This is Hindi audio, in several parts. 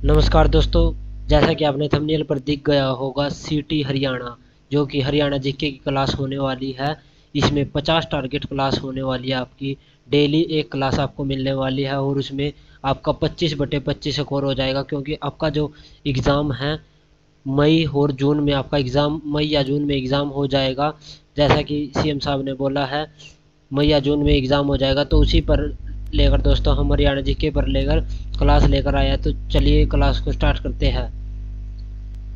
नमस्कार दोस्तों, जैसा कि आपने थंबनेल पर दिख गया होगा सिटी हरियाणा, जो कि हरियाणा जीके की क्लास होने वाली है। इसमें 50 टारगेट क्लास होने वाली है आपकी। डेली एक क्लास आपको मिलने वाली है और उसमें आपका 25/25 स्कोर हो जाएगा, क्योंकि आपका जो एग्ज़ाम है मई और जून में, आपका एग्ज़ाम मई या जून में एग्ज़ाम हो जाएगा। जैसा कि सीएम साहब ने बोला है मई या जून में एग्ज़ाम हो जाएगा, तो उसी पर लेकर दोस्तों हम हरियाणा जीके पर लेकर क्लास लेकर आया। तो चलिए क्लास को स्टार्ट करते हैं।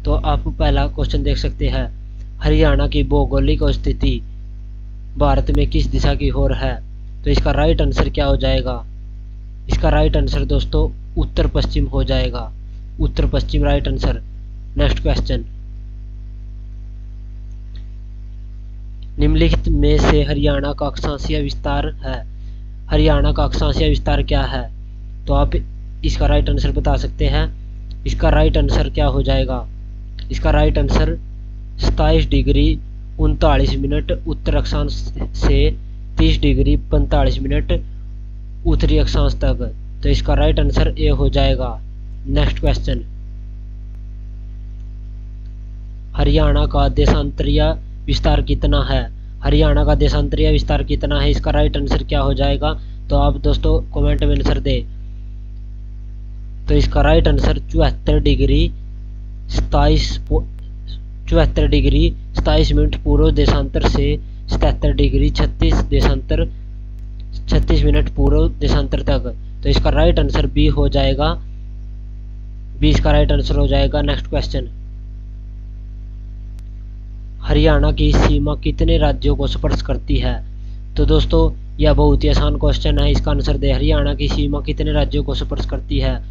तो आप पहला क्वेश्चन देख सकते हैं, हरियाणा की भौगोलिक स्थिति भारत में किस दिशा की ओर है? तो इसका राइट आंसर क्या हो जाएगा? इसका राइट आंसर दोस्तों उत्तर पश्चिम हो जाएगा। उत्तर पश्चिम राइट आंसर। नेक्स्ट क्वेश्चन, निम्नलिखित में से हरियाणा का अक्षांशीय विस्तार है। हरियाणा का अक्षांशीय विस्तार क्या है? तो आप इसका राइट आंसर बता सकते हैं। इसका राइट आंसर क्या हो जाएगा? इसका राइट आंसर 27 डिग्री 39 मिनट उत्तर अक्षांश से 30 डिग्री 45 मिनट उत्तरी अक्षांश तक। तो इसका राइट आंसर ए हो जाएगा। नेक्स्ट क्वेश्चन, हरियाणा का देशांतरीय विस्तार कितना है? हरियाणा का देशांतरीय विस्तार कितना है? इसका राइट आंसर क्या हो जाएगा? तो आप दोस्तों कमेंट में आंसर दें। तो इसका राइट आंसर 74 डिग्री 27 मिनट पूर्व देशांतर से 77 डिग्री 36 मिनट पूर्व देशांतर तक। तो इसका राइट आंसर बी हो जाएगा। बी इसका राइट आंसर हो जाएगा। नेक्स्ट क्वेश्चन, हरियाणा की सीमा कितने राज्यों को स्पर्श करती है? तो दोस्तों यह बहुत ही आसान क्वेश्चन है, इसका आंसर दे। हरियाणा की सीमा कितने राज्यों को स्पर्श करती है?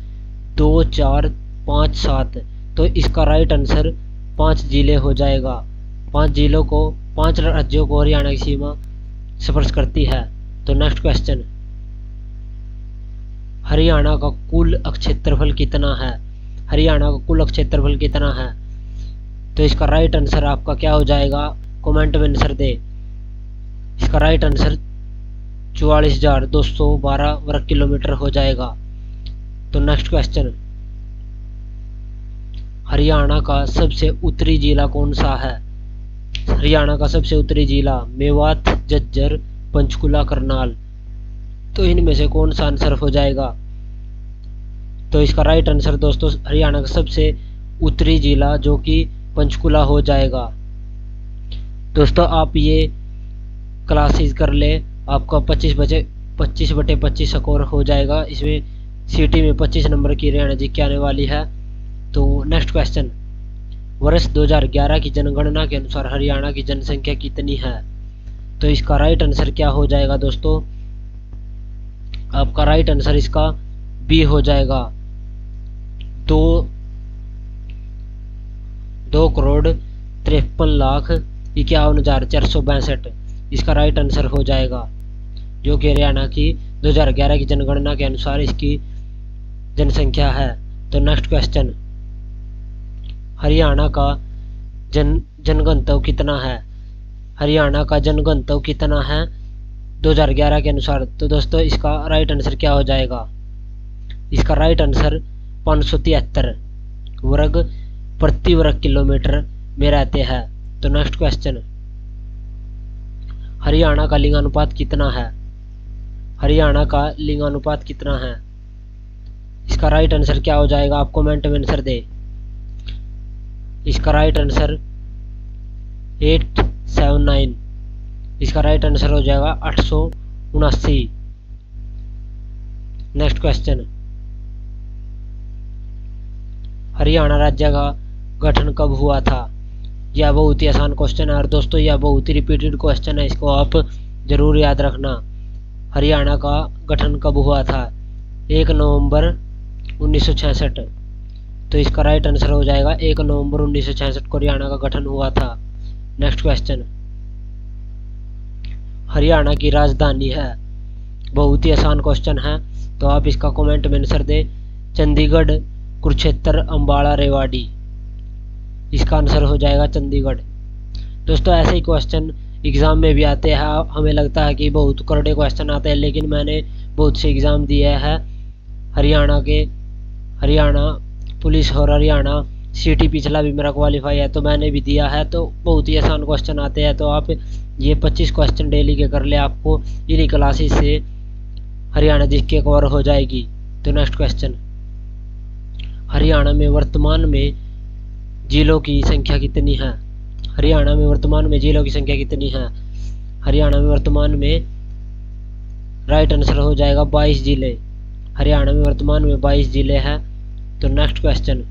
2, 4, 5, 7। तो इसका राइट आंसर 5 जिले हो जाएगा। 5 राज्यों को हरियाणा की सीमा स्पर्श करती है। तो नेक्स्ट क्वेश्चन, हरियाणा का कुल क्षेत्रफल कितना है? हरियाणा का कुल क्षेत्रफल कितना है? तो इसका राइट आंसर आपका क्या हो जाएगा? कमेंट में आंसर दे। इसका राइट आंसर 44,212 वर्ग किलोमीटर हो जाएगा। तो नेक्स्ट क्वेश्चन, हरियाणा का सबसे उत्तरी जिला कौन सा है? हरियाणा का सबसे उत्तरी जिला मेवात, झज्जर, पंचकुला, करनाल। तो इनमें से कौन सा आंसर हो जाएगा? तो इसका राइट आंसर दोस्तों हरियाणा का सबसे उत्तरी जिला जो कि पंचकुला हो जाएगा। दोस्तों आप ये क्लासेस कर ले, आपका 25/25 स्कोर हो जाएगा। इसमें सिटी में 25 नंबर की हरियाणा जी के आने वाली है। तो नेक्स्ट क्वेश्चन, वर्ष 2011 की जनगणना के अनुसार हरियाणा की जनसंख्या कितनी है? तो इसका राइट आंसर क्या हो जाएगा दोस्तों? आपका राइट आंसर इसका बी हो जाएगा। 2,53,51,462। इसका राइट आंसर हो जाएगा, जो कि हरियाणा की 2011 की जनगणना के अनुसार इसकी जनसंख्या है। तो नेक्स्ट क्वेश्चन, हरियाणा का जनघनत्व कितना है? हरियाणा का जनघनत्व कितना है 2011 के अनुसार? तो दोस्तों इसका राइट आंसर क्या हो जाएगा? इसका राइट आंसर 573 वर्ग प्रति वर्ग किलोमीटर में रहते हैं। तो नेक्स्ट क्वेश्चन, हरियाणा का लिंगानुपात कितना है? हरियाणा का लिंगानुपात कितना है? इसका राइट आंसर क्या हो जाएगा? आप कमेंट में आंसर दे। इसका राइट आंसर 879। इसका राइट आंसर हो जाएगा 879। नेक्स्ट क्वेश्चन, हरियाणा राज्य का गठन कब हुआ था? यह बहुत ही आसान क्वेश्चन है और दोस्तों यह बहुत ही रिपीटेड क्वेश्चन है, इसको आप जरूर याद रखना। हरियाणा का गठन कब हुआ था? 1 नवंबर 1966। तो इसका राइट आंसर हो जाएगा 1 नवंबर 1966 को हरियाणा का गठन हुआ था। नेक्स्ट क्वेश्चन, हरियाणा की राजधानी है? बहुत ही आसान क्वेश्चन है, तो आप इसका कमेंट में आंसर दें। चंडीगढ़, कुरुक्षेत्र, अम्बाला, रेवाड़ी। इसका आंसर हो जाएगा चंडीगढ़। दोस्तों ऐसे ही क्वेश्चन एग्ज़ाम में भी आते हैं। हमें लगता है कि बहुत कड़े क्वेश्चन आते हैं, लेकिन मैंने बहुत से एग्ज़ाम दिए हैं हरियाणा पुलिस और हरियाणा सिटी पिछला भी मेरा क्वालिफाई है तो मैंने भी दिया है, तो बहुत ही आसान क्वेश्चन आते हैं। तो आप ये 25 क्वेश्चन डेली के कर ले, आपको इन्हीं क्लासेस से हरियाणा जीके कवर हो जाएगी। तो नेक्स्ट क्वेश्चन, हरियाणा में वर्तमान में जिलों की संख्या कितनी है? हरियाणा में वर्तमान में जिलों की संख्या कितनी है? हरियाणा में वर्तमान में राइट आंसर हो जाएगा 22 जिले। हरियाणा में वर्तमान में 22 जिले हैं। तो नेक्स्ट क्वेश्चन,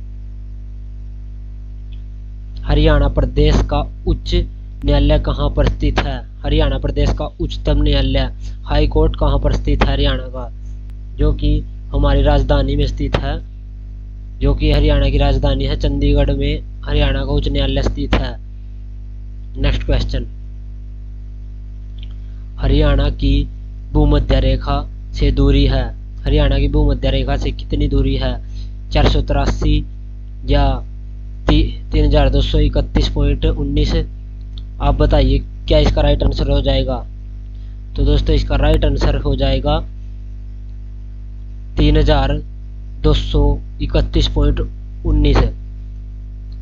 हरियाणा प्रदेश का उच्च न्यायालय कहाँ पर स्थित है? हरियाणा प्रदेश का उच्चतम न्यायालय हाई कोर्ट कहाँ पर स्थित है हरियाणा का? जो कि हमारी राजधानी में स्थित है, जो कि हरियाणा की राजधानी है चंडीगढ़ में हरियाणा का उच्च न्यायालय स्थित है। नेक्स्ट क्वेश्चन, हरियाणा की भूमध्य रेखा से दूरी है, हरियाणा की भूमध्य रेखा से कितनी दूरी है? 483 या 3231.19? आप बताइए क्या इसका राइट आंसर हो जाएगा? तो दोस्तों इसका राइट आंसर हो जाएगा 3231.19।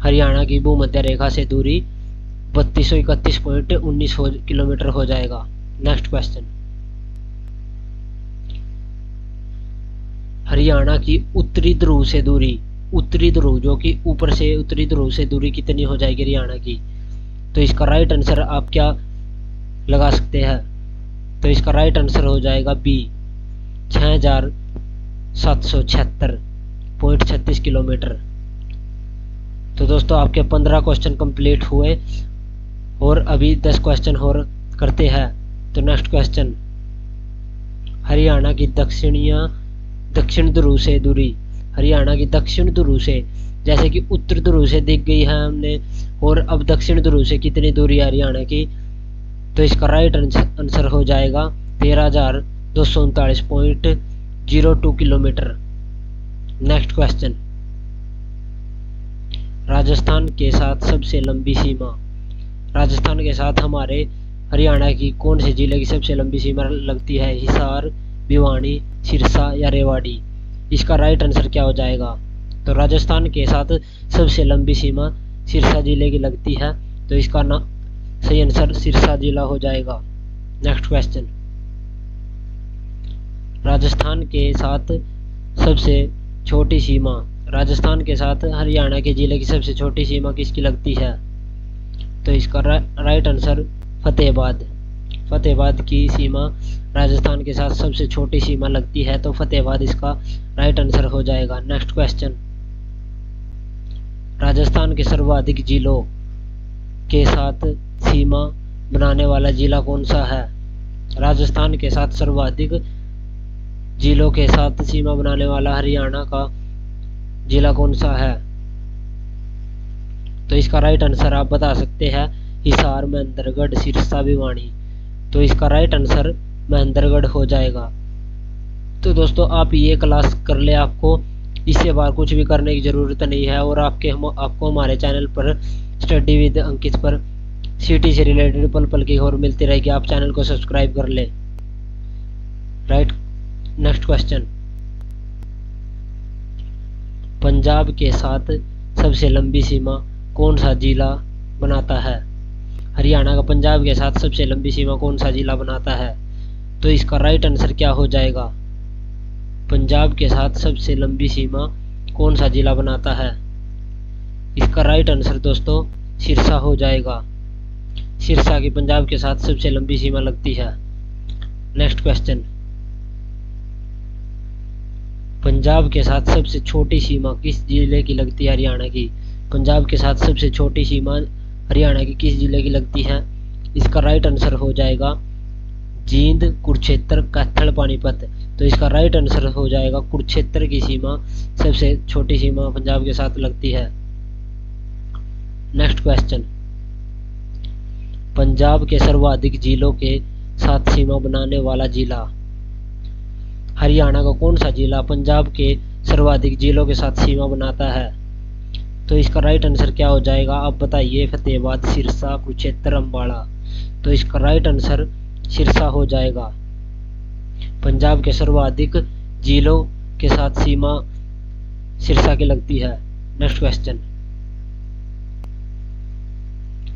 हरियाणा की भूमध्य रेखा से दूरी 3231.19 किलोमीटर हो जाएगा। नेक्स्ट क्वेश्चन, हरियाणा की उत्तरी ध्रुव से दूरी, उत्तरी ध्रुव जो कि ऊपर से उत्तरी ध्रुव से दूरी कितनी हो जाएगी हरियाणा की? तो इसका राइट आंसर आप क्या लगा सकते हैं? तो इसका राइट आंसर हो जाएगा बी, 6776.36 किलोमीटर। तो दोस्तों आपके 15 क्वेश्चन कंप्लीट हुए और अभी 10 क्वेश्चन और करते हैं। तो नेक्स्ट क्वेश्चन, हरियाणा की दक्षिण ध्रुव से दूरी, हरियाणा की दक्षिण ध्रुव से, जैसे कि उत्तर ध्रुव से दिख गई है हमने, और अब दक्षिण ध्रुव से कितनी दूरी है हरियाणा की? तो इसका राइट आंसर हो जाएगा 13,239.02 किलोमीटर। नेक्स्ट क्वेश्चन, राजस्थान के साथ सबसे लंबी सीमा, राजस्थान के साथ हमारे हरियाणा की कौन से जिले की सबसे लंबी सीमा लगती है? हिसार, भिवानी, सिरसा या रेवाड़ी? इसका राइट आंसर क्या हो जाएगा? तो राजस्थान के साथ सबसे लंबी सीमा सिरसा जिले की लगती है, तो इसका सही आंसर सिरसा जिला हो जाएगा। नेक्स्ट क्वेश्चन, राजस्थान के साथ सबसे छोटी सीमा, राजस्थान के साथ हरियाणा के जिले की सबसे छोटी सीमा किसकी लगती है? तो इसका राइट आंसर फतेहाबाद, फतेहाबाद की सीमा राजस्थान के साथ सबसे छोटी सीमा लगती है, तो फतेहाबाद इसका राइट आंसर हो जाएगा। नेक्स्ट क्वेश्चन, राजस्थान के सर्वाधिक जिलों के साथ सीमा बनाने वाला जिला कौन सा है? राजस्थान के साथ सर्वाधिक जिलों के साथ सीमा बनाने वाला हरियाणा का जिला कौन सा है? तो इसका राइट आंसर आप बता सकते हैं हिसार, महेंद्रगढ़, सिरसा, भिवानी। तो इसका राइट आंसर महेंद्रगढ़ हो जाएगा। तो दोस्तों आप ये क्लास कर ले, आपको इससे बाहर कुछ भी करने की ज़रूरत नहीं है। और आपको हमारे चैनल पर स्टडी विद अंकित पर सिटी से रिलेटेड पल पल की खबर मिलती रहेगी। आप चैनल को सब्सक्राइब कर ले। राइट, नेक्स्ट क्वेश्चन, पंजाब के साथ सबसे लंबी सीमा कौन सा जिला बनाता है? हरियाणा का पंजाब के साथ सबसे लंबी सीमा कौन सा जिला बनाता है? तो इसका राइट आंसर क्या हो जाएगा? पंजाब के साथ सबसे लंबी सीमा कौन सा जिला बनाता है? इसका राइट आंसर दोस्तों सिरसा हो जाएगा। सिरसा की पंजाब के साथ सबसे लंबी सीमा लगती है। नेक्स्ट क्वेश्चन, पंजाब के साथ सबसे छोटी सीमा किस जिले की लगती है हरियाणा की? पंजाब के साथ सबसे छोटी सीमा हरियाणा की किस जिले की लगती है? इसका राइट आंसर हो जाएगा जींद, कुरुक्षेत्र, कैथल, पानीपत। तो इसका राइट आंसर हो जाएगा कुरुक्षेत्र की सीमा सबसे छोटी सीमा पंजाब के साथ लगती है। नेक्स्ट क्वेश्चन, पंजाब के सर्वाधिक जिलों के साथ सीमा बनाने वाला जिला, हरियाणा का कौन सा जिला पंजाब के सर्वाधिक जिलों के साथ सीमा बनाता है? तो इसका राइट आंसर क्या हो जाएगा? आप बताइए। फतेहाबाद, सिरसा, कुरुक्षेत्र, अम्बाला। तो इसका राइट आंसर सिरसा हो जाएगा। पंजाब के सर्वाधिक जिलों के साथ सीमा सिरसा की लगती है। नेक्स्ट क्वेश्चन,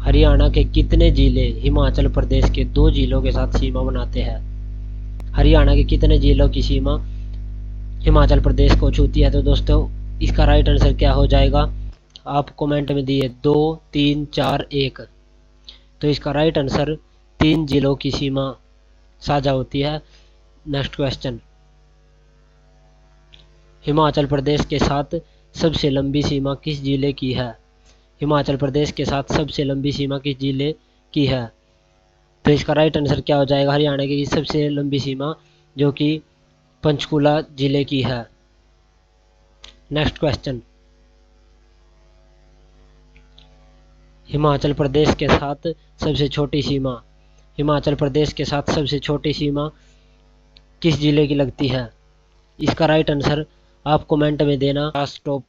हरियाणा के कितने जिले हिमाचल प्रदेश के 2 जिलों के साथ सीमा बनाते हैं? हरियाणा के कितने जिलों की सीमा हिमाचल प्रदेश को छूती है? तो दोस्तों इसका राइट आंसर क्या हो जाएगा? आप कमेंट में दिए 2, 3, 4, 1। तो इसका राइट आंसर 3 जिलों की सीमा साझा होती है। नेक्स्ट क्वेश्चन, हिमाचल प्रदेश के साथ सबसे लंबी सीमा किस जिले की है? हिमाचल प्रदेश के साथ सबसे लंबी सीमा किस जिले की है? तो इसका राइट आंसर क्या हो जाएगा? हरियाणा की सबसे लंबी सीमा जो कि पंचकुला जिले की है। नेक्स्ट क्वेश्चन, हिमाचल प्रदेश के साथ सबसे छोटी सीमा, हिमाचल प्रदेश के साथ सबसे छोटी सीमा किस जिले की लगती है? इसका राइट आंसर आप कमेंट में देना। टॉप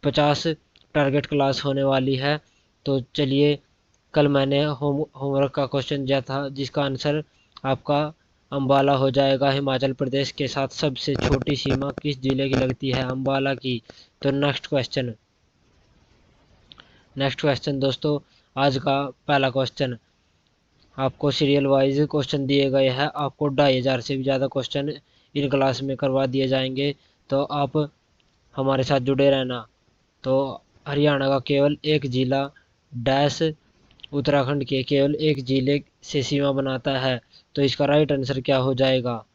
50 टारगेट क्लास होने वाली है। तो चलिए, कल मैंने होमवर्क का क्वेश्चन दिया था जिसका आंसर आपका अम्बाला हो जाएगा। हिमाचल प्रदेश के साथ सबसे छोटी सीमा किस जिले की लगती है? अम्बाला की। तो नेक्स्ट क्वेश्चन दोस्तों, आज का पहला क्वेश्चन आपको सीरियल वाइज क्वेश्चन दिए गए हैं। आपको 2500 से भी ज़्यादा क्वेश्चन इन क्लास में करवा दिए जाएंगे, तो आप हमारे साथ जुड़े रहना। तो हरियाणा का केवल एक जिला डैश उत्तराखंड के केवल एक जिले से सीमा बनाता है। तो इसका राइट आंसर क्या हो जाएगा?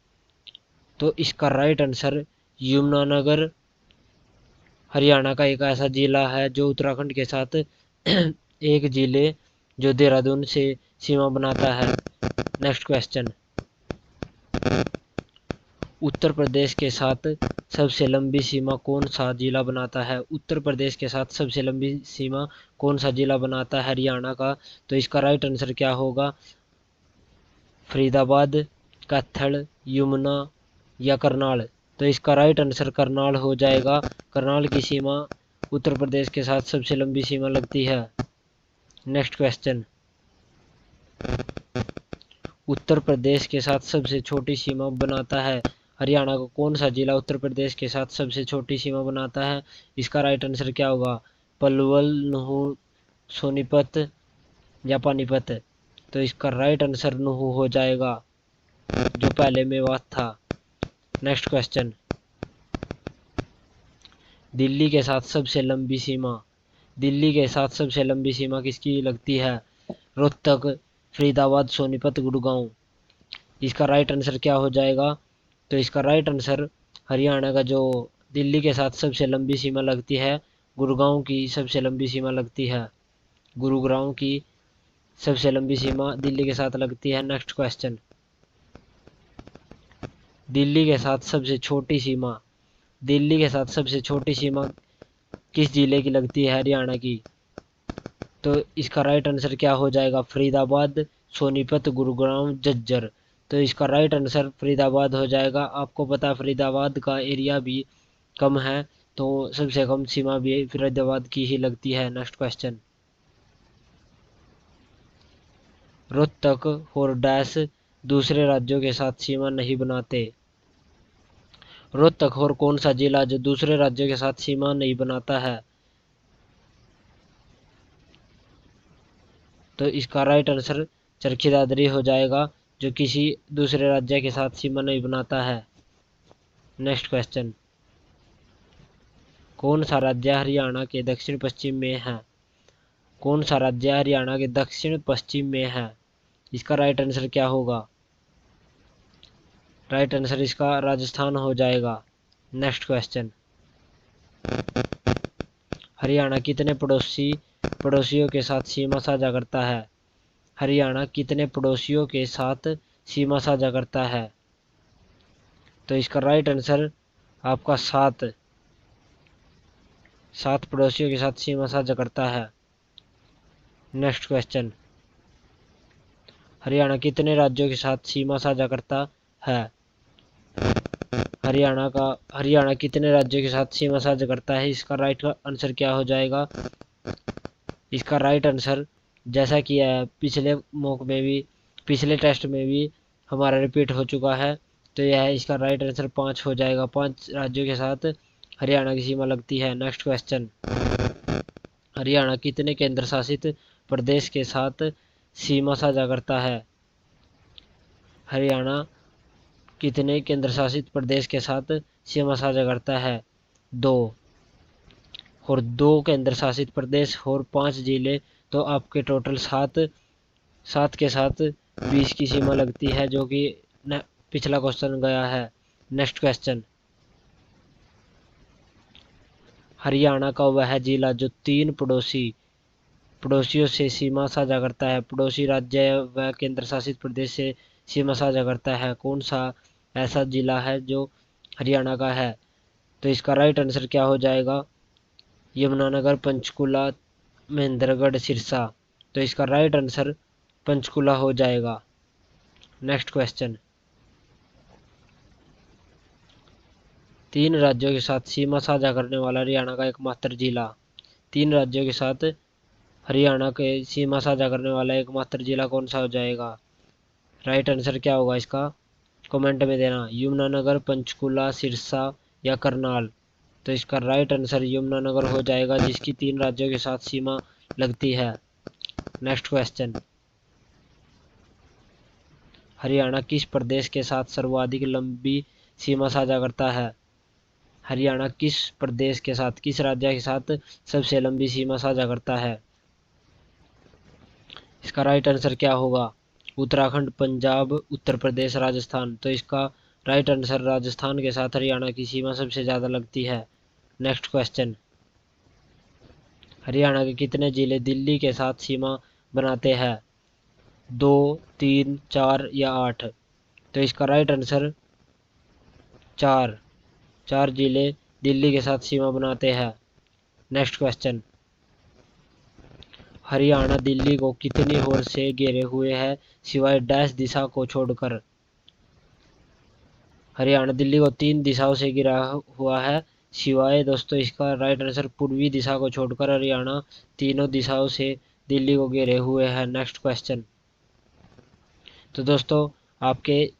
तो इसका राइट आंसर यमुनानगर हरियाणा का एक ऐसा जिला है जो उत्तराखंड के साथ एक जिले जो देहरादून से सीमा बनाता है। नेक्स्ट क्वेश्चन, उत्तर प्रदेश के साथ सबसे लंबी सीमा कौन सा जिला बनाता है? उत्तर प्रदेश के साथ सबसे लंबी सीमा कौन सा जिला बनाता है हरियाणा का? तो इसका राइट आंसर क्या होगा? फरीदाबाद, कैथल, यमुना या करनाल? तो इसका राइट आंसर करनाल हो जाएगा। करनाल की सीमा उत्तर प्रदेश के साथ सबसे लंबी सीमा लगती है। नेक्स्ट क्वेश्चन, उत्तर प्रदेश के साथ सबसे छोटी सीमा बनाता है हरियाणा का कौन सा जिला उत्तर प्रदेश के साथ सबसे छोटी सीमा बनाता है? इसका राइट आंसर क्या होगा? पलवल, नुहू, सोनीपत या पानीपत? तो इसका राइट आंसर नुहू हो जाएगा जो पहले मेवात था। नेक्स्ट क्वेश्चन, दिल्ली के साथ सबसे लंबी सीमा, दिल्ली के साथ सबसे लंबी सीमा किसकी लगती है? रोहतक, फरीदाबाद, सोनीपत, गुड़गांव? इसका राइट आंसर क्या हो जाएगा? तो इसका राइट आंसर हरियाणा का जो दिल्ली के साथ सबसे लंबी सीमा लगती है, गुड़गांव की सबसे लंबी सीमा लगती है। गुरुग्राम की सबसे लंबी सीमा दिल्ली के साथ लगती है। नेक्स्ट क्वेश्चन, दिल्ली के साथ सबसे छोटी सीमा, दिल्ली के साथ सबसे छोटी सीमा किस जिले की लगती है हरियाणा की? तो इसका राइट आंसर क्या हो जाएगा? फरीदाबाद, सोनीपत, गुरुग्राम, झज्जर? तो इसका राइट आंसर फरीदाबाद हो जाएगा। आपको पता है फरीदाबाद का एरिया भी कम है, तो सबसे कम सीमा भी फरीदाबाद की ही लगती है। नेक्स्ट क्वेश्चन, रोहतक और डैश दूसरे राज्यों के साथ सीमा नहीं बनाते। रोहतक और कौन सा जिला जो दूसरे राज्यों के साथ सीमा नहीं बनाता है? तो इसका राइट आंसर चरखी दादरी हो जाएगा जो किसी दूसरे राज्य के साथ सीमा नहीं बनाता है। नेक्स्ट क्वेश्चन, कौन सा राज्य हरियाणा के दक्षिण पश्चिम में है? कौन सा राज्य हरियाणा के दक्षिण पश्चिम में है? इसका राइट आंसर क्या होगा? राइट आंसर इसका राजस्थान हो जाएगा। नेक्स्ट क्वेश्चन, हरियाणा कितने पड़ोसियों के साथ सीमा साझा करता है? हरियाणा कितने पड़ोसियों के साथ सीमा साझा करता है? तो इसका राइट आंसर आपका 7 पड़ोसियों के साथ सीमा साझा करता है। नेक्स्ट क्वेश्चन, हरियाणा कितने राज्यों के साथ सीमा साझा करता है? हरियाणा कितने राज्यों के साथ सीमा साझा करता है? इसका राइट आंसर क्या हो जाएगा? इसका राइट आंसर जैसा कि पिछले मॉक में भी, पिछले टेस्ट में भी हमारा रिपीट हो चुका है, तो यह इसका राइट आंसर 5 हो जाएगा। 5 राज्यों के साथ हरियाणा की सीमा लगती है। नेक्स्ट क्वेश्चन, हरियाणा कितने केंद्र शासित प्रदेश के साथ सीमा साझा करता है? हरियाणा कितने केंद्र शासित प्रदेश के साथ सीमा साझा करता है? 2। और 2 केंद्र शासित प्रदेश और 5 जिले, तो आपके टोटल 7 के साथ 20 की सीमा लगती है, जो कि पिछला क्वेश्चन गया है। नेक्स्ट क्वेश्चन, हरियाणा का वह जिला जो 3 पड़ोसियों से सीमा साझा करता है, पड़ोसी राज्य व केंद्र शासित प्रदेश से सीमा साझा करता है, कौन सा ऐसा जिला है जो हरियाणा का है? तो इसका राइट आंसर क्या हो जाएगा? यमुनानगर, पंचकुला, महेंद्रगढ़, सिरसा। तो इसका राइट आंसर पंचकुला हो जाएगा। नेक्स्ट क्वेश्चन, 3 राज्यों के साथ सीमा साझा करने वाला हरियाणा का एकमात्र जिला। 3 राज्यों के साथ हरियाणा के सीमा साझा करने वाला एकमात्र जिला कौन सा हो जाएगा? राइट आंसर क्या होगा इसका? कमेंट में देना। यमुनानगर, पंचकुला, सिरसा या करनाल। तो इसका राइट आंसर यमुनानगर हो जाएगा, जिसकी 3 राज्यों के साथ सीमा लगती है। नेक्स्ट क्वेश्चन, हरियाणा किस प्रदेश के साथ सर्वाधिक लंबी सीमा साझा करता है? हरियाणा किस प्रदेश के साथ, किस राज्य के साथ सबसे लंबी सीमा साझा करता है? इसका राइट आंसर क्या होगा? उत्तराखंड, पंजाब, उत्तर प्रदेश, राजस्थान। तो इसका राइट आंसर राजस्थान के साथ हरियाणा की सीमा सबसे ज़्यादा लगती है। नेक्स्ट क्वेश्चन, हरियाणा के कितने जिले दिल्ली के साथ सीमा बनाते हैं? 2, 3, 4 या 8। तो इसका राइट आंसर 4 जिले दिल्ली के साथ सीमा बनाते हैं। नेक्स्ट क्वेश्चन, हरियाणा दिल्ली को कितनी ओर से घेरे हुए है सिवाय डैश दिशा को छोड़कर? हरियाणा दिल्ली को 3 दिशाओं से घिरा हुआ है, सिवाय दोस्तों इसका राइट आंसर पूर्वी दिशा को छोड़कर हरियाणा तीनों दिशाओं से दिल्ली को घेरे हुए है। नेक्स्ट क्वेश्चन, तो दोस्तों आपके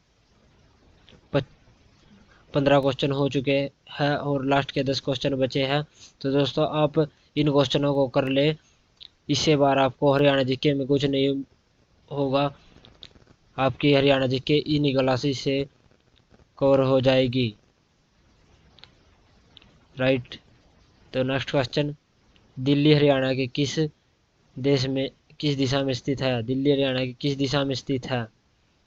15 क्वेश्चन हो चुके हैं और लास्ट के 10 क्वेश्चन बचे हैं। तो दोस्तों आप इन क्वेश्चनों को कर ले, इससे बार आपको हरियाणा जीके में कुछ नहीं होगा, आपकी हरियाणा जीके इन क्लासेस से कवर हो जाएगी। राइट। तो नेक्स्ट क्वेश्चन, दिल्ली हरियाणा के किस दिशा में स्थित है? दिल्ली हरियाणा की किस दिशा में स्थित है?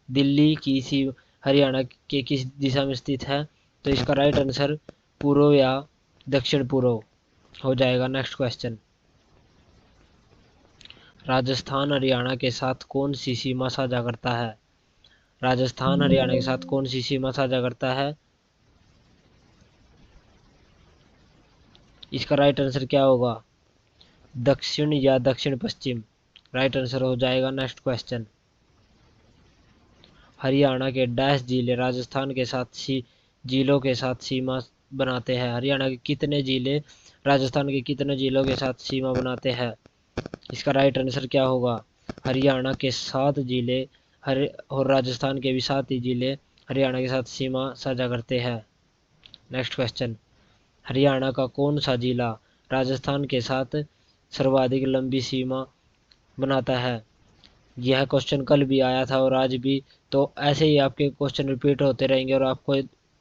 दिल्ली की सी हरियाणा के किस दिशा में स्थित है? तो इसका राइट आंसर पूर्व या दक्षिण पूर्व हो जाएगा। नेक्स्ट क्वेश्चन, राजस्थान हरियाणा के साथ कौन सी सीमा साझा करता है? राजस्थान हरियाणा के साथ कौन सी सीमा साझा करता है? इसका राइट आंसर क्या होगा? दक्षिण या दक्षिण पश्चिम। राइट आंसर हो जाएगा। नेक्स्ट क्वेश्चन, हरियाणा के डैश जिले राजस्थान के साथ जिलों के साथ सीमा बनाते हैं? हरियाणा के कितने जिले राजस्थान के कितने जिलों के साथ सीमा बनाते हैं? इसका राइट आंसर क्या होगा? हरियाणा के 7 जिले और राजस्थान के भी 7 ही जिले हरियाणा के साथ सीमा साझा करते हैं। नेक्स्ट क्वेश्चन, हरियाणा का कौन सा जिला राजस्थान के साथ सर्वाधिक लंबी सीमा बनाता है? यह क्वेश्चन कल भी आया था और आज भी, तो ऐसे ही आपके क्वेश्चन रिपीट होते रहेंगे और आपको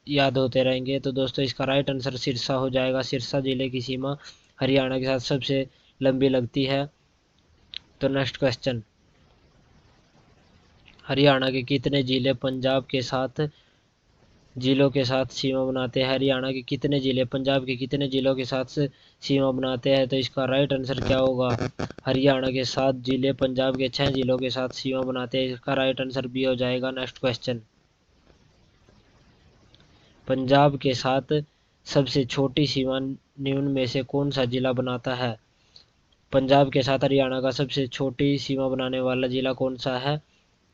याद होते रहेंगे। तो दोस्तों इसका राइट आंसर सिरसा हो जाएगा। सिरसा जिले की सीमा हरियाणा के साथ सबसे लंबी लगती है। तो नेक्स्ट क्वेश्चन, हरियाणा के कितने जिले पंजाब के साथ जिलों के साथ सीमा बनाते हैं? हरियाणा के कितने जिले पंजाब के कितने जिलों के साथ सीमा बनाते हैं? तो इसका राइट आंसर क्या होगा? हरियाणा के 7 जिले पंजाब के 6 जिलों के साथ सीमा बनाते हैं। इसका राइट आंसर बी हो जाएगा। नेक्स्ट क्वेश्चन, पंजाब के साथ सबसे छोटी सीमा निम्न में से कौन सा जिला बनाता है? पंजाब के साथ हरियाणा का सबसे छोटी सीमा बनाने वाला जिला कौन सा है?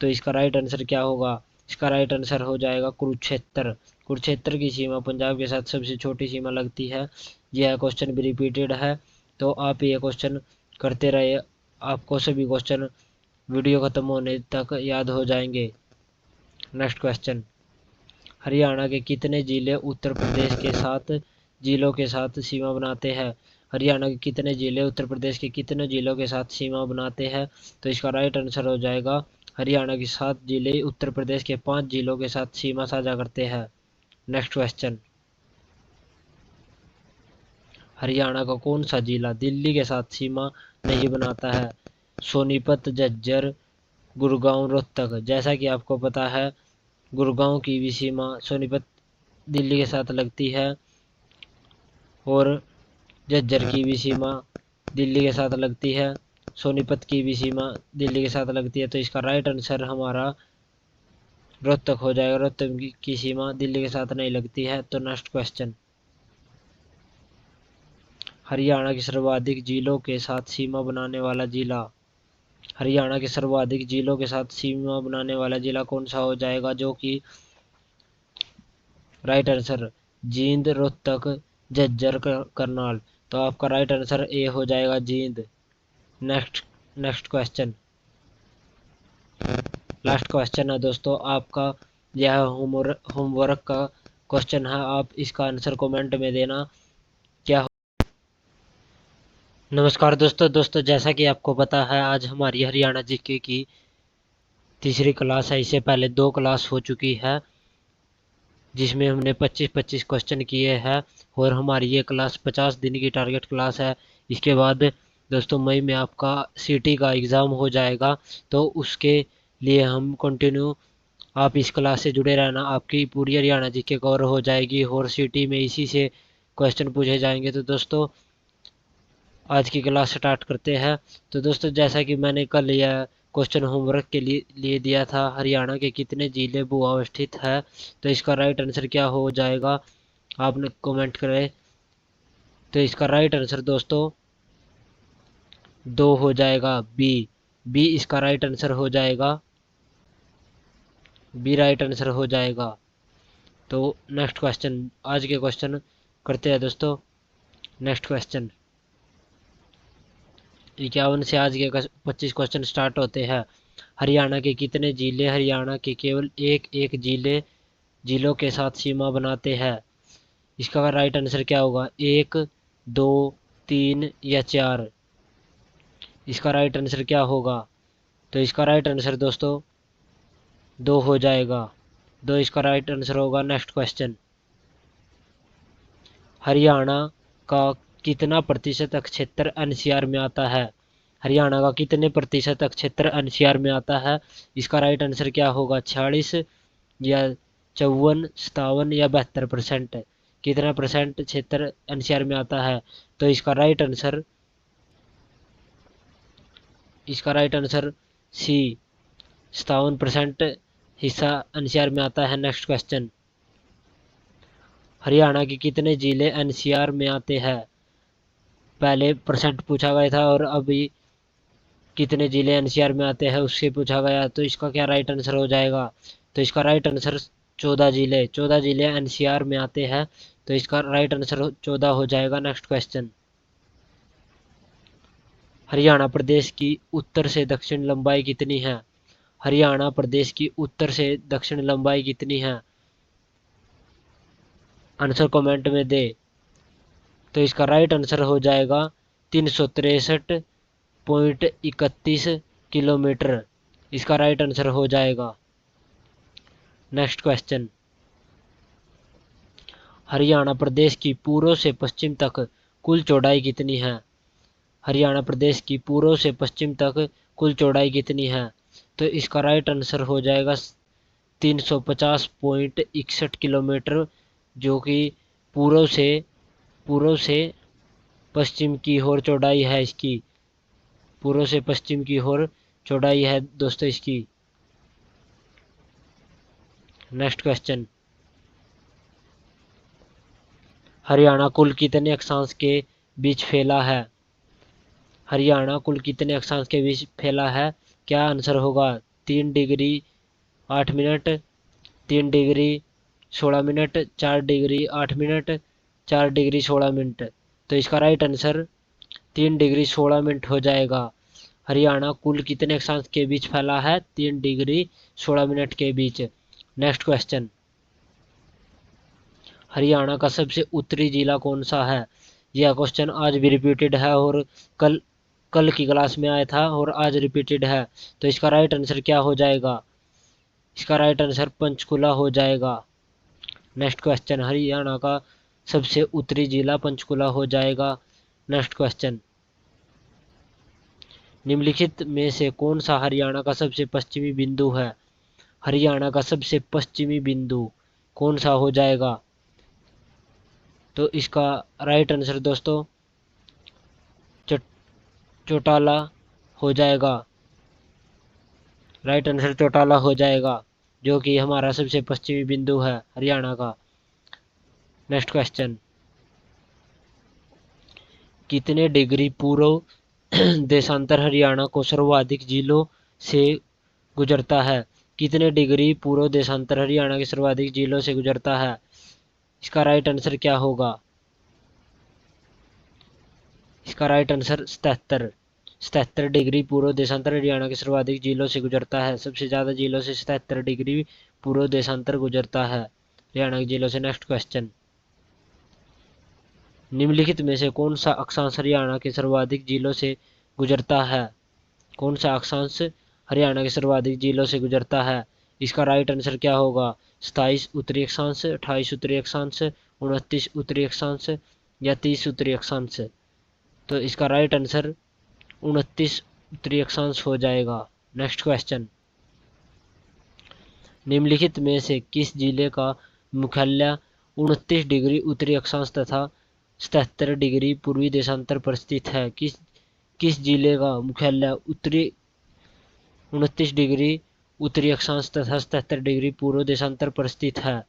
तो इसका राइट आंसर क्या होगा? इसका राइट आंसर हो जाएगा कुरुक्षेत्र। कुरुक्षेत्र की सीमा पंजाब के साथ सबसे छोटी सीमा लगती है। यह क्वेश्चन भी रिपीटेड है, तो आप ये क्वेश्चन करते रहे, आपको सभी क्वेश्चन वीडियो खत्म होने तक याद हो जाएंगे। नेक्स्ट क्वेश्चन, हरियाणा के कितने जिले उत्तर प्रदेश के साथ जिलों के साथ सीमा बनाते हैं? हरियाणा के कितने जिले उत्तर प्रदेश के कितने जिलों के साथ सीमा बनाते हैं? तो इसका राइट आंसर हो जाएगा हरियाणा के 7 जिले उत्तर प्रदेश के 5 जिलों के साथ सीमा साझा करते हैं। नेक्स्ट क्वेश्चन, हरियाणा का कौन सा जिला दिल्ली के साथ सीमा नहीं बनाता है? सोनीपत, झज्जर, गुड़गांव, रोहतक। जैसा कि आपको पता है, गुड़गांव की भी सीमा सोनीपत दिल्ली के साथ लगती है और झज्जर की भी सीमा दिल्ली के साथ लगती है, सोनीपत की भी सीमा दिल्ली के साथ लगती है। तो इसका राइट आंसर हमारा रोहतक हो जाएगा। रोहतक की सीमा दिल्ली के साथ नहीं लगती है। तो नेक्स्ट क्वेश्चन, हरियाणा के सर्वाधिक जिलों के साथ सीमा बनाने वाला जिला। हरियाणा के सर्वाधिक जिलों के साथ सीमा बनाने वाला जिला कौन सा हो जाएगा? जो कि राइट आंसर जींद, रोहतक, झज्जर, करनाल। तो आपका राइट आंसर ए हो जाएगा, Jind. Next question, last question है दोस्तों आपका। यह होमवर्क का क्वेश्चन है, आप इसका आंसर कमेंट में देना क्या। नमस्कार दोस्तों, जैसा कि आपको पता है, आज हमारी हरियाणा जीके की तीसरी क्लास है। इससे पहले 2 क्लास हो चुकी है जिसमें हमने 25-25 क्वेश्चन किए हैं और हमारी ये क्लास 50 दिन की टारगेट क्लास है। इसके बाद दोस्तों मई में आपका सीटी का एग्ज़ाम हो जाएगा, तो उसके लिए हम कंटिन्यू आप इस क्लास से जुड़े रहना। आपकी पूरी हरियाणा जीके कवर हो जाएगी और सीटी में इसी से क्वेश्चन पूछे जाएंगे। तो दोस्तों आज की क्लास स्टार्ट करते हैं। तो दोस्तों जैसा कि मैंने कल यह क्वेश्चन होमवर्क के लिए दिया था, हरियाणा के कितने जिले भू अवस्थित है? तो इसका राइट आंसर क्या हो जाएगा, आपने कमेंट करें। तो इसका राइट आंसर दोस्तों 2 हो जाएगा, बी इसका राइट आंसर हो जाएगा, बी राइट आंसर हो जाएगा। तो नेक्स्ट क्वेश्चन, आज के क्वेश्चन करते हैं दोस्तों। नेक्स्ट क्वेश्चन 51 से आज के 25 क्वेश्चन स्टार्ट होते हैं। हरियाणा के कितने जिले हरियाणा के केवल एक जिलों के साथ सीमा बनाते हैं? इसका राइट आंसर क्या होगा, 1, 2, 3 या 4? इसका राइट आंसर क्या होगा? तो इसका राइट आंसर दोस्तों 2 हो जाएगा, 2 इसका राइट आंसर होगा। नेक्स्ट क्वेश्चन, हरियाणा का कितना प्रतिशत क्षेत्र एनसीआर में आता है? हरियाणा का कितने प्रतिशत क्षेत्र एनसीआर में आता है? इसका राइट आंसर क्या होगा, 46 या 54, 57 या 72%? कितना परसेंट क्षेत्र एनसीआर में आता है? तो इसका राइट आंसर सी, 57% हिस्सा एनसीआर में आता है। नेक्स्ट क्वेश्चन, हरियाणा के कितने जिले एनसीआर में आते हैं? पहले परसेंट पूछा गया था और अभी कितने जिले एनसीआर में आते हैं उससे पूछा गया। तो इसका क्या राइट आंसर हो जाएगा? तो इसका राइट आंसर 14 जिले एनसीआर में आते हैं। तो इसका राइट आंसर 14 हो जाएगा। नेक्स्ट क्वेश्चन, हरियाणा प्रदेश की उत्तर से दक्षिण लंबाई कितनी है? हरियाणा प्रदेश की उत्तर से दक्षिण लंबाई कितनी है? आंसर कमेंट में दे। तो इसका राइट आंसर हो जाएगा 363.31 किलोमीटर। इसका राइट आंसर हो जाएगा। नेक्स्ट क्वेश्चन, हरियाणा प्रदेश की पूर्व से पश्चिम तक कुल चौड़ाई कितनी है? हरियाणा प्रदेश की पूर्व से पश्चिम तक कुल चौड़ाई कितनी है? तो इसका राइट आंसर हो जाएगा 350.61 किलोमीटर, जो कि पूर्व से पश्चिम की ओर चौड़ाई है इसकी। पूर्व से पश्चिम की ओर चौड़ाई है दोस्तों इसकी। नेक्स्ट क्वेश्चन, हरियाणा कुल कितने अक्षांश के बीच फैला है? हरियाणा कुल कितने अक्षांश के बीच फैला है? क्या आंसर होगा, 3 degree 8 minute, 3 degree 16 minute, 4 degree 8 minute, 4 degree 16 minute? तो इसका राइट आंसर 3 डिग्री 16 मिनट हो जाएगा। हरियाणा कुल कितने अक्षांश के बीच फैला है? 3 डिग्री 16 मिनट के बीच। नेक्स्ट क्वेश्चन, हरियाणा का सबसे उत्तरी जिला कौन सा है? यह क्वेश्चन आज भी रिपीटेड है और कल कल की क्लास में आया था और आज रिपीटेड है। तो इसका राइट आंसर क्या हो जाएगा? इसका राइट आंसर पंचकुला हो जाएगा। नेक्स्ट क्वेश्चन, हरियाणा का सबसे उत्तरी जिला पंचकुला हो जाएगा। नेक्स्ट क्वेश्चन, निम्नलिखित में से कौन सा हरियाणा का सबसे पश्चिमी बिंदु है? हरियाणा का सबसे पश्चिमी बिंदु कौन सा हो जाएगा? तो इसका राइट आंसर दोस्तों चौटाला हो जाएगा। राइट आंसर चौटाला हो जाएगा, जो कि हमारा सबसे पश्चिमी बिंदु है हरियाणा का। नेक्स्ट क्वेश्चन, कितने डिग्री पूर्व देशांतर हरियाणा को सर्वाधिक जिलों से गुजरता है? कितने डिग्री पूर्व देशांतर हरियाणा के सर्वाधिक जिलों से गुजरता है? इसका राइट आंसर क्या होगा? इसका राइट आंसर 77 डिग्री पूर्व देशांतर हरियाणा के सर्वाधिक जिलों से गुजरता है। सबसे ज्यादा जिलों से 77 डिग्री पूर्व देशांतर गुजरता है हरियाणा के जिलों से। नेक्स्ट क्वेश्चन, निम्नलिखित में से कौन सा अक्षांश हरियाणा के सर्वाधिक जिलों से गुजरता है? कौन सा अक्षांश हरियाणा के सर्वाधिक जिलों से गुजरता है? इसका राइट आंसर क्या होगा? 27 उत्तरी अक्षांश, 28 उत्तरी अक्षांश, 29 उत्तरी अक्षांश या 30 उत्तरी अक्षांश। तो इसका राइट आंसर 29 उत्तरी अक्षांश हो जाएगा। नेक्स्ट क्वेश्चन, निम्नलिखित में से किस जिले का मुख्यालय 29 डिग्री उत्तरी अक्षांश तथा 77 डिग्री पूर्वी देशांतर पर स्थित है? किस जिले का मुख्यालय 29 डिग्री उत्तरी अक्षांश तथा 77 डिग्री पूर्व देशांतर पर स्थित है?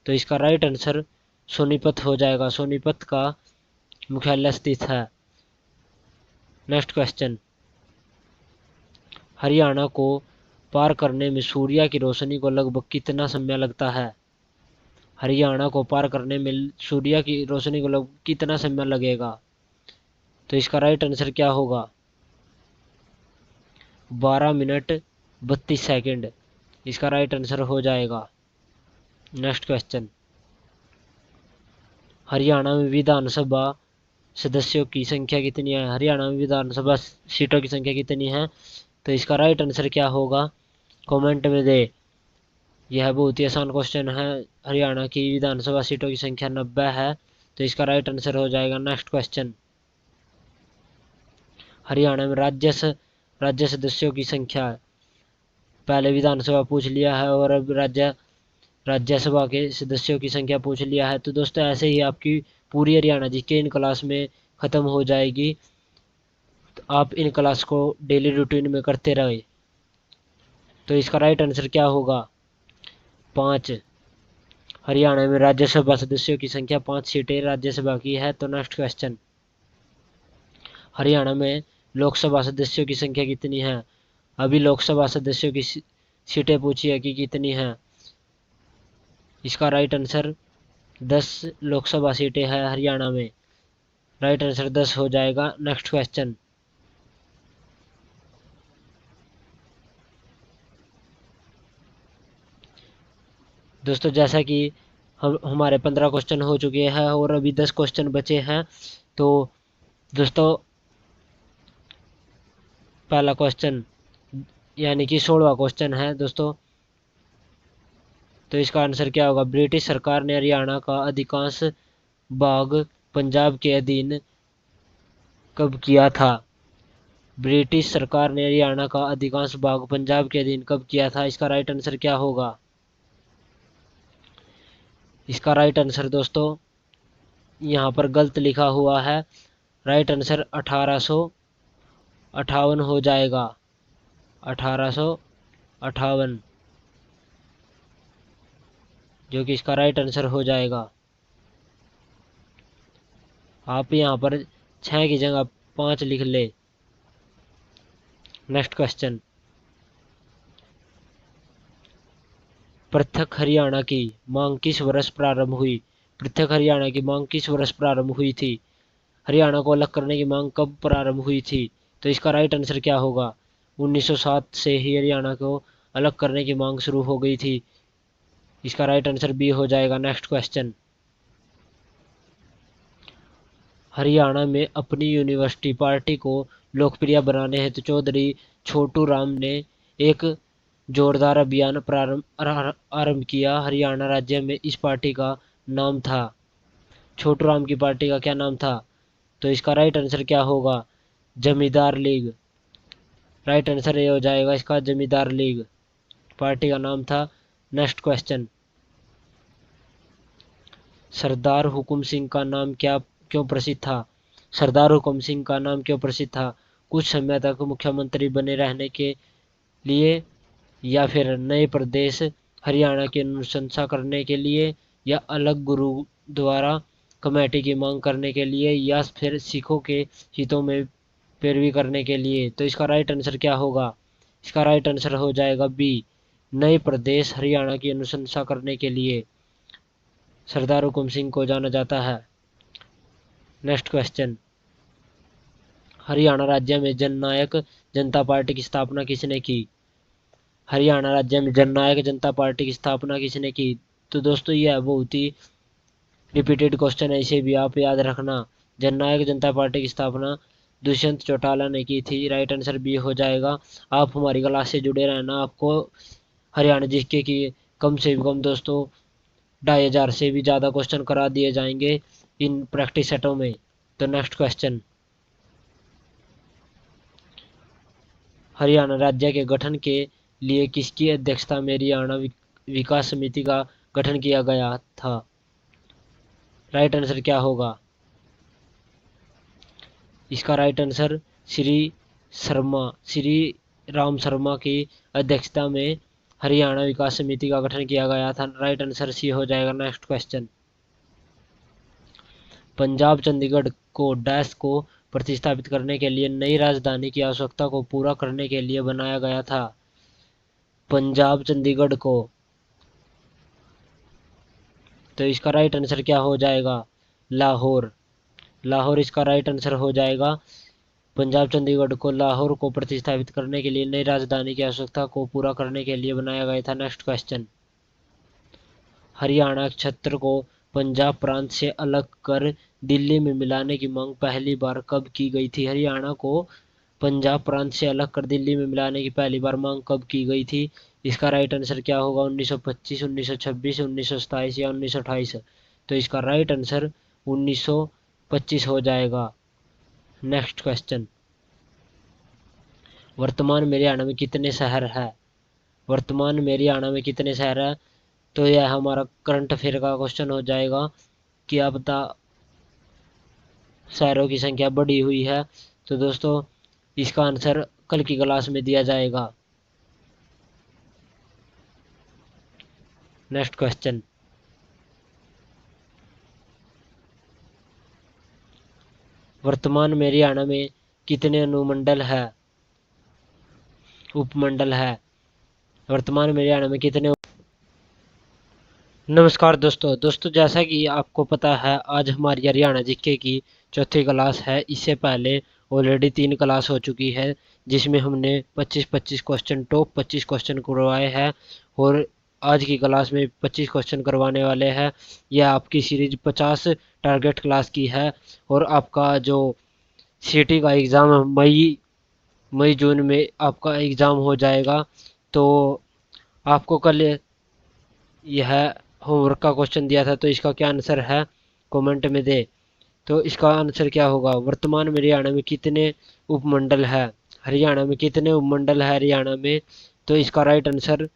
तो इसका राइट आंसर सोनीपत हो जाएगा। सोनीपत का मुख्यालय स्थित है। नेक्स्ट क्वेश्चन, हरियाणा को पार करने में सूर्य की रोशनी को लगभग कितना समय लगता है? हरियाणा को पार करने में सूर्य की रोशनी को लगभग कितना समय लगेगा? तो इसका राइट आंसर क्या होगा? 12 मिनट 32 सेकंड इसका राइट आंसर हो जाएगा। नेक्स्ट क्वेश्चन, हरियाणा में विधानसभा सदस्यों की संख्या कितनी है? हरियाणा में विधानसभा सीटों की संख्या कितनी है? तो इसका राइट आंसर क्या होगा? कमेंट में दे। यह बहुत ही आसान क्वेश्चन है। हरियाणा की विधानसभा सीटों की संख्या 90 है, तो इसका राइट आंसर हो जाएगा। नेक्स्ट क्वेश्चन, हरियाणा में राज्य सदस्यों की संख्या, पहले विधानसभा पूछ लिया है और अब राज्यसभा के सदस्यों की संख्या पूछ लिया है। तो दोस्तों ऐसे ही आपकी पूरी हरियाणा जीके इन क्लास में खत्म हो जाएगी। तो आप इन क्लास को डेली रूटीन में करते रहे। तो इसका राइट आंसर क्या होगा? 5। हरियाणा में राज्यसभा सदस्यों की संख्या 5 सीटें राज्यसभा की है। तो नेक्स्ट क्वेश्चन, हरियाणा में लोकसभा सदस्यों की संख्या कितनी है? अभी लोकसभा सदस्यों की सीटें पूछी है कि कितनी है। इसका राइट आंसर 10 लोकसभा सीटें हैं हरियाणा में। राइट आंसर 10 हो जाएगा। नेक्स्ट क्वेश्चन, दोस्तों जैसा कि हमारे 15 क्वेश्चन हो चुके हैं और अभी 10 क्वेश्चन बचे हैं। तो दोस्तों पहला क्वेश्चन यानी कि 16वां क्वेश्चन है दोस्तों। तो इसका आंसर क्या होगा? ब्रिटिश सरकार ने हरियाणा का अधिकांश भाग पंजाब के अधीन कब किया था? ब्रिटिश सरकार ने हरियाणा का अधिकांश भाग पंजाब के अधीन कब किया था? इसका राइट आंसर क्या होगा? इसका राइट आंसर दोस्तों यहाँ पर गलत लिखा हुआ है। राइट आंसर 1858 हो जाएगा। 1858 जो कि इसका राइट आंसर हो जाएगा। आप यहाँ पर 6 की जगह 5 लिख ले। नेक्स्ट क्वेश्चन, पृथक हरियाणा की मांग किस वर्ष प्रारंभ हुई? पृथक हरियाणा की मांग किस वर्ष प्रारंभ हुई थी? हरियाणा को अलग करने की मांग कब प्रारंभ हुई थी? तो इसका राइट आंसर क्या होगा? 1907 से ही हरियाणा को अलग करने की मांग शुरू हो गई थी। इसका राइट आंसर बी हो जाएगा। नेक्स्ट क्वेश्चन, हरियाणा में अपनी यूनिवर्सिटी पार्टी को लोकप्रिय बनाने हेतु चौधरी छोटू राम ने एक जोरदार अभियान आरंभ किया। हरियाणा राज्य में इस पार्टी का नाम था, छोटू राम की पार्टी का क्या नाम था? तो इसका राइट आंसर क्या होगा? जमींदार लीग। राइट आंसर ये हो जाएगा इसका जमींदार लीग पार्टी का नाम था। नेक्स्ट क्वेश्चन, सरदार हुकुम सिंह का नाम क्या क्यों प्रसिद्ध था? सरदार हुकुम सिंह का नाम क्यों प्रसिद्ध था? कुछ समय तक मुख्यमंत्री बने रहने के लिए, या फिर नए प्रदेश हरियाणा की अनुशंसा करने के लिए, या अलग गुरुद्वारा कमेटी की मांग करने के लिए, या फिर सिखों के हितों में पैरवी करने के लिए? तो इसका राइट आंसर क्या होगा? इसका राइट आंसर हो जाएगा बी, नए प्रदेश हरियाणा की अनुशंसा करने के लिए सरदार हुकुम सिंह को जाना जाता है। नेक्स्ट क्वेश्चन, हरियाणा राज्य में जननायक जनता पार्टी की स्थापना किसने की? हरियाणा राज्य में जननायक जनता पार्टी की स्थापना किसने की? तो दोस्तों यह बहुत ही रिपीटेड क्वेश्चन है, इसे भी आप याद रखना। जननायक जनता पार्टी की स्थापना दुष्यंत चौटाला ने की थी। राइट आंसर बी हो जाएगा। आप हमारी क्लास से जुड़े रहना, आपको हरियाणा जीके की कम से कम दोस्तों 2500 से भी ज़्यादा क्वेश्चन करा दिए जाएंगे इन प्रैक्टिस सेटों में। तो नेक्स्ट क्वेश्चन, हरियाणा राज्य के गठन के लिए किसकी अध्यक्षता में हरियाणा विकास समिति का गठन किया गया था? राइट आंसर क्या होगा? इसका राइट आंसर श्री राम शर्मा की अध्यक्षता में हरियाणा विकास समिति का गठन किया गया था। राइट आंसर सी हो जाएगा। नेक्स्ट क्वेश्चन, पंजाब चंडीगढ़ को डैश को प्रतिस्थापित करने के लिए नई राजधानी की आवश्यकता को पूरा करने के लिए बनाया गया था। पंजाब चंडीगढ़ को, तो इसका राइट आंसर क्या हो जाएगा? लाहौर। लाहौर इसका राइट आंसर हो जाएगा। पंजाब चंडीगढ़ को लाहौर को प्रतिस्थापित करने के लिए नई राजधानी की आवश्यकता को पूरा करने के लिए बनाया गया था। नेक्स्ट क्वेश्चन, हरियाणा क्षेत्र को पंजाब प्रांत से अलग कर दिल्ली में मिलाने की मांग पहली बार कब की गई थी? हरियाणा को पंजाब प्रांत से अलग कर दिल्ली में मिलाने की पहली बार मांग कब की गई थी? इसका राइट आंसर क्या होगा? 1925, 1926, 1927 या 1928? तो इसका राइट आंसर 1925 हो जाएगा। नेक्स्ट क्वेश्चन, वर्तमान में हरियाणा में कितने शहर है? वर्तमान में हरियाणा में कितने शहर है? तो यह हमारा करंट अफेयर का क्वेश्चन हो जाएगा कि अब तक शहरों की संख्या बढ़ी हुई है। तो दोस्तों इसका आंसर कल की क्लास में दिया जाएगा। नेक्स्ट क्वेश्चन, वर्तमान में हरियाणा में कितने अनुमंडल है, उपमंडल है? वर्तमान में हरियाणा में कितने? नमस्कार दोस्तों जैसा कि आपको पता है आज हमारी हरियाणा जीके की चौथी क्लास है। इससे पहले ऑलरेडी 3 क्लास हो चुकी है जिसमें हमने 25-25 क्वेश्चन, टॉप 25 क्वेश्चन करवाए हैं और आज की क्लास में 25 क्वेश्चन करवाने वाले हैं। यह आपकी सीरीज 50 टारगेट क्लास की है और आपका जो सीटी का एग्ज़ाम मई जून में आपका एग्ज़ाम हो जाएगा। तो आपको कल यह होमवर्क का क्वेश्चन दिया था, तो इसका क्या आंसर है कमेंट में दे। तो इसका आंसर क्या होगा? वर्तमान में हरियाणा में कितने उपमंडल है? हरियाणा में कितने उपमंडल है हरियाणा में? तो इसका राइट आंसर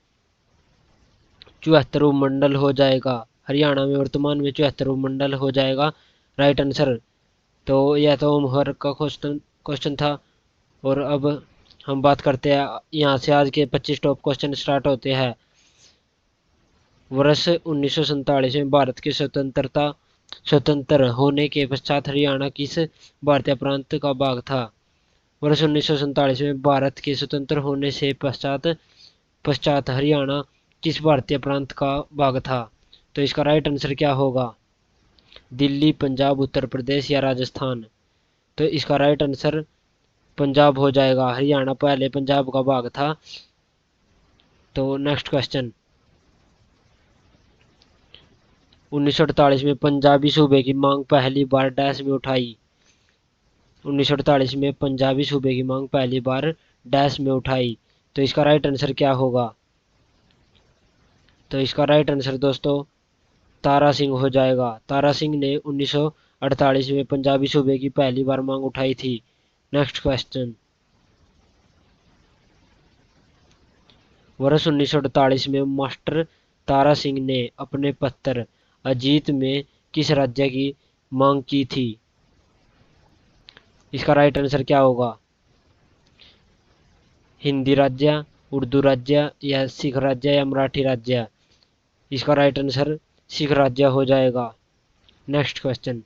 74 उपमंडल हो जाएगा। हरियाणा में वर्तमान में 74 उपमंडल हो जाएगा राइट आंसर। तो यह तो होमवर्क का क्वेश्चन था और अब हम बात करते हैं यहाँ से आज के 25 टॉप क्वेश्चन स्टार्ट होते हैं। वर्ष 1947 में भारत की स्वतंत्र होने के पश्चात हरियाणा किस भारतीय प्रांत का भाग था? वर्ष 1947 में भारत के स्वतंत्र होने से पश्चात हरियाणा किस भारतीय प्रांत का भाग था? तो इसका राइट आंसर क्या होगा? दिल्ली, पंजाब, उत्तर प्रदेश या राजस्थान? तो इसका राइट आंसर पंजाब हो जाएगा। हरियाणा पहले पंजाब का भाग था। तो नेक्स्ट क्वेश्चन, 1948 में पंजाबी सूबे की मांग पहली बार डैश में उठाई? 1948 में पंजाबी सूबे की मांग पहली बार डैश में उठाई। तो इसका राइट आंसर क्या होगा? तो इसका राइट आंसर दोस्तों तारा सिंह हो जाएगा। तारा सिंह ने 1948 में पंजाबी सूबे की पहली बार मांग उठाई थी। नेक्स्ट क्वेश्चन, वर्ष 1948 में मास्टर तारा सिंह ने अपने पत्र अजीत में किस राज्य की मांग की थी? इसका राइट आंसर क्या होगा? हिंदी राज्य, उर्दू राज्य, या सिख राज्य, या मराठी राज्य? इसका राइट आंसर सिख राज्य हो जाएगा। नेक्स्ट क्वेश्चन,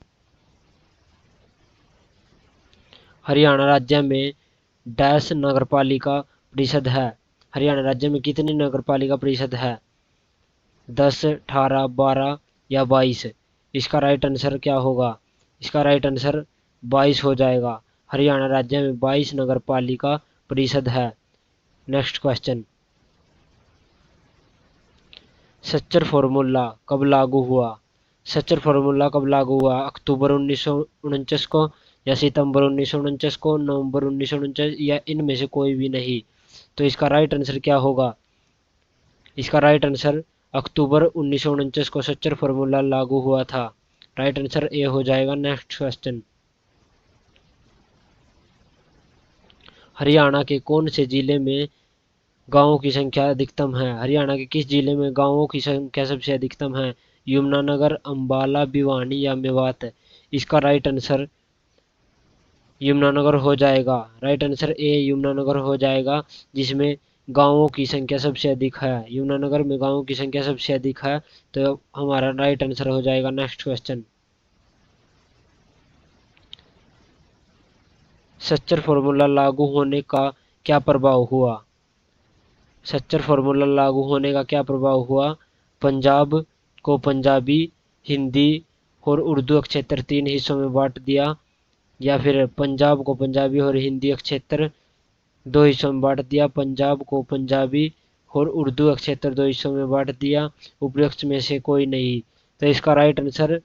हरियाणा राज्य में डैश नगरपालिका परिषद है? हरियाणा राज्य में कितनी नगरपालिका परिषद है? 10, 18, 12 या 22? इसका राइट आंसर क्या होगा? इसका राइट आंसर 22 हो जाएगा। हरियाणा राज्य में 22 नगरपालिका परिषद है। नेक्स्ट क्वेश्चन, सच्चर फॉर्मूला कब लागू हुआ? सच्चर फॉर्मूला कब लागू हुआ? अक्टूबर 1949 को, या सितंबर 1949 को, नवंबर 1949, या इनमें से कोई भी नहीं? तो इसका राइट आंसर क्या होगा? इसका राइट आंसर अक्टूबर 1949 को सच्चर फॉर्मूला लागू हुआ था। राइट आंसर ए हो जाएगा। नेक्स्ट क्वेश्चन, हरियाणा के कौन से जिले में गांवों की संख्या अधिकतम है? हरियाणा के किस जिले में गांवों की संख्या सबसे अधिकतम है? यमुनानगर, अंबाला, भिवानी, या मेवात? इसका राइट आंसर यमुनानगर हो जाएगा। राइट आंसर ए यमुनानगर हो जाएगा, जिसमें गांवों की संख्या सबसे अधिक है। यमुनानगर में गांवों की संख्या सबसे अधिक है, तो हमारा राइट आंसर हो जाएगा। नेक्स्ट क्वेश्चन, सच्चर फॉर्मूला लागू होने का क्या प्रभाव हुआ? सच्चर फॉर्मूला लागू होने का क्या प्रभाव हुआ? पंजाब को पंजाबी, हिंदी और उर्दू क्षेत्र 3 हिस्सों में बांट दिया, या फिर पंजाब को पंजाबी और हिंदी क्षेत्र 2 हिस्सों में बांट दिया, पंजाब को पंजाबी और उर्दू क्षेत्र 2 हिस्सों में बांट दिया, उपरोक्त में से कोई नहीं? तो इसका राइट आंसर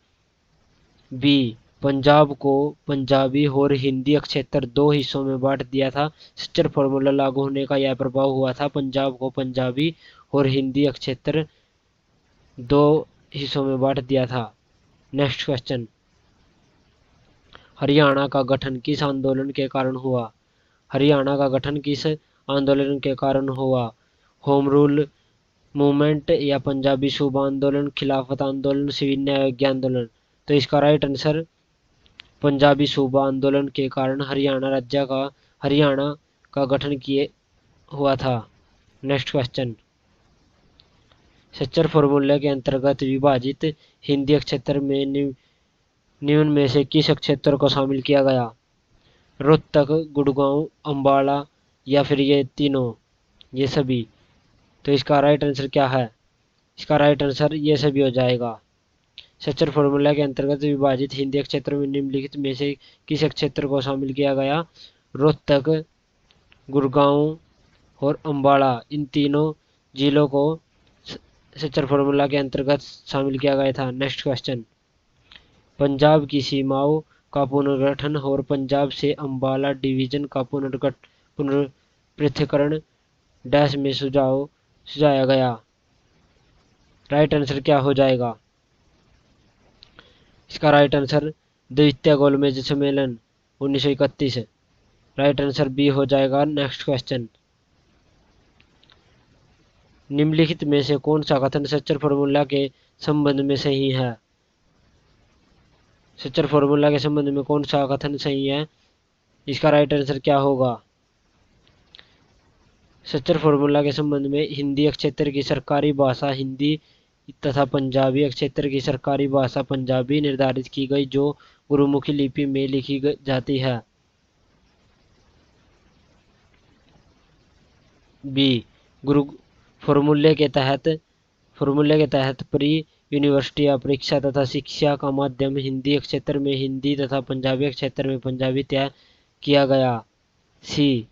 बी, पंजाब को पंजाबी और हिंदी क्षेत्र 2 हिस्सों में बांट दिया था। सच्चर फॉर्मूला लागू होने का यह प्रभाव हुआ था, पंजाब को पंजाबी और हिंदी क्षेत्र 2 हिस्सों में बांट दिया था। नेक्स्ट क्वेश्चन, हरियाणा का गठन किस आंदोलन के कारण हुआ? हरियाणा का गठन किस आंदोलन के कारण हुआ? होम रूल मूवमेंट, या पंजाबी सूबा आंदोलन, खिलाफत आंदोलन, सिविल न्याय आंदोलन? तो इसका राइट आंसर पंजाबी सूबा आंदोलन के कारण हरियाणा का गठन किए हुआ था। नेक्स्ट क्वेश्चन, सच्चर फॉर्मूले के अंतर्गत विभाजित हिंदी क्षेत्र में निम्न में से किस क्षेत्र को शामिल किया गया? रोहतक, गुड़गांव, अंबाला, या फिर ये तीनों, ये सभी? तो इसका राइट आंसर क्या है? इसका राइट आंसर ये सभी हो जाएगा। सच्चर फॉर्मूला के अंतर्गत विभाजित हिंदी क्षेत्र में निम्नलिखित में से किस क्षेत्र को शामिल किया गया? रोहतक, गुड़गांव और अंबाला, इन तीनों जिलों को सच्चर फॉर्मूला के अंतर्गत शामिल किया गया था। नेक्स्ट क्वेश्चन, पंजाब की सीमाओं का पुनर्गठन और पंजाब से अंबाला डिवीजन का पुनर्पृथक्करण डैश में सुझाया गया। राइट आंसर क्या हो जाएगा? इसका राइट आंसर द्वितीय गोलमेज सम्मेलन 1931। राइट आंसर बी हो जाएगा। नेक्स्ट क्वेश्चन, निम्नलिखित में से कौन सा कथन सच्चर फॉर्मूला के संबंध में सही है? सच्चर फॉर्मूला के संबंध में कौन सा कथन सही है? इसका राइट आंसर क्या होगा? सच्चर फॉर्मूला के संबंध में हिंदी क्षेत्र की सरकारी भाषा हिंदी तथा पंजाबी क्षेत्र की सरकारी भाषा पंजाबी निर्धारित की गई, जो गुरुमुखी लिपि में लिखी जाती है। बी, गुरु फॉर्मूले के तहत प्री यूनिवर्सिटी या परीक्षा तथा शिक्षा का माध्यम हिंदी क्षेत्र में हिंदी तथा पंजाबी क्षेत्र में पंजाबी तय किया गया। सी,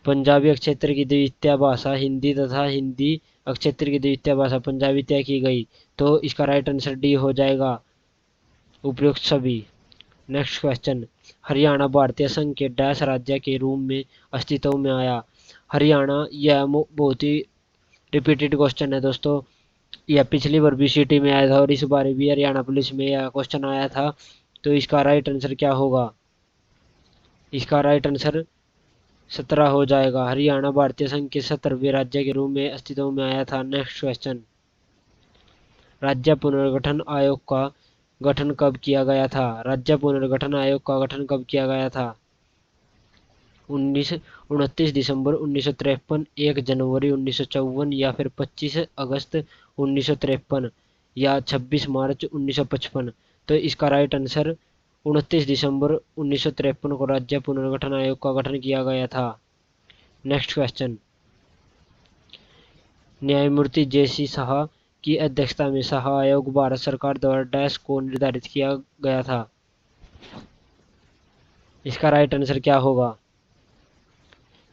पंजाबी क्षेत्र की द्वितीय भाषा हिंदी तथा हिंदी क्षेत्र की द्वितीय भाषा पंजाबी तय की गई। तो इसका राइट आंसर डी हो जाएगा, उपयुक्त सभी। नेक्स्ट क्वेश्चन, हरियाणा भारतीय संघ के डैश राज्य के रूप में अस्तित्व में आया। हरियाणा, यह बहुत ही रिपीटेड क्वेश्चन है दोस्तों। यह पिछली बार भी सिटी में आया था और इस बार भी हरियाणा पुलिस में यह क्वेश्चन आया था। तो इसका राइट आंसर क्या होगा? इसका राइट आंसर 17 हो जाएगा। हरियाणा भारतीय संघ के 17वें राज्य के रूप में अस्तित्व में आया था। नेक्स्ट क्वेश्चन, राज्य पुनर्गठन आयोग का गठन कब किया गया था? राज्य पुनर्गठन आयोग का गठन कब किया गया था? 29 दिसंबर 1953, 1 जनवरी 1954 या फिर 25 अगस्त 1953 या 26 मार्च 1955। तो इसका राइट आंसर 29 दिसंबर 1953 को राज्य पुनर्गठन आयोग का गठन किया गया था। नेक्स्ट क्वेश्चन, न्यायमूर्ति जे.सी. शाह की अध्यक्षता में शाह आयोग भारत सरकार द्वारा डैश को निर्धारित किया गया था। इसका राइट आंसर क्या होगा?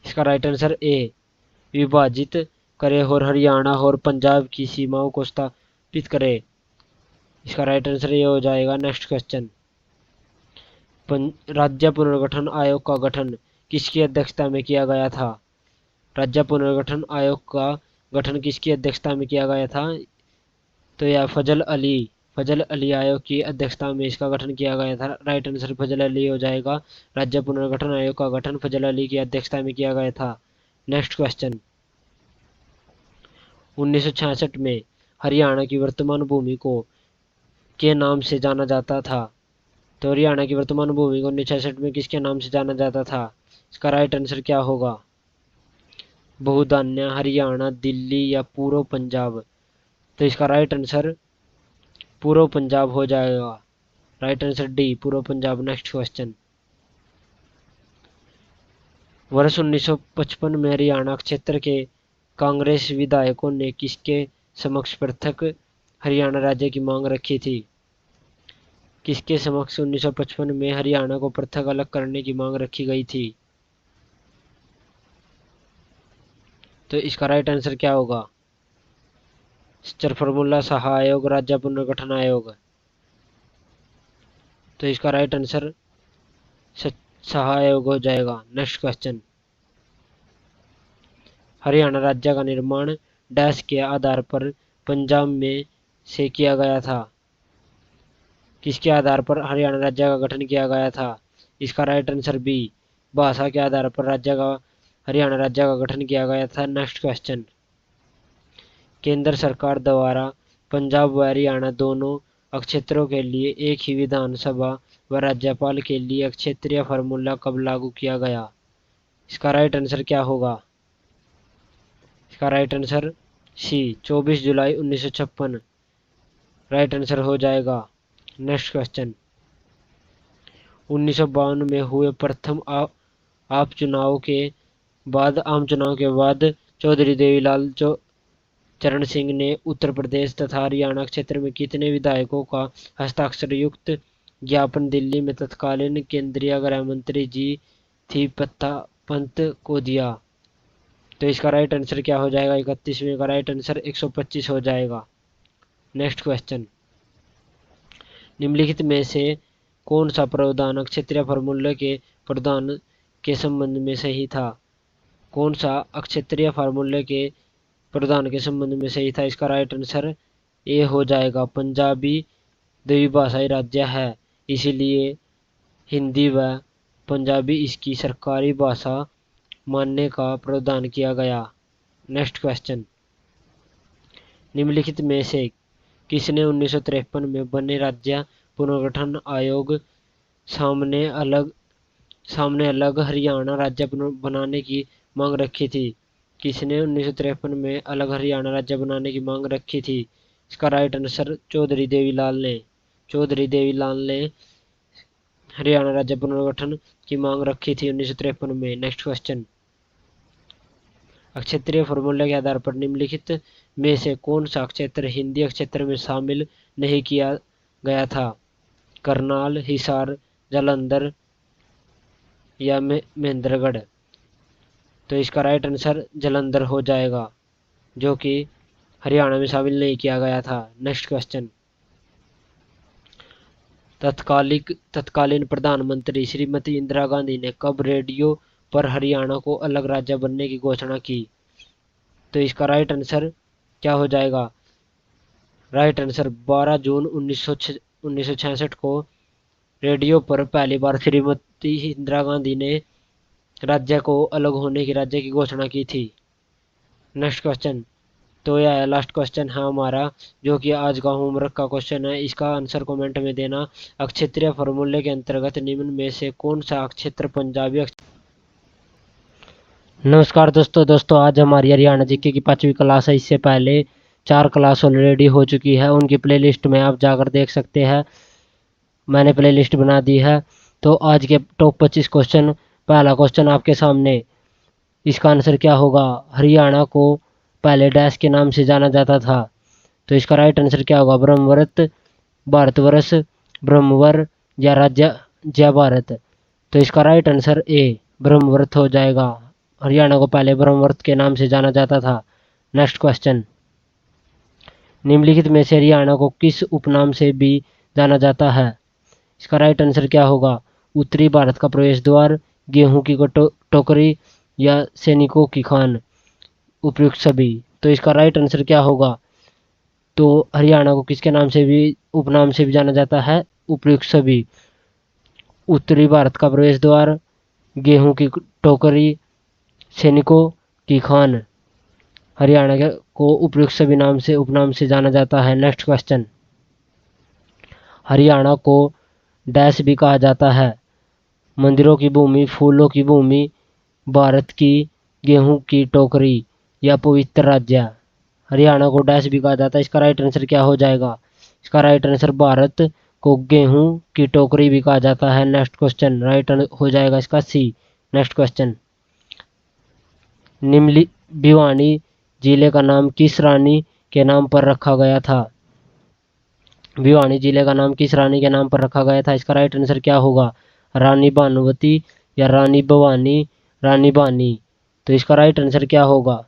इसका राइट आंसर ए, विभाजित करे और हरियाणा और पंजाब की सीमाओं को स्थापित करे। इसका राइट आंसर ये हो जाएगा। नेक्स्ट क्वेश्चन, राज्य पुनर्गठन आयोग का गठन किसकी अध्यक्षता में किया गया था? राज्य पुनर्गठन आयोग का गठन किसकी अध्यक्षता में किया गया था? तो यह फजल अली आयोग की अध्यक्षता में इसका गठन किया गया था। राइट आंसर फजल अली हो जाएगा। राज्य पुनर्गठन आयोग का गठन फजल अली की अध्यक्षता में किया गया था। नेक्स्ट क्वेश्चन, 1966 में हरियाणा की वर्तमान भूमि को के नाम से जाना जाता था। तो हरियाणा की वर्तमान भूमि को 1966 में किसके नाम से जाना जाता था? इसका राइट आंसर क्या होगा? बहुधान्य हरियाणा, दिल्ली या पूर्व पंजाब? तो इसका राइट आंसर पूर्व पंजाब हो जाएगा। राइट आंसर डी, पूर्व पंजाब। नेक्स्ट क्वेश्चन, वर्ष 1955 में हरियाणा क्षेत्र के कांग्रेस विधायकों ने किसके समक्ष पृथक हरियाणा राज्य की मांग रखी थी? किसके समक्ष 1955 में हरियाणा को पृथक अलग करने की मांग रखी गई थी? तो इसका राइट आंसर क्या होगा? सर फॉर्मूला शाह आयोग, राज्य पुनर्गठन आयोग। तो इसका राइट आंसर शाह आयोग हो जाएगा। नेक्स्ट क्वेश्चन, हरियाणा राज्य का निर्माण डैश के आधार पर पंजाब में से किया गया था। किसके आधार पर हरियाणा राज्य का गठन किया गया था? इसका राइट आंसर बी, भाषा के आधार पर हरियाणा राज्य का गठन किया गया था। नेक्स्ट क्वेश्चन, केंद्र सरकार द्वारा पंजाब व हरियाणा दोनों क्षेत्रों के लिए एक ही विधानसभा व राज्यपाल के लिए क्षेत्रीय फार्मूला कब लागू किया गया? इसका राइट आंसर क्या होगा? इसका राइट आंसर सी, 24 जुलाई 1956 राइट आंसर हो जाएगा। नेक्स्ट क्वेश्चन, 1952 में हुए प्रथम आम चुनाव के बाद चौधरी देवीलाल चरण सिंह ने उत्तर प्रदेश तथा हरियाणा क्षेत्र में कितने विधायकों का हस्ताक्षर युक्त ज्ञापन दिल्ली में तत्कालीन केंद्रीय गृह मंत्री जी थी पंत को दिया? तो इसका राइट आंसर क्या हो जाएगा? 31वें का राइट आंसर 125 हो जाएगा। नेक्स्ट क्वेश्चन, निम्नलिखित में से कौन सा प्रावधान क्षेत्रीय फार्मूले के प्रावधान के संबंध में सही था? कौन सा क्षेत्रीय फार्मूले के प्रावधान के संबंध में सही था? इसका राइट आंसर ए हो जाएगा। पंजाबी द्विभाषाई राज्य है, इसलिए हिंदी व पंजाबी इसकी सरकारी भाषा मानने का प्रावधान किया गया। नेक्स्ट क्वेश्चन, निम्नलिखित में से किसने 1953 में बने राज्य पुनर्गठन आयोग सामने अलग हरियाणा राज्य बनाने की मांग रखी थी? किसने 1953 में अलग हरियाणा राज्य बनाने की मांग रखी थी? इसका राइट आंसर चौधरी देवीलाल ने हरियाणा राज्य पुनर्गठन की मांग रखी थी 1953 में। नेक्स्ट क्वेश्चन, क्षेत्रीय फार्मूले के आधार पर निम्नलिखित में से कौन सा क्षेत्र हिंदी क्षेत्र में शामिल नहीं किया गया था? करनाल, हिसार, जालंधर या महेंद्रगढ़? तो इसका राइट आंसर जालंधर हो जाएगा, जो कि हरियाणा में शामिल नहीं किया गया था। नेक्स्ट क्वेश्चन, तत्कालीन प्रधानमंत्री श्रीमती इंदिरा गांधी ने कब रेडियो पर हरियाणा को अलग राज्य बनने की घोषणा की? तो इसका राइट आंसर क्या हो जाएगा? राइट आंसर 12 जून 1966 को रेडियो पर पहली बार श्रीमती इंदिरा गांधी ने राज्य को अलग होने की राज्य की घोषणा की थी। नेक्स्ट क्वेश्चन, तो यह लास्ट क्वेश्चन है हमारा, जो कि आज का होमवर्क का क्वेश्चन है। इसका आंसर कमेंट में देना। अक्षेत्रीय फॉर्मूले के अंतर्गत निम्न में से कौन सा अक्षेत्र पंजाबी नमस्कार दोस्तों, आज हमारी हरियाणा जीके की 5वीं क्लास है। इससे पहले 4 क्लास ऑलरेडी हो चुकी है, उनकी प्लेलिस्ट में आप जाकर देख सकते हैं। मैंने प्लेलिस्ट बना दी है। तो आज के टॉप 25 क्वेश्चन, पहला क्वेश्चन आपके सामने, इसका आंसर क्या होगा? हरियाणा को पहले डैश के नाम से जाना जाता था। तो इसका राइट आंसर क्या होगा? ब्रह्मवर्त, भारतवर्ष, ब्रह्मवर या राज्य जय भारत। तो इसका राइट आंसर ए ब्रह्मवर्त हो जाएगा। हरियाणा को पहले ब्रह्मवर्त के नाम से जाना जाता था। नेक्स्ट क्वेश्चन, निम्नलिखित में से हरियाणा को किस उपनाम से भी जाना जाता है? इसका राइट आंसर क्या होगा? उत्तरी भारत का प्रवेश द्वार, गेहूं की टोकरी या सैनिकों की खान, उपयुक्त सभी। तो इसका राइट आंसर क्या होगा? तो हरियाणा को किसके नाम से भी उपनाम से भी जाना जाता है? उपयुक्त सभी। उत्तरी भारत का प्रवेश द्वार, गेहूं की टोकरी, सैनिकों की खान, हरियाणा को उपयुक्त सभी नाम से उपनाम से जाना जाता है। नेक्स्ट क्वेश्चन, हरियाणा को डैश भी कहा जाता है? मंदिरों की भूमि, फूलों की भूमि, भारत की, गेहूं की टोकरी या पवित्र राज्य। हरियाणा को डैश भी कहा जाता है। इसका राइट आंसर क्या हो जाएगा? इसका राइट आंसर भारत को गेहूं की टोकरी भी कहा जाता है। नेक्स्ट क्वेश्चन राइट हो जाएगा इसका सी। नेक्स्ट क्वेश्चन, भिवानी जिले का नाम किस रानी के नाम पर रखा गया था? भिवानी जिले का नाम किस रानी के नाम पर रखा गया था? इसका राइट आंसर क्या होगा? रानी भानुवती या रानी भवानी, रानी बानी। तो इसका राइट आंसर क्या होगा?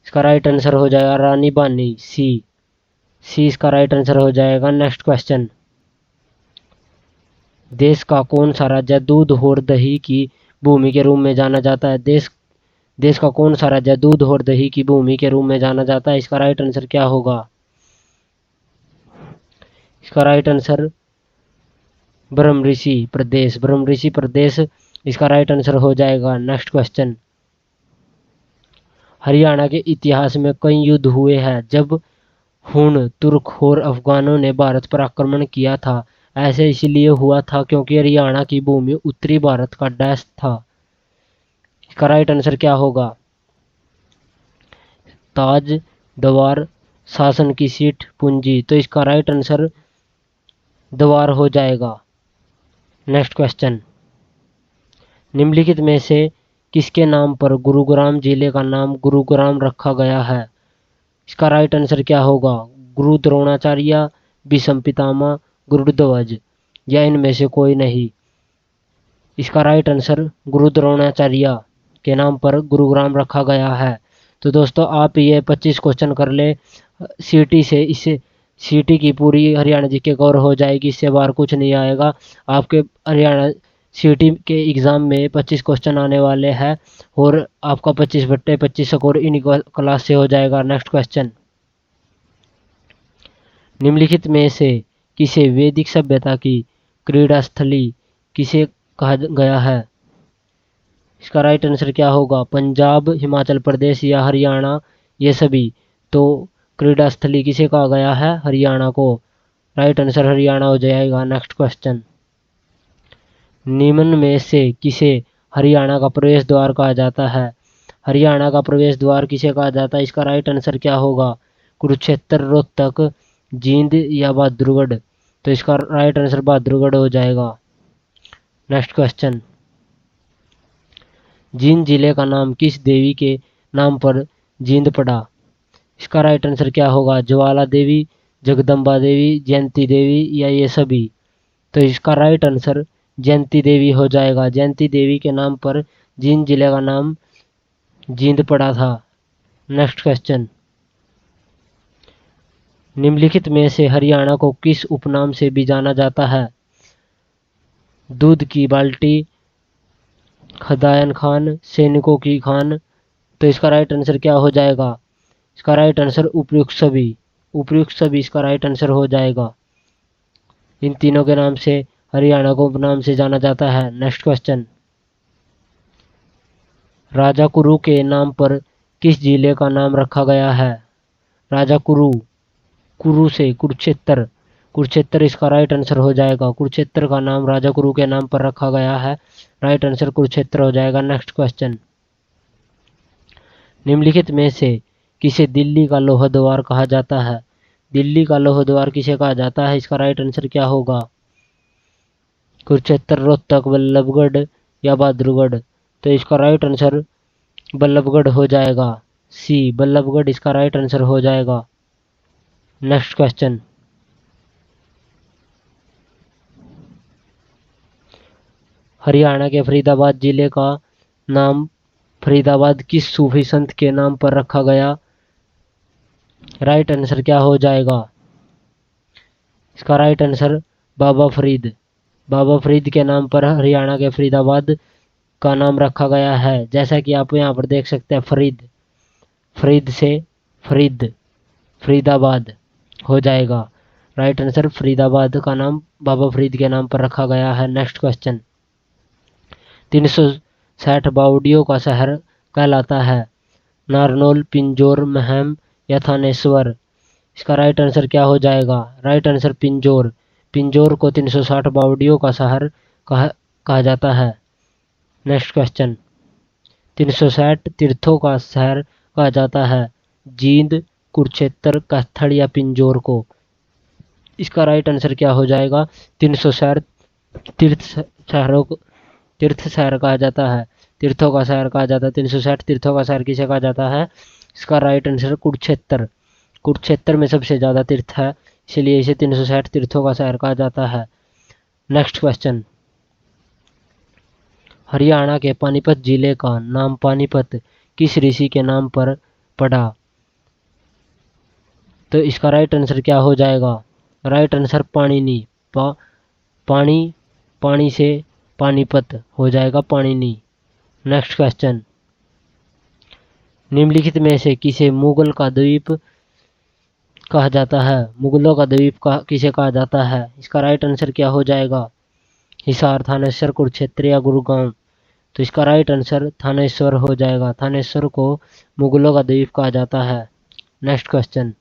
इसका राइट आंसर हो जाएगा रानी बानी, सी इसका राइट आंसर हो जाएगा। नेक्स्ट क्वेश्चन, देश का कौन सा राज्य दूध और दही की भूमि के रूप में जाना जाता है? देश का कौन सा राज्य दूध और दही की भूमि के रूप में जाना जाता है? इसका राइट आंसर क्या होगा? इसका राइट आंसर ब्रह्मऋषि प्रदेश इसका राइट आंसर हो जाएगा। नेक्स्ट क्वेश्चन, हरियाणा के इतिहास में कई युद्ध हुए हैं जब हुन, तुर्क और अफगानों ने भारत पर आक्रमण किया था। ऐसे इसलिए हुआ था क्योंकि हरियाणा की भूमि उत्तरी भारत का डैश था। इसका राइट आंसर क्या होगा? ताज, द्वार, शासन की सीट, पूंजी। तो इसका राइट आंसर द्वार हो जाएगा। नेक्स्ट क्वेश्चन, निम्नलिखित में से किसके नाम पर गुरुग्राम जिले का नाम गुरुग्राम रखा गया है? इसका राइट आंसर क्या होगा? गुरु द्रोणाचार्य, भीष्म पितामह, गुरुध्वज या इनमें से कोई नहीं। इसका राइट आंसर गुरु द्रोणाचार्य के नाम पर गुरुग्राम रखा गया है। तो दोस्तों आप ये 25 क्वेश्चन कर ले सीटी से, इससे सीटी की पूरी हरियाणा जीके कवर हो जाएगी। इससे बाहर कुछ नहीं आएगा। आपके हरियाणा सीटी के एग्ज़ाम में 25 क्वेश्चन आने वाले हैं और आपका 25/25 स्कोर इन क्लास से हो जाएगा। नेक्स्ट क्वेश्चन, निम्नलिखित में से किसे वैदिक सभ्यता की क्रीड़ा स्थली किसे कहा गया है? इसका राइट आंसर क्या होगा? पंजाब, हिमाचल प्रदेश या हरियाणा, ये सभी। तो क्रीड़ा स्थली किसे कहा गया है? हरियाणा को। राइट आंसर हरियाणा हो जाएगा। नेक्स्ट क्वेश्चन, निम्न में से किसे हरियाणा का प्रवेश द्वार कहा जाता है? हरियाणा का प्रवेश द्वार किसे कहा जाता है? इसका राइट आंसर क्या होगा? कुरुक्षेत्र, रोहतक, जींद या बहादुरगढ़। तो इसका राइट आंसर बहादुरगढ़ हो जाएगा। नेक्स्ट क्वेश्चन, जींद जिले का नाम किस देवी के नाम पर जींद पड़ा? इसका राइट आंसर क्या होगा? ज्वाला देवी, जगदम्बा देवी, जयंती देवी या ये सभी। तो इसका राइट आंसर जयंती देवी हो जाएगा। जयंती देवी के नाम पर जींद जिले का नाम जींद पड़ा था। नेक्स्ट क्वेश्चन, निम्नलिखित में से हरियाणा को किस उपनाम से भी जाना जाता है? दूध की बाल्टी, खदायन खान, सैनिकों की खान। तो इसका राइट आंसर क्या हो जाएगा? इसका राइट आंसर उपर्युक्त सभी। उपर्युक्त सभी इसका राइट आंसर हो जाएगा। इन तीनों के नाम से हरियाणा को उपनाम से जाना जाता है। नेक्स्ट क्वेश्चन, राजा कुरु के नाम पर किस जिले का नाम रखा गया है? राजा कुरु, कुरु से कुरुक्षेत्र, कुरुक्षेत्र इसका राइट आंसर हो जाएगा। कुरुक्षेत्र का नाम राजा कुरु के नाम पर रखा गया है। राइट आंसर कुरुक्षेत्र हो जाएगा। नेक्स्ट क्वेश्चन, निम्नलिखित में से किसे दिल्ली का लोहा द्वार कहा जाता है? दिल्ली का लोहा द्वार किसे कहा जाता है? इसका राइट आंसर क्या होगा? कुरुक्षेत्र, रोहतक, बल्लभगढ़ या बहादुरगढ़। तो इसका राइट आंसर बल्लभगढ़ हो जाएगा। सी, बल्लभगढ़ इसका राइट आंसर हो जाएगा। नेक्स्ट क्वेश्चन, हरियाणा के फरीदाबाद जिले का नाम फरीदाबाद किस सूफी संत के नाम पर रखा गया? राइट आंसर क्या हो जाएगा? इसका राइट आंसर बाबा फरीद, बाबा फरीद के नाम पर हरियाणा के फरीदाबाद का नाम रखा गया है। जैसा कि आप यहाँ पर देख सकते हैं, फरीद, फरीद से फरीद, फरीदाबाद हो जाएगा। राइट आंसर फरीदाबाद का नाम बाबा फरीद के नाम पर रखा गया है। नेक्स्ट क्वेश्चन, 360 बावड़ियों का शहर कहलाता है? नारनौल, पिंजौर, महम या थानेश्वर। इसका राइट आंसर क्या हो जाएगा? Right answer Pinjore. पिंजौर को 360 बावड़ियों का शहर कहा जाता है। नेक्स्ट क्वेश्चन, 360 तीर्थों का शहर कहा जाता है? जींद, कुरुक्षेत्र, कैथल या पिंजौर को। इसका राइट आंसर क्या हो जाएगा? 360 तीर्थ शहरों को तीर्थ शहर कहा जाता है, तीर्थों का शहर कहा जाता है। 360 तीर्थों का शहर किसे कहा जाता है? इसका राइट आंसर कुरुक्षेत्र। कुरुक्षेत्र में सबसे ज्यादा तीर्थ है, इसलिए इसे 360 तीर्थों का शहर कहा जाता है। नेक्स्ट क्वेश्चन, हरियाणा के पानीपत जिले का नाम पानीपत किस ऋषि के नाम पर पड़ा? तो इसका राइट आंसर क्या हो जाएगा? Right answer Panini. पानी, पानी से पानीपत हो जाएगा, पाणिनि। नेक्स्ट क्वेश्चन, निम्नलिखित में से किसे मुगल का द्वीप कहा जाता है? मुगलों का द्वीप किसे कहा जाता है? इसका राइट आंसर क्या हो जाएगा? हिसार, थानेश्वर, कुरुक्षेत्र या गुरुग्राम। तो इसका राइट आंसर थानेश्वर हो जाएगा। थानेश्वर को मुगलों का द्वीप कहा जाता है। नेक्स्ट क्वेश्चन,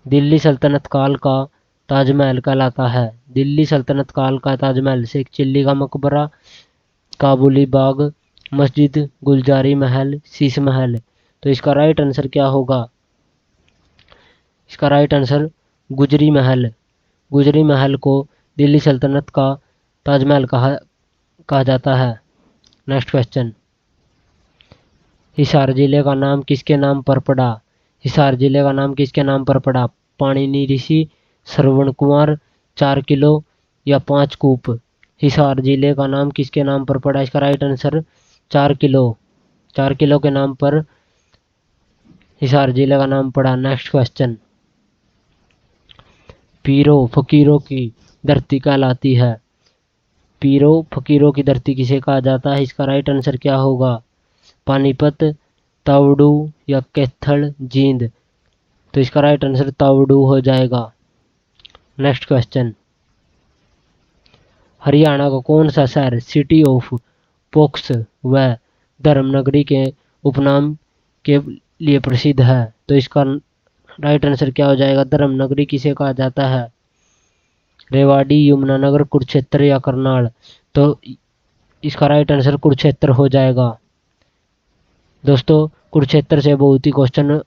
दिल्ली सल्तनत काल का ताजमहल कहलाता है? दिल्ली सल्तनत काल का ताजमहल शेख चिल्ली का मकबरा, काबुली बाग, मस्जिद, गुलजारी महल, शीश महल। तो इसका राइट आंसर क्या होगा? इसका राइट आंसर गुजरी महल। गुजरी महल को दिल्ली सल्तनत का ताजमहल कहा जाता है। नेक्स्ट क्वेश्चन, हिसार जिले का नाम किसके नाम पर पड़ा? हिसार जिले का नाम किसके नाम पर पड़ा? पाणिनि ऋषि, श्रवण कुमार, 4 किलो या 5 कूप। हिसार जिले का नाम किसके नाम पर पड़ा? इसका राइट आंसर 4 किलो। 4 किलो के नाम पर हिसार जिले का नाम पड़ा। नेक्स्ट क्वेश्चन, पीरों फकीरों की धरती कहलाती है? पीरों फकीरों की धरती किसे कहा जाता है? इसका राइट आंसर क्या होगा? पानीपत, तावड़ू या कैथल, जींद। तो इसका राइट आंसर तावड़ू हो जाएगा। नेक्स्ट क्वेश्चन, हरियाणा का कौन सा शहर सिटी ऑफ पोक्स व धर्मनगरी के उपनाम के लिए प्रसिद्ध है? तो इसका राइट आंसर क्या हो जाएगा? धर्मनगरी किसे कहा जाता है? रेवाड़ी, यमुनानगर, कुरुक्षेत्र या करनाल। तो इसका राइट आंसर कुरुक्षेत्र हो जाएगा। दोस्तों, कुरुक्षेत्र से बहुत ही क्वेश्चन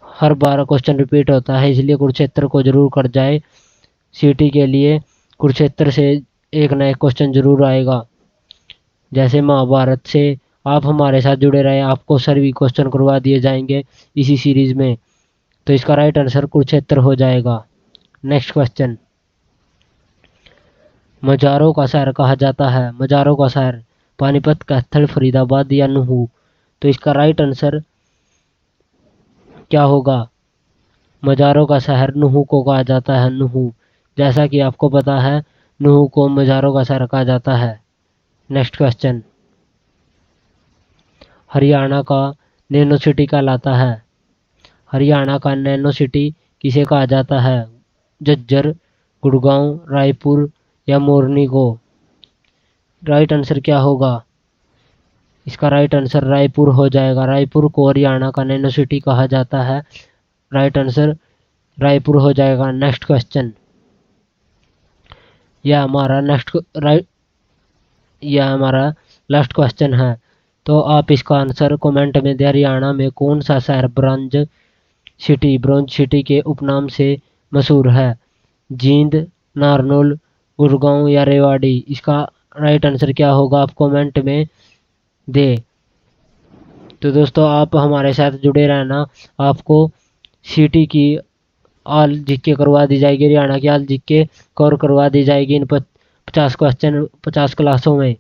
हर बार क्वेश्चन रिपीट होता है, इसलिए कुरुक्षेत्र को जरूर कर जाए। सीटी के लिए कुरुक्षेत्र से एक ना एक क्वेश्चन जरूर आएगा। जैसे महाभारत से आप हमारे साथ जुड़े रहे, आपको सभी क्वेश्चन करवा दिए जाएंगे इसी सीरीज में। तो इसका राइट आंसर कुरुक्षेत्र हो जाएगा। नेक्स्ट क्वेश्चन, मजारों का शहर कहा जाता है? मजारों का शहर पानीपत, कैथल, फरीदाबाद या नुहू। तो इसका राइट आंसर क्या होगा? मज़ारों का शहर नुहू को कहा जाता है नुहू। जैसा कि आपको पता है नुहू को मज़ारों का शहर कहा जाता है। नेक्स्ट क्वेश्चन, हरियाणा का नैनो सिटी कहलाता है। हरियाणा का नैनो सिटी किसे कहा जाता है? झज्जर, गुड़गांव, रायपुर या मोरनी को? राइट आंसर क्या होगा? इसका राइट आंसर रायपुर हो जाएगा। रायपुर को हरियाणा का नैनो सिटी कहा जाता है। राइट आंसर रायपुर हो जाएगा। नेक्स्ट क्वेश्चन, यह हमारा लास्ट क्वेश्चन है, तो आप इसका आंसर कमेंट में दें। हरियाणा में कौन सा शहर ब्रॉन्ज सिटी के उपनाम से मशहूर है? जींद, नारनौल, गुड़गांव या रेवाड़ी? इसका राइट आंसर क्या होगा? आप कमेंट में दे। तो दोस्तों आप हमारे साथ जुड़े रहना, आपको सिटी की ऑल जीके करवा दी जाएगी, हरियाणा की ऑल जीके कवर करवा दी जाएगी इन 50 क्वेश्चन 50 क्लासों में।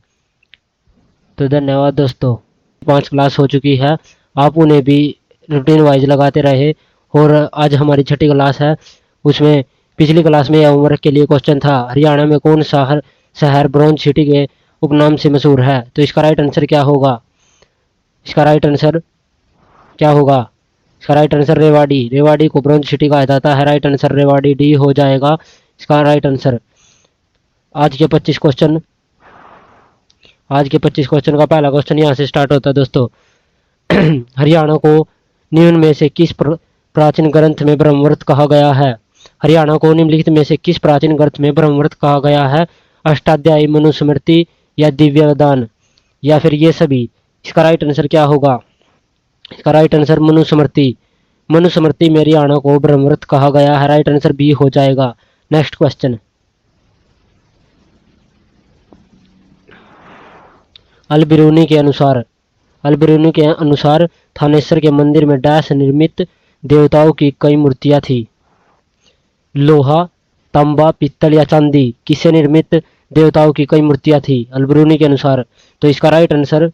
तो धन्यवाद दोस्तों। 5 क्लास हो चुकी है, आप उन्हें भी रूटीन वाइज लगाते रहे। और आज हमारी 6ठी क्लास है, उसमें पिछली क्लास में यह होमवर्क के लिए क्वेश्चन था, हरियाणा में कौन सा शहर ब्रॉन्ज सिटी के उपनाम से मशहूर है? तो इसका राइट आंसर क्या होगा? इसका राइट आंसर क्या होगा? इसका राइट आंसर रेवाड़ी को ब्रॉन्ज सिटी कहा जाता है। राइट आंसर रेवाड़ी, डी हो जाएगा इसका राइट आंसर। आज के 25 क्वेश्चन का पहला क्वेश्चन यहाँ से स्टार्ट होता है दोस्तों। हरियाणा को निम्न में से किस प्राचीन ग्रंथ में ब्रह्मवृत कहा गया है? हरियाणा को निम्नलिखित में से किस प्राचीन ग्रंथ में ब्रह्मवृत कहा गया है? अष्टाध्यायी, मनुस्मृति या दिव्यदान या फिर ये सभी? इसका राइट आंसर क्या होगा? इसका राइट आंसर मनुस्मृति में हरियाणा को ब्रह्मवृत कहा गया है। राइट आंसर बी हो जाएगा। नेक्स्ट क्वेश्चन, अलबिरूनी के अनुसार थानेश्वर के मंदिर में डैश निर्मित देवताओं की कई मूर्तियां थी? लोहा, तांबा, पित्तल या चांदी? किससे निर्मित देवताओं की कई मूर्तियां थी अलबिरूनी के अनुसार? तो इसका राइट आंसर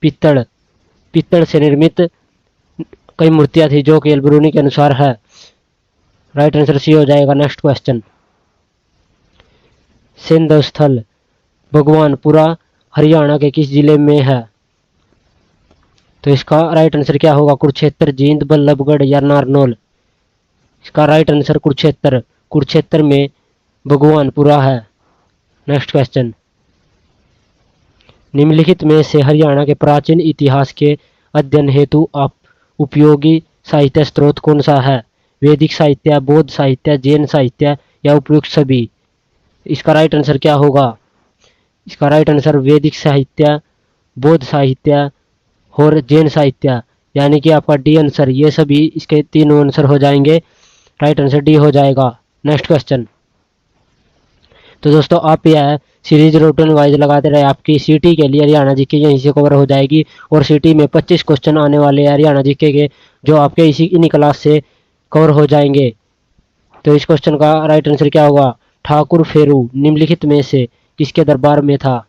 पित्तल से निर्मित कई मूर्तियां थी, जो कि अलबिरूनी के अनुसार है। राइट आंसर सी हो जाएगा। नेक्स्ट क्वेश्चन, सिंध स्थल भगवानपुरा हरियाणा के किस जिले में है? तो इसका राइट आंसर क्या होगा? कुरुक्षेत्र, जींद, बल्लभगढ़ या नारनौल? इसका राइट आंसर कुरुक्षेत्र में भगवानपुरा है। नेक्स्ट क्वेश्चन, निम्नलिखित में से हरियाणा के प्राचीन इतिहास के अध्ययन हेतु उपयोगी साहित्य स्रोत कौन सा है? वैदिक साहित्य, बौद्ध साहित्य, जैन साहित्य या उपयुक्त सभी? इसका राइट आंसर क्या होगा? इसका राइट आंसर वैदिक साहित्य, बौद्ध साहित्य और जैन साहित्य, यानी कि आपका डी आंसर, ये सभी इसके तीनों आंसर हो जाएंगे। राइट आंसर डी हो जाएगा। नेक्स्ट क्वेश्चन, तो दोस्तों आप यह सीरीज रूटीन वाइज लगाते रहे, आपकी सिटी के लिए हरियाणा जीके यहीं से कवर हो जाएगी। और सिटी में 25 क्वेश्चन आने वाले हैं हरियाणा जीके के, जो आपके इन्हीं क्लास से कवर हो जाएंगे। तो इस क्वेश्चन का राइट आंसर क्या होगा? ठाकुर फेरू निम्नलिखित में से किसके दरबार में था?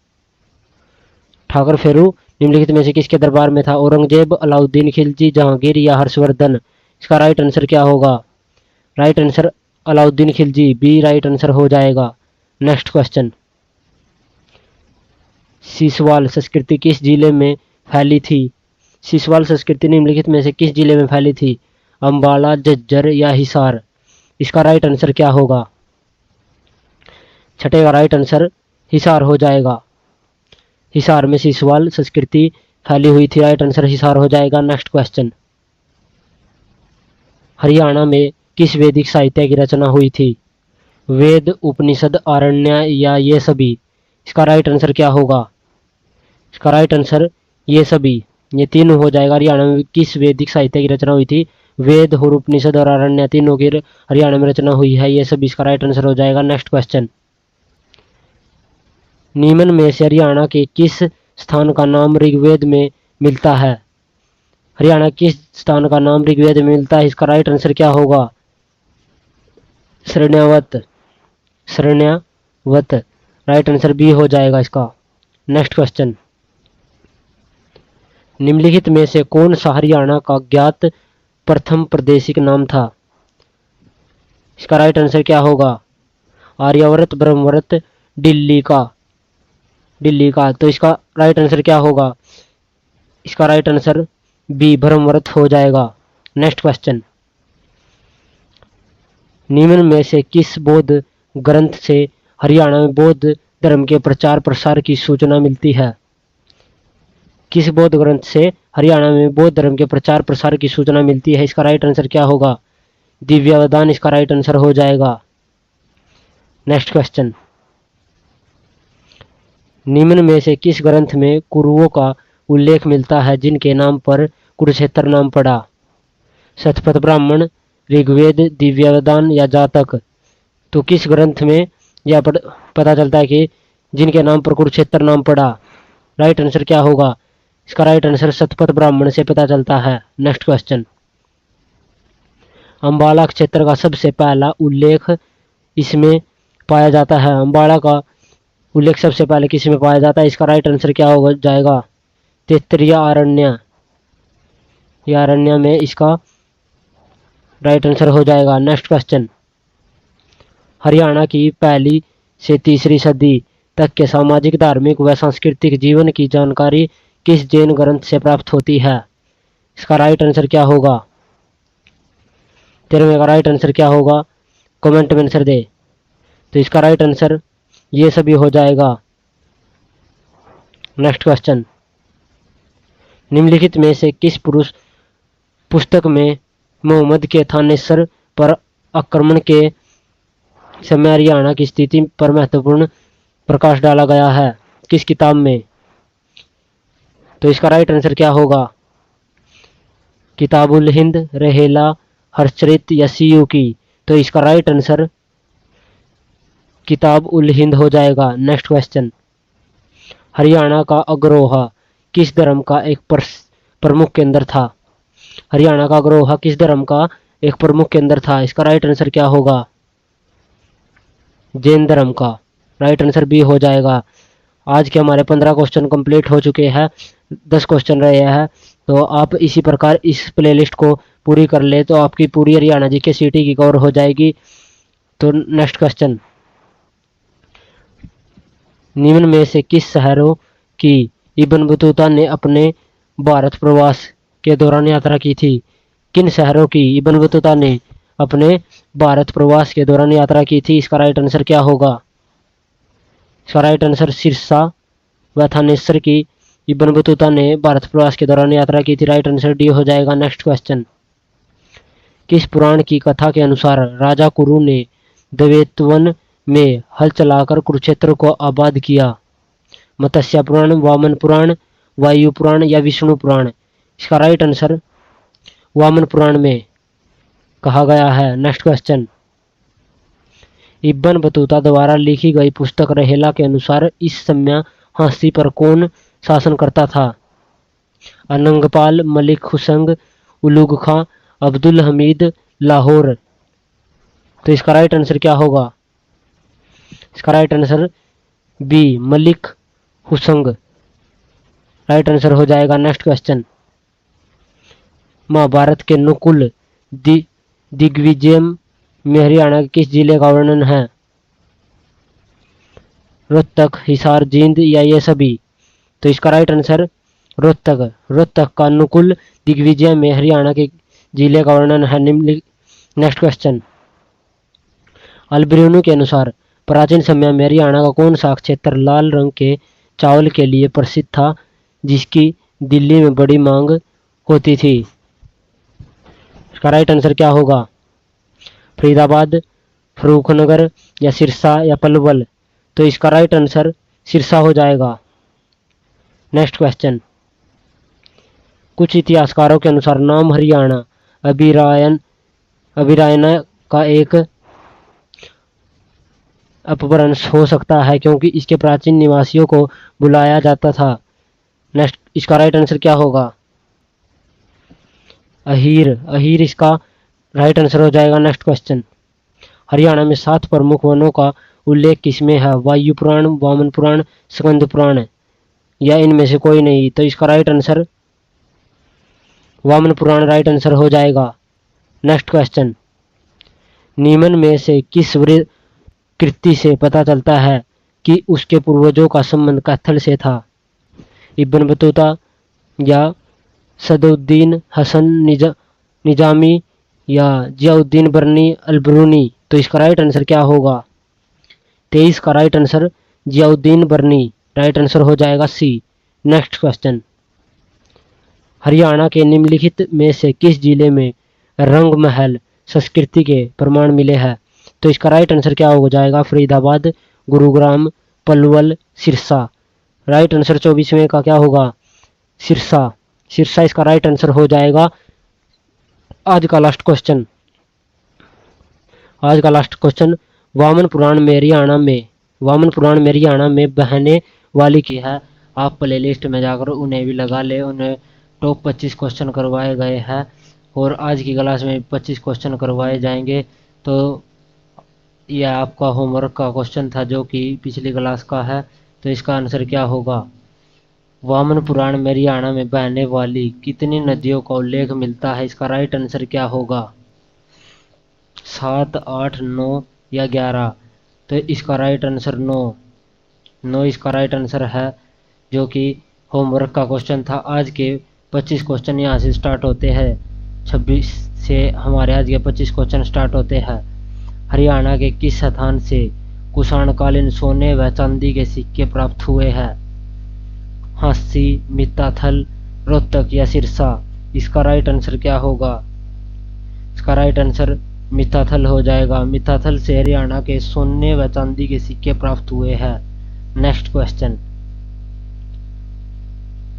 ठाकुर फेरू निम्नलिखित में से किसके दरबार में था? औरंगजेब, अलाउद्दीन खिलजी, जहांगीर या हर्षवर्धन? इसका राइट आंसर क्या होगा? Right answer Alauddin Khilji, B right answer हो जाएगा। नेक्स्ट क्वेश्चन, सिसवाल संस्कृति किस जिले में फैली थी? सिसवाल संस्कृति निम्नलिखित में से किस जिले में फैली थी? अंबाला, झज्जर या हिसार? इसका राइट आंसर क्या होगा? छठे का राइट आंसर हिसार हो जाएगा। हिसार में सिसवाल संस्कृति फैली हुई थी। राइट आंसर हिसार हो जाएगा। नेक्स्ट क्वेश्चन, हरियाणा में किस वैदिक साहित्य की रचना हुई थी? वेद, उपनिषद, आरण्य या ये सभी? इसका राइट आंसर क्या होगा? इसका राइट आंसर ये सभी, ये तीनों हो जाएगा। हरियाणा में किस वैदिक साहित्य की रचना हुई थी? वेद और उपनिषद और आरण्य तीनों की हरियाणा में रचना हुई है, ये सभी इसका राइट आंसर हो जाएगा। नेक्स्ट क्वेश्चन, निम्न में से हरियाणा के किस स्थान का नाम ऋग्वेद में मिलता है? हरियाणा किस स्थान का नाम ऋग्वेद में मिलता है? इसका राइट आंसर क्या होगा? शरण्यावत। राइट आंसर बी हो जाएगा इसका। नेक्स्ट क्वेश्चन, निम्नलिखित में से कौन सा हरियाणा का ज्ञात प्रथम प्रादेशिक नाम था? इसका राइट आंसर क्या होगा? आर्यावर्त, ब्रह्मवर्त, दिल्ली का। तो इसका राइट आंसर क्या होगा? इसका राइट आंसर बी ब्रह्मवर्त हो जाएगा। नेक्स्ट क्वेश्चन, निम्न में से किस बौद्ध ग्रंथ से हरियाणा में बौद्ध धर्म के प्रचार प्रसार की सूचना मिलती है? किस बौद्ध ग्रंथ से हरियाणा में बौद्ध धर्म के प्रचार प्रसार की सूचना मिलती है? इसका राइट आंसर क्या होगा? दिव्यावदान इसका राइट आंसर हो जाएगा। नेक्स्ट क्वेश्चन, निम्न में से किस ग्रंथ में कुरुओं का उल्लेख मिलता है जिनके नाम पर कुरुक्षेत्र नाम पड़ा? शतपथ ब्राह्मण, ऋग्वेद, दिव्यावदान या जातक? तो किस ग्रंथ में यह पता चलता है कि जिनके नाम पर कुरुक्षेत्र नाम पड़ा? राइट आंसर क्या होगा? इसका राइट आंसर शतपथ ब्राह्मण से पता चलता है। नेक्स्ट क्वेश्चन, अंबाला क्षेत्र का सबसे पहला उल्लेख इसमें पाया जाता है? अंबाला का उल्लेख सबसे पहले किस में पाया जाता है? इसका राइट आंसर क्या हो जाएगा? तैत्तिरीय अरण्य या अरण्य में इसका राइट आंसर हो जाएगा। नेक्स्ट क्वेश्चन, हरियाणा की पहली से तीसरी सदी तक के सामाजिक, धार्मिक व सांस्कृतिक जीवन की जानकारी किस जैन ग्रंथ से प्राप्त होती है? इसका राइट आंसर क्या होगा? 13वें का राइट आंसर क्या होगा? कमेंट में आंसर दे। तो इसका राइट आंसर ये सभी हो जाएगा। नेक्स्ट क्वेश्चन, निम्नलिखित में से किस पुस्तक में मोहम्मद के थानेसर पर आक्रमण के समय हरियाणा की स्थिति पर महत्वपूर्ण प्रकाश डाला गया है? किस किताब में? तो इसका राइट आंसर क्या होगा? किताबुल हिंद, रहेला, हर्षचरित या सीयू की? तो इसका राइट आंसर किताब उल हिंद हो जाएगा। नेक्स्ट क्वेश्चन, हरियाणा का अग्रोहा किस धर्म का एक प्रमुख केंद्र था? हरियाणा का अग्रोहा किस धर्म का एक प्रमुख केंद्र था? इसका राइट आंसर क्या होगा? जैन धर्म का। राइट आंसर बी हो जाएगा। आज के हमारे 15 क्वेश्चन कंप्लीट हो चुके हैं, 10 क्वेश्चन रहे हैं। तो आप इसी प्रकार इस प्लेलिस्ट को पूरी कर ले तो आपकी पूरी हरियाणा जीके सीटी की कवर हो जाएगी। तो नेक्स्ट क्वेश्चन, निम्न में से किस शहरों की इब्न बतूता ने अपने भारत प्रवास के दौरान यात्रा की थी? किन शहरों की इब्न बतूता ने अपने भारत प्रवास के दौरान यात्रा की थी? इसका राइट आंसर क्या होगा? इसका राइट आंसर सिरसा व थानेसर की इब्न बतूता ने भारत प्रवास के दौरान यात्रा की थी। राइट आंसर डी हो जाएगा। नेक्स्ट क्वेश्चन, किस पुराण की कथा के अनुसार राजा कुरु ने द्वैतवन में हल चलाकर कुरुक्षेत्र को आबाद किया? मत्स्य पुराण, वामन पुराण, वायु पुराण या विष्णु पुराण? इसका राइट आंसर वामन पुराण में कहा गया है। नेक्स्ट क्वेश्चन, इब्न बतूता द्वारा लिखी गई पुस्तक रहेला के अनुसार इस समय हांसी पर कौन शासन करता था? अनंगपाल, मलिक हुसंग, उलूग खां, अब्दुल हमीद लाहौर? तो इसका राइट आंसर क्या होगा? इसका right answer B Malik Hushang right answer हो जाएगा। नेक्स्ट क्वेश्चन, महाभारत के नकुल दिग्विजय में हरियाणा के किस जिले का वर्णन है? रोहतक, हिसार, जींद या ये सभी? तो इसका राइट आंसर रोहतक का नकुल दिग्विजय में हरियाणा के जिले का वर्णन है। नेक्स्ट क्वेश्चन, अल्बेरिनो के अनुसार प्राचीन समय में हरियाणा का कौन सा क्षेत्र लाल रंग के चावल के लिए प्रसिद्ध था जिसकी दिल्ली में बड़ी मांग होती थी? इसका राइट आंसर क्या होगा? फरीदाबाद, फर्रुखनगर या सिरसा या पलवल? तो इसका राइट आंसर सिरसा हो जाएगा। नेक्स्ट क्वेश्चन, कुछ इतिहासकारों के अनुसार नाम हरियाणा अभिरायना का एक अपभ्रंश हो सकता है क्योंकि इसके प्राचीन निवासियों को बुलाया जाता था। नेक्स्ट, इसका राइट आंसर क्या होगा? अहीर इसका राइट आंसर हो जाएगा। नेक्स्ट क्वेश्चन, हरियाणा में 7 प्रमुख वनों का उल्लेख किसमें है? वायु पुराण, वामन पुराण, स्कंद पुराण या इनमें से कोई नहीं? तो इसका राइट आंसर वामन पुराण राइट आंसर हो जाएगा। नेक्स्ट क्वेश्चन, निम्न में से किस कृति से पता चलता है कि उसके पूर्वजों का संबंध कैथल से था? इब्न बतूता या सदउद्दीन हसन निजामी या जियाउद्दीन बरनी अलबरूनी? तो इसका राइट आंसर क्या होगा? 23 का राइट आंसर जियाउद्दीन बरनी, राइट आंसर हो जाएगा सी। नेक्स्ट क्वेश्चन, हरियाणा के निम्नलिखित में से किस जिले में रंग महल संस्कृति के प्रमाण मिले हैं? तो इसका राइट आंसर क्या हो जाएगा? फरीदाबाद, गुरुग्राम, पलवल, सिरसा। राइट आंसर 24वें का क्या होगा? सिरसा। सिरसा इसका राइट आंसर हो जाएगा। आज का लास्ट क्वेश्चन, वामन पुराण में हरियाणा में बहने वाली की है। आप प्ले लिस्ट में जाकर उन्हें भी लगा ले, उन्हें टॉप 25 क्वेश्चन करवाए गए हैं और आज की क्लास में 25 क्वेश्चन करवाए जाएंगे। तो यह आपका होमवर्क का क्वेश्चन था जो कि पिछली क्लास का है। तो इसका आंसर क्या होगा? वामन पुराण में हरियाणा में बहने वाली कितनी नदियों का उल्लेख मिलता है? इसका राइट आंसर क्या होगा? 7, 8, 9 या 11? तो इसका राइट आंसर 9 इसका राइट आंसर है, जो कि होमवर्क का क्वेश्चन था। आज के 25 क्वेश्चन यहाँ से स्टार्ट होते हैं। 26 से हमारे आज के 25 क्वेश्चन स्टार्ट होते हैं। हरियाणा के किस स्थान से कुषाणकालीन सोने व चांदी के सिक्के प्राप्त हुए हैं? हांसी, मित्ताथल, रोहतक या सिरसा? इसका राइट आंसर क्या होगा? इसका राइट आंसर मित्ताथल हो जाएगा। मित्ताथल से हरियाणा के सोने व चांदी के सिक्के प्राप्त हुए हैं। नेक्स्ट क्वेश्चन,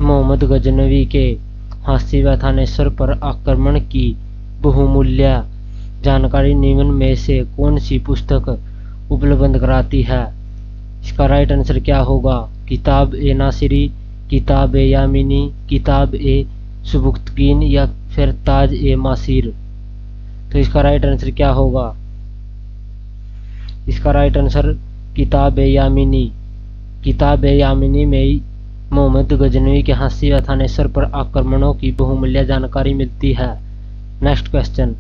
मोहम्मद गजनवी के हांसी व थानेश्वर पर आक्रमण की बहुमूल्य जानकारी निम्न में से कौन सी पुस्तक उपलब्ध कराती है? इसका राइट आंसर क्या होगा? किताब ए नासिरी, किताब ए यामिनी, किताब ए सुबुक्तगीन या फिर ताज ए मासिर? तो इसका राइट आंसर क्या होगा? इसका राइट आंसर किताब ए यामिनी। किताब ए यामिनी में मोहम्मद गजनवी के हांसी व थानेश्वर पर आक्रमणों की बहुमूल्य जानकारी मिलती है। नेक्स्ट क्वेश्चन,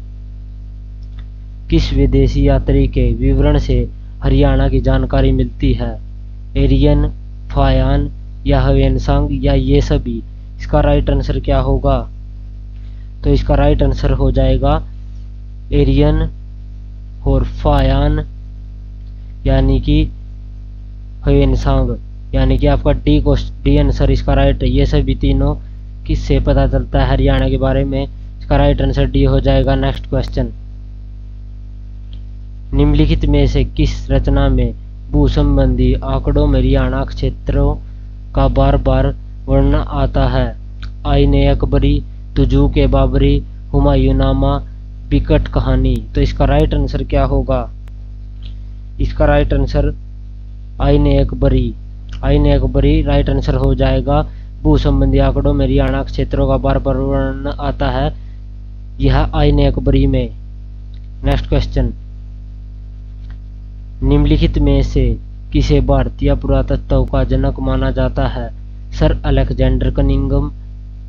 किस विदेशी यात्री के विवरण से हरियाणा की जानकारी मिलती है? एरियन, फायान या हवेनसांग या ये सभी? इसका राइट आंसर क्या होगा? तो इसका राइट आंसर हो जाएगा एरियन और फायान यानी कि हवेनसांग, यानी कि आपका डी आंसर इसका राइट है। ये सभी तीनों किससे पता चलता है हरियाणा के बारे में? इसका राइट आंसर डी हो जाएगा। नेक्स्ट क्वेश्चन, निम्नलिखित में से किस रचना में भू संबंधी आंकड़ों में हरियाणा क्षेत्रों का बार बार वर्णन आता है? आईने अकबरी, तुजूक ए बाबरी, हुमायूंनामा, बिकट कहानी? तो इसका राइट आंसर क्या होगा? इसका राइट आंसर आईने अकबरी राइट आंसर हो जाएगा। भू संबंधी आंकड़ों में हरियाणा क्षेत्रों का बार बार वर्णन आता है यह आईने अकबरी में। नेक्स्ट क्वेश्चन, निम्नलिखित में से किसे भारतीय पुरातत्व का जनक माना जाता है? Sir Alexander Cunningham,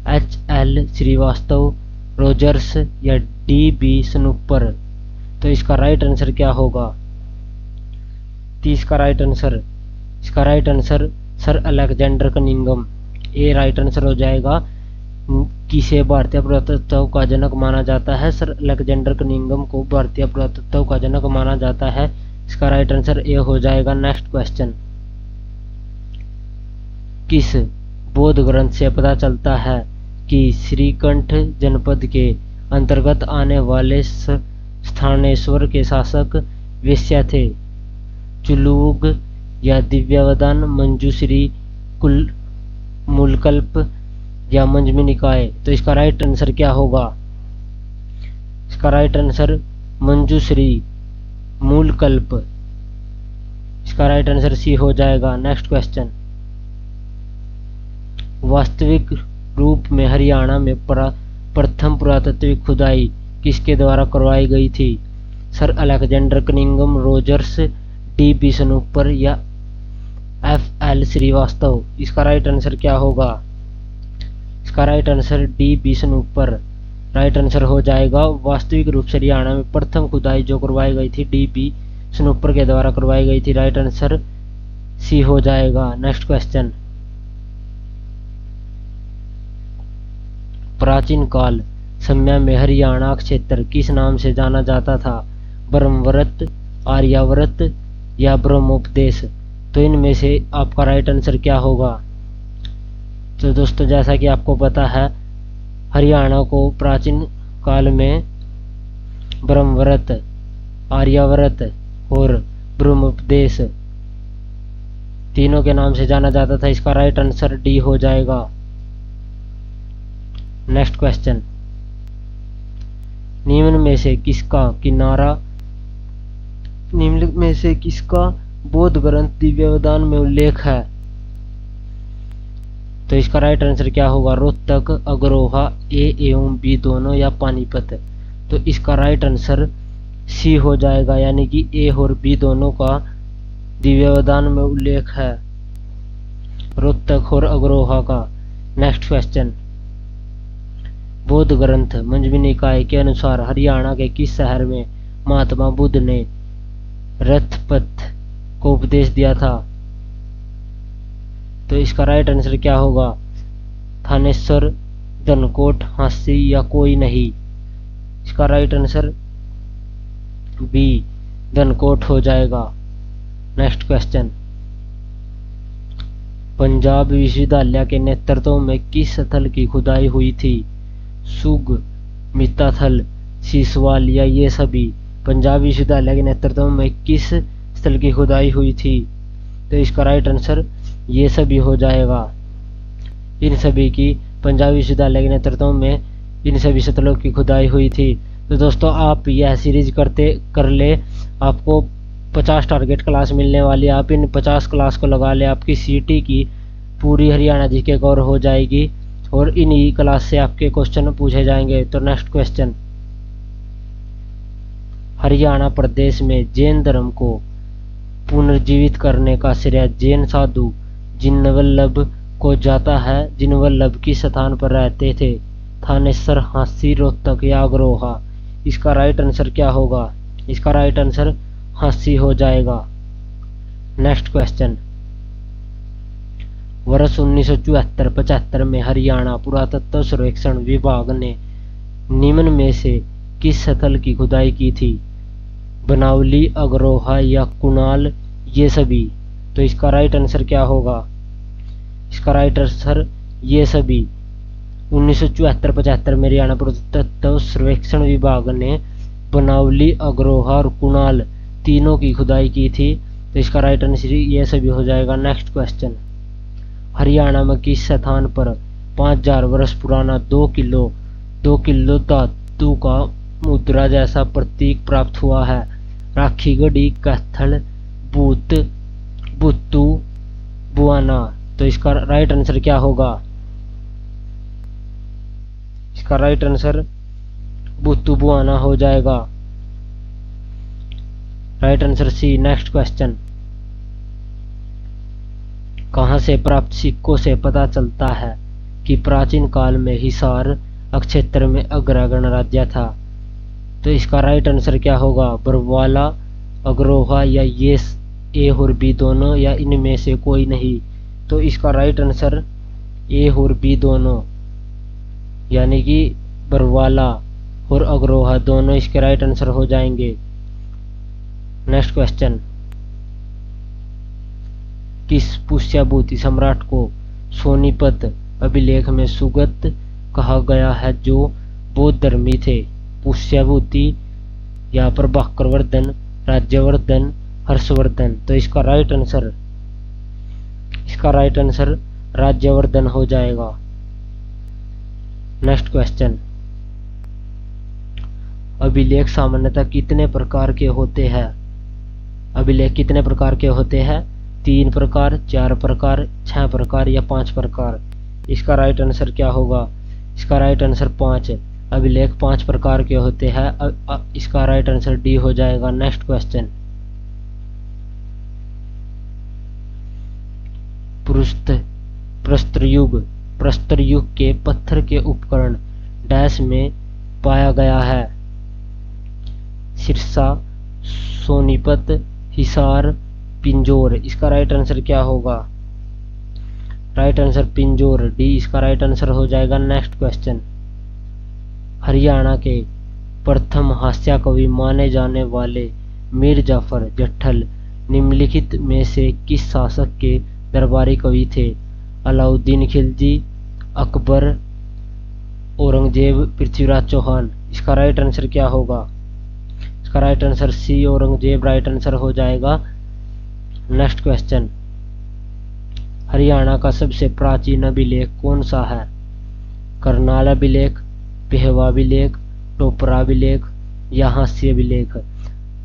H.L. Srivastava, Rogers या D.B. स्नूपर? तो इसका राइट आंसर क्या होगा? 30 का राइट आंसर, इसका right answer sir Alexander Cunningham, A right answer हो जाएगा। किसे भारतीय पुरातत्व का जनक माना जाता है? सर अलेक्जेंडर कनिंघम को भारतीय पुरातत्व का जनक माना जाता है। इसका राइट आंसर ए हो जाएगा। नेक्स्ट क्वेश्चन, किस बौद्ध ग्रंथ से पता चलता है कि श्रीकंठ जनपद के अंतर्गत आने वाले स्थानेश्वर के शासक वेश्या थे? चुलूग या दिव्यावदान, मंजूश्री, मूलकल्प या मंजमी निकाय? तो इसका राइट आंसर क्या होगा? इसका राइट आंसर मंजूश्री, मूलकल्प। इसका राइट आंसर सी हो जाएगा। नेक्स्ट क्वेश्चन, वास्तविक रूप में हरियाणा में प्रथम पुरातात्विक खुदाई किसके द्वारा करवाई गई थी? Sir Alexander Cunningham, Rogers, D.B. Spooner या F.L. श्रीवास्तव? इसका राइट आंसर क्या होगा? इसका right answer D.B. Spooner, right answer हो जाएगा वास्तविक रूप से हरियाणा में प्रथम खुदाई जो करवाई गई थी डीपी स्नूपर के द्वारा करवाई गई थी। राइट आंसर सी हो जाएगा। नेक्स्ट क्वेश्चन, प्राचीन काल समय में हरियाणा क्षेत्र किस नाम से जाना जाता था? ब्रह्मव्रत, आर्याव्रत या ब्रह्मोपदेश? तो इनमें से आपका राइट आंसर क्या होगा? तो दोस्तों जैसा कि आपको पता है हरियाणा को प्राचीन काल में ब्रह्मव्रत, आर्याव्रत और ब्रह्मोपदेश तीनों के नाम से जाना जाता था। इसका राइट आंसर डी हो जाएगा। नेक्स्ट क्वेश्चन, निम्न में से किसका बौद्ध ग्रंथ दिव्यवदान में उल्लेख है? तो इसका राइट आंसर क्या होगा? रोहतक, अग्रोहा, ए एवं बी दोनों या पानीपत? तो इसका राइट आंसर सी हो जाएगा, यानी कि ए और बी दोनों का दिव्यवदान में उल्लेख है, रोहतक और अग्रोहा का। नेक्स्ट क्वेश्चन, बौद्ध ग्रंथ मंजवी निकाय के अनुसार हरियाणा के किस शहर में महात्मा बुद्ध ने रथपथ को उपदेश दिया था? तो इसका राइट आंसर क्या होगा? थानेश्वर, धनकोट, हांसी या कोई नहीं? इसका राइट आंसर बी धनकोट हो जाएगा। नेक्स्ट क्वेश्चन, पंजाब विश्वविद्यालय के नेतृत्व में किस स्थल की खुदाई हुई थी? सुग, मिताथल, सीसवाल या ये सभी? पंजाब विश्वविद्यालय के नेतृत्व में किस स्थल की खुदाई हुई थी? तो इसका राइट आंसर ये सभी हो जाएगा। इन सभी की पंजाब विश्वविद्यालय के नेतृत्व में इन सभी स्थलों की खुदाई हुई थी। तो दोस्तों आप यह सीरीज कर ले, आपको 50 टारगेट क्लास मिलने वाली है। आप इन 50 क्लास को लगा ले, आपकी सीटी की पूरी हरियाणा जीके कवर हो जाएगी और इन्हीं क्लास से आपके क्वेश्चन पूछे जाएंगे। तो नेक्स्ट क्वेश्चन, हरियाणा प्रदेश में जैन धर्म को पुनर्जीवित करने का श्रेय जैन साधु जिनवल्लभ को जाता है। जिनवल्लभ किस स्थान पर रहते थे? थानेसर, हांसी, रोहतक या अग्रोहा? इसका राइट आंसर क्या होगा? इसका राइट आंसर हांसी हो जाएगा। नेक्स्ट क्वेश्चन, वर्ष 1974-75 में हरियाणा पुरातत्व सर्वेक्षण विभाग ने निम्न में से किस स्थल की खुदाई की थी? बनावली, अग्रोहा या कुणाल ये सभी? तो इसका राइट आंसर क्या होगा? इसका राइट आंसर ये सभी। 1974-75 में हरियाणा पुरातत्व सर्वेक्षण विभाग ने बनावली, अग्रोहा और कुणाल तीनों की खुदाई की थी। तो इसका राइट आंसर ये सभी हो जाएगा। नेक्स्ट क्वेश्चन, हरियाणा में किस स्थान पर 5000 वर्ष पुराना 2 किलो धातु का मुद्रा जैसा प्रतीक प्राप्त हुआ है? राखीगढ़ी, कैथल, बुत्तू, बुआना? तो इसका राइट आंसर क्या होगा? इसका राइट आंसर बुत्तू बुआना हो जाएगा। Right answer C. Next question, कहां से प्राप्त सिक्कों से पता चलता है कि प्राचीन काल में हिसार क्षेत्र में अग्रगण्य राज्य था? तो इसका राइट आंसर क्या होगा? बरवाला, अग्रोहा या ये ए और बी दोनों या इनमें से कोई नहीं? तो इसका राइट आंसर ए और बी दोनों, यानी कि बरवाला और अग्रोहा दोनों इसके राइट आंसर हो जाएंगे। नेक्स्ट क्वेश्चन, किस पुष्यभूति सम्राट को सोनीपत अभिलेख में सुगत कहा गया है जो बौद्ध धर्मी थे? पुष्यभूति या प्रभाकरवर्धन, राज्यवर्धन, हर्षवर्धन? तो इसका राइट आंसर राज्यवर्धन हो जाएगा। नेक्स्ट क्वेश्चन, अभिलेख सामान्यतः कितने प्रकार के होते हैं? अभिलेख कितने प्रकार के होते हैं? 3 प्रकार, 4 प्रकार, 6 प्रकार या 5 प्रकार? इसका राइट आंसर क्या होगा? इसका राइट आंसर 5। अभिलेख 5 प्रकार के होते हैं। इसका राइट आंसर डी हो जाएगा। नेक्स्ट क्वेश्चन, प्रस्तर युग के पत्थर के उपकरण डैश में पाया गया है? सिरसा, सोनीपत, हिसार, पिंजौर। इसका राइट आंसर क्या होगा? राइट आंसर पिंजौर, डी इसका राइट आंसर हो जाएगा। नेक्स्ट क्वेश्चन, हरियाणा के प्रथम हास्य कवि माने जाने वाले मीर जाफर जट्ठल निम्नलिखित में से किस शासक के दरबारी कवि थे? अलाउद्दीन खिलजी, अकबर, औरंगजेब, पृथ्वीराज चौहान। इसका राइट आंसर क्या होगा? इसका right answer C Aurangzeb right answer हो जाएगा। नेक्स्ट क्वेश्चन, हरियाणा का सबसे प्राचीन अभिलेख कौन सा है? करनाल अभिलेख, पेहवा अभिलेख, टोपरा अभिलेख या हास्य अभिलेख?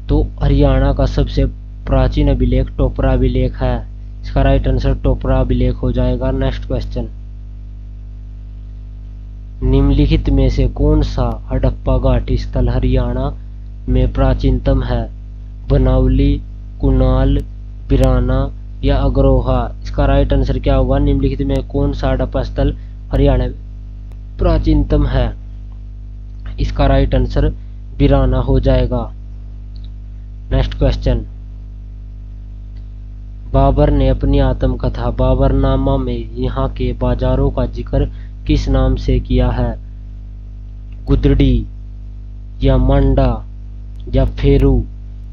तो हरियाणा का सबसे प्राचीन अभिलेख टोपरा अभिलेख है। इसका राइट आंसर टोपरा अभिलेख हो जाएगा। नेक्स्ट क्वेश्चन, निम्नलिखित में से कौन सा हड़प्पा घाटी स्थल हरियाणा में प्राचीनतम है? बनावली, कुनाल, बिराना या अग्रोहा? इसका राइट आंसर क्या होगा? निम्नलिखित में कौन सा हड़प्पा स्थल हरियाणा में प्राचीनतम है? इसका राइट आंसर बिराना हो जाएगा। नेक्स्ट क्वेश्चन, बाबर ने अपनी आत्मकथा बाबरनामा में यहाँ के बाजारों का जिक्र किस नाम से किया है? गुदड़ी या मंडा या फेरू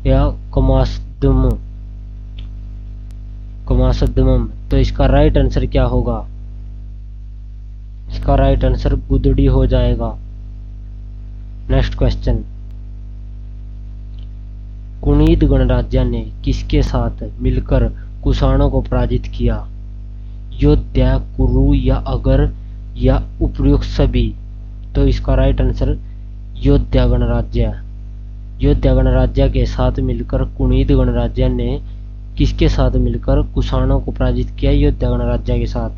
या कमासदमम? तो इसका राइट आंसर क्या होगा? इसका राइट आंसर गुदड़ी हो जाएगा। नेक्स्ट क्वेश्चन, कुणीद गणराज्य ने किसके साथ मिलकर कुषाणों को पराजित किया? योद्धा, कुरु या अगर या उपर्युक्त सभी? तो इसका राइट आंसर योद्धा गणराज्य। योद्धा गणराज्य के साथ मिलकर कुणीद गणराज्य ने किसके साथ मिलकर कुषाणों को पराजित किया? योद्धा गणराज्य के साथ।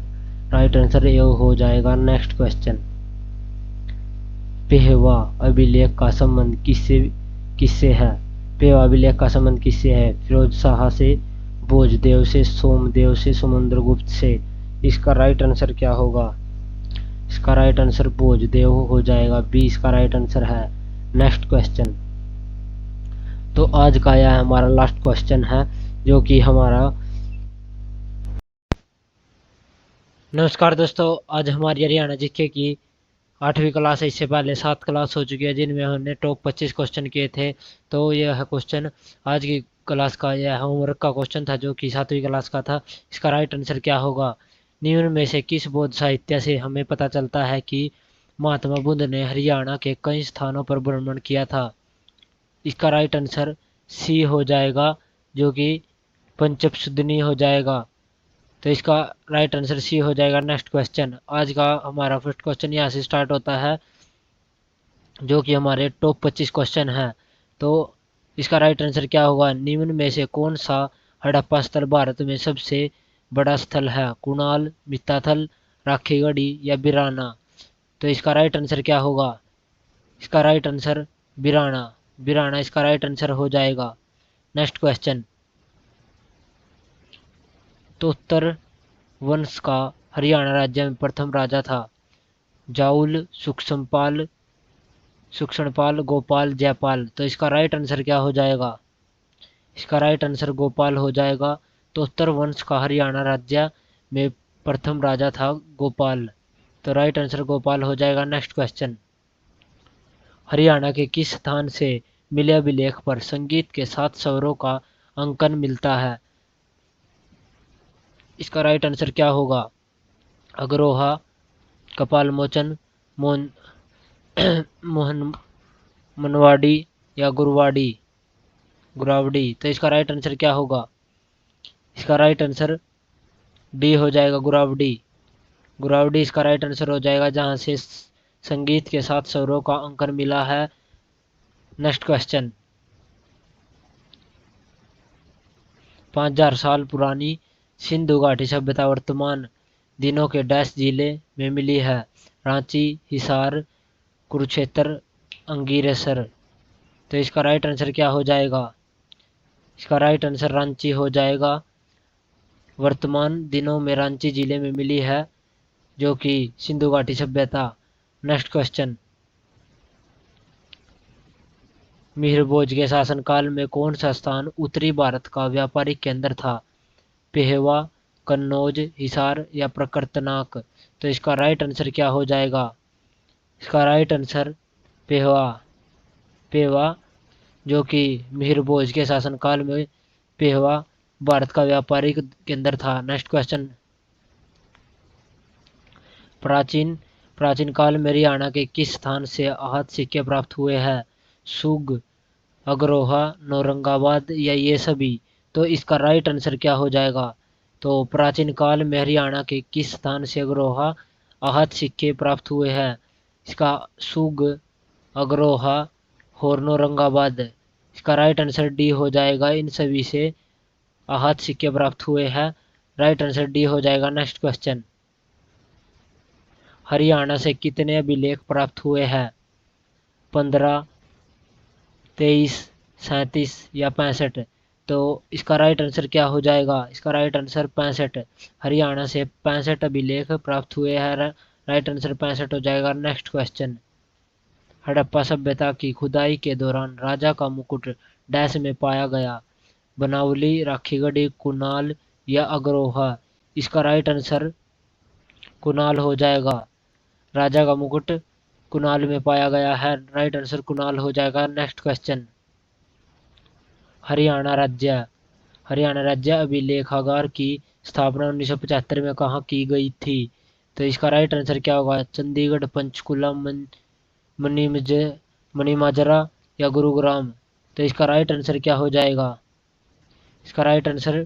राइट आंसर ये हो जाएगा। नेक्स्ट क्वेश्चन, पेहवा अभिलेख का संबंध किससे है? पेहवा अभिलेख का संबंध किससे है? फिरोज शाह से, भोजदेव से, सोमदेव से, समुद्रगुप्त से? इसका राइट आंसर क्या होगा? इसका राइट आंसर भोजदेव हो जाएगा। बी इसका राइट आंसर है। नेक्स्ट क्वेश्चन, तो आज का यह हमारा लास्ट क्वेश्चन है जो कि हमारा। नमस्कार दोस्तों, आज हमारी हरियाणा जीके की 8वीं क्लास है। इससे पहले 7 क्लास हो चुकी है जिनमें हमने टॉप 25 क्वेश्चन किए थे। तो यह क्वेश्चन आज की क्लास का यह होमवर्क का क्वेश्चन था जो कि 7वीं क्लास का था। इसका राइट आंसर क्या होगा? निम्न में से किस बौद्ध साहित्य से हमें पता चलता है कि महात्मा बुद्ध ने हरियाणा के कई स्थानों पर भ्रमण किया था? इसका राइट आंसर सी हो जाएगा जो कि पंचमशुद्धनी हो जाएगा। तो इसका राइट आंसर सी हो जाएगा। नेक्स्ट क्वेश्चन, आज का हमारा फर्स्ट क्वेश्चन यहाँ से स्टार्ट होता है जो कि हमारे टॉप 25 क्वेश्चन है। तो इसका राइट आंसर क्या होगा? निम्न में से कौन सा हड़प्पा स्थल भारत में सबसे बड़ा स्थल है? कुणाल, मित्ताथल, राखीगढ़ी या बिराना? तो इसका राइट आंसर क्या होगा? इसका राइट आंसर बिराना। बिराना इसका राइट आंसर हो जाएगा। नेक्स्ट क्वेश्चन, तोत्तर वंश का हरियाणा राज्य में प्रथम राजा था? जाउल, सुक्षणपाल, गोपाल, जयपाल? तो इसका राइट आंसर क्या हो जाएगा? इसका राइट आंसर गोपाल हो जाएगा। तोत्तर वंश का हरियाणा राज्य में प्रथम राजा था गोपाल। तो राइट आंसर गोपाल हो जाएगा। नेक्स्ट क्वेश्चन, हरियाणा के किस स्थान से मिले अभिलेख पर संगीत के 7 स्वरों का अंकन मिलता है? इसका राइट आंसर क्या होगा? अग्रोहा, कपालमोचन, मोहन मनवाड़ी या गुरावड़ी? तो इसका राइट आंसर क्या होगा? इसका राइट आंसर डी हो जाएगा, गुरावड़ी इसका राइट आंसर हो जाएगा जहां से संगीत के 7 स्वरों का अंकन मिला है। नेक्स्ट क्वेश्चन, 5000 साल पुरानी सिंधु घाटी सभ्यता वर्तमान दिनों के डैश जिले में मिली है? रांची, हिसार, कुरुक्षेत्र, अंगिरेसर? तो इसका राइट आंसर क्या हो जाएगा? इसका राइट आंसर रांची हो जाएगा। वर्तमान दिनों में रांची जिले में मिली है जो कि सिंधु घाटी सभ्यता। नेक्स्ट क्वेश्चन, मिहिर भोज के शासनकाल में कौन सा स्थान उत्तरी भारत का व्यापारिक केंद्र था? पेहवा, कन्नौज, हिसार या प्रकर्तनाक? तो इसका राइट आंसर क्या हो जाएगा? इसका राइट आंसर पेहवा। पेहवा, जो कि मिहिर भोज के शासनकाल में पेहवा भारत का व्यापारिक केंद्र था। Next question. प्राचीन प्राचीन काल में हरियाणा के किस स्थान से आहत सिक्के प्राप्त हुए हैं? सुग, अग्रोहा, नौरंगाबाद या ये सभी? तो इसका राइट आंसर क्या हो जाएगा? तो प्राचीन काल में हरियाणा के किस स्थान से अग्रोहा आहत सिक्के प्राप्त हुए हैं? इसका सुग, अग्रोहा और नौरंगाबाद। इसका राइट आंसर डी हो जाएगा, इन सभी से आहत सिक्के प्राप्त हुए हैं। राइट आंसर डी हो जाएगा। Next question. हरियाणा से कितने अभिलेख प्राप्त हुए हैं? 15, 23, 37 या 65? तो इसका राइट आंसर क्या हो जाएगा? इसका राइट आंसर 65। हरियाणा से 65 अभिलेख प्राप्त हुए हैं। राइट आंसर 65 हो जाएगा। Next question. हड़प्पा सभ्यता की खुदाई के दौरान राजा का मुकुट डैश में पाया गया? बनावली, राखीगढ़ी, कुनाल या अग्रोहा? इसका राइट आंसर कुनाल हो जाएगा। राजा का मुकुट कुनाल में पाया गया है। राइट आंसर कुनाल हो जाएगा। Next question. हरियाणा राज्य हरियाणा राज्य अभिलेखागार की स्थापना 1975 में कहाँ की गई थी? तो इसका राइट आंसर क्या होगा? चंडीगढ़, पंचकुला, मणिमाजरा या गुरुग्राम? तो इसका राइट आंसर क्या हो जाएगा? इसका राइट आंसर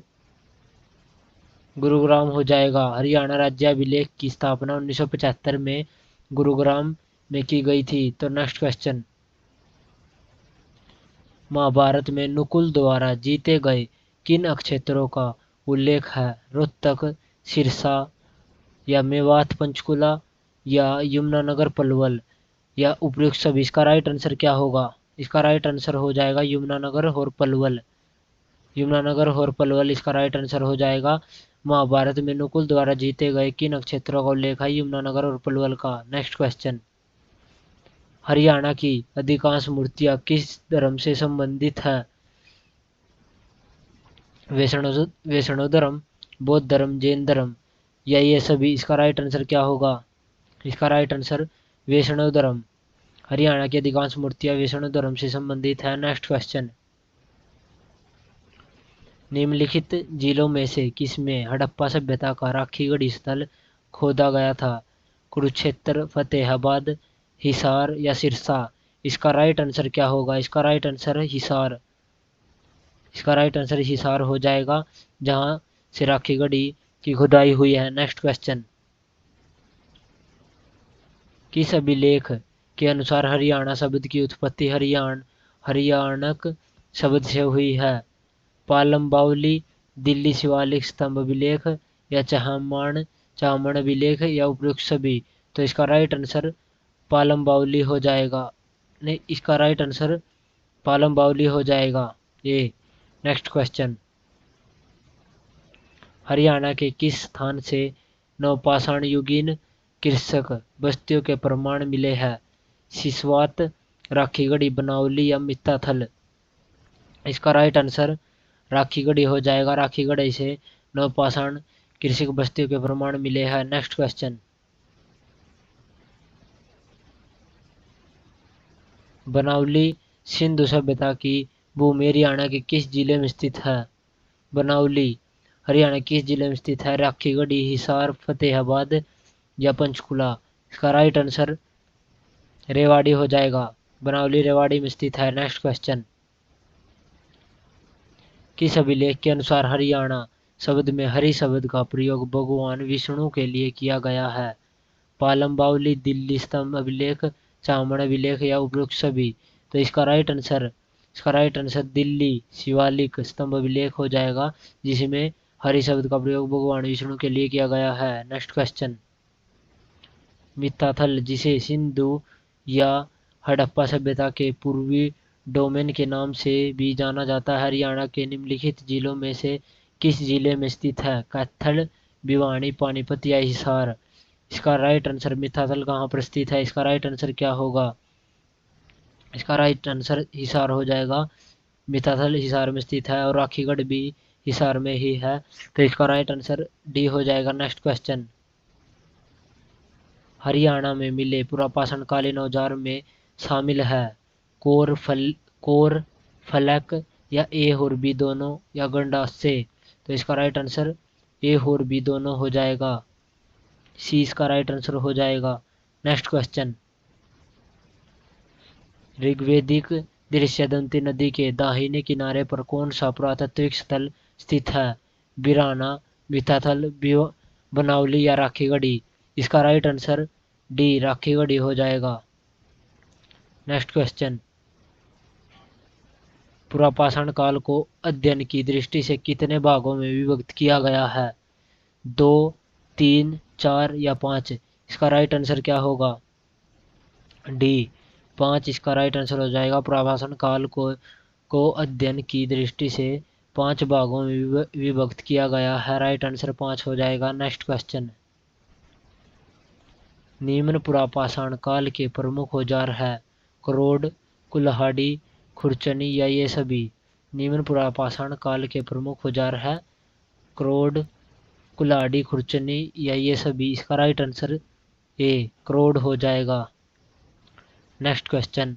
गुरुग्राम हो जाएगा। हरियाणा राज्य अभिलेख की स्थापना 1975 में गुरुग्राम में की गई थी। तो नेक्स्ट क्वेश्चन। महाभारत में नकुल द्वारा जीते गए किन अक्षेत्रों का उल्लेख है? रोहतक, सिरसा या मेवात, पंचकुला या यमुनानगर, पलवल या उपयुक्त सभी? इसका राइट आंसर क्या होगा? इसका राइट आंसर हो जाएगा यमुनानगर और पलवल। यमुनानगर और पलवल इसका राइट आंसर हो जाएगा। महाभारत में नकुल द्वारा जीते गए किन क्षेत्रों का उल्लेख है? यमुनानगर और पलवल का। Next question. हरियाणा की अधिकांश मूर्तियां किस धर्म से संबंधित है? वैष्णव धर्म, बौद्ध धर्म, जैन धर्म या ये सभी? इसका राइट आंसर क्या होगा? इसका राइट आंसर वैष्णव धर्म। हरियाणा की अधिकांश मूर्तियां वैष्णव धर्म से संबंधित है। Next question. निम्नलिखित जिलों में से किसमें हड़प्पा सभ्यता का राखीगढ़ी स्थल खोदा गया था? कुरुक्षेत्र, फतेहाबाद, हिसार या सिरसा? इसका राइट आंसर क्या होगा? इसका राइट आंसर है हिसार। इसका राइट आंसर हिसार हो जाएगा, जहां से राखीगढ़ी की खुदाई हुई है। Next question. किस अभिलेख के अनुसार हरियाणा शब्द की उत्पत्ति हरियाणक शब्द से हुई है? पालम बावली, दिल्ली शिवालिक स्तंभ अभिलेख या चामण अभिलेख या उपयुक्त सभी? तो इसका राइट आंसर पालम बावली हो जाएगा। नहीं, इसका राइट आंसर पालम बावली हो जाएगा ये। Next question. हरियाणा के किस स्थान से नवपाषाण युगीन कृषक बस्तियों के प्रमाण मिले हैं? सिसवात, राखीगढ़ी, बनावली या मित्ताथल? इसका राइट आंसर राखीगढ़ी हो जाएगा। राखीगढ़ी से नवपाषाण कृषि बस्तियों के प्रमाण मिले हैं। Next question. बनावली सिंधु सभ्यता की भूमि हरियाणा के किस जिले में स्थित है? बनावली हरियाणा किस जिले में स्थित है? राखीगढ़ी, हिसार, फतेहाबाद या पंचकुला? इसका राइट आंसर रेवाड़ी हो जाएगा। बनावली रेवाड़ी में स्थित है। Next question. किस अभिलेख के अनुसार हरियाणा शब्द में हरि शब्द का प्रयोग भगवान विष्णु के लिए किया गया है? पालम बावली, दिल्ली स्तंभ अभिलेख, चामड़ अभिलेख या उपयुक्त सभी? तो इसका राइट आंसर दिल्ली शिवालिक स्तंभ अभिलेख हो जाएगा, जिसमें हरि शब्द का प्रयोग भगवान विष्णु के लिए किया गया है। Next question. मित्ताथल, जिसे सिंधु या हड़प्पा सभ्यता के पूर्वी डोमेन के नाम से भी जाना जाता है, हरियाणा के निम्नलिखित जिलों में से किस जिले में स्थित है? कैथल, भिवानी, पानीपत या हिसार? इसका राइट आंसर मित्ताथल कहाँ पर स्थित है? इसका राइट आंसर क्या होगा? इसका राइट आंसर हिसार हो जाएगा। मिताथल हिसार में स्थित है और राखीगढ़ भी हिसार में ही है, तो इसका राइट आंसर डी हो जाएगा। नेक्स्ट क्वेश्चन, हरियाणा में मिले पुरापाषाणकालीन औजार में शामिल है कोर, फलक या ए और बी दोनों या गंडासे, तो इसका राइट आंसर ए और बी दोनों हो जाएगा। सी इसका राइट आंसर हो जाएगा। नेक्स्ट क्वेश्चन, ऋग्वेदिक दृश्यदंती नदी के दाहिने किनारे पर कौन सा पुरातात्विक स्थल स्थित है? बिराना, मिताथल, बनावली या राखीगढ़ी? इसका राइट आंसर डी राखीगढ़ी हो जाएगा। नेक्स्ट क्वेश्चन, पुरापाषाण काल को अध्ययन की दृष्टि से कितने भागों में विभक्त किया गया है? 2, 3, 4 या 5? इसका राइट आंसर क्या होगा? डी 5 इसका राइट आंसर हो जाएगा। पुरापाषाण काल को अध्ययन की दृष्टि से 5 भागों में विभक्त किया गया है। राइट आंसर 5 हो जाएगा। नेक्स्ट क्वेश्चन, निम्न पुरापाषाण काल के प्रमुख औजार है करोड, कुल्हाड़ी, खुरचनी या ये सभी? निम्न पुरापाषाण काल के प्रमुख औजार है करोड, कुल्हाड़ी, खुरचनी या ये सभी? इसका राइट आंसर ए करोड हो जाएगा। नेक्स्ट क्वेश्चन,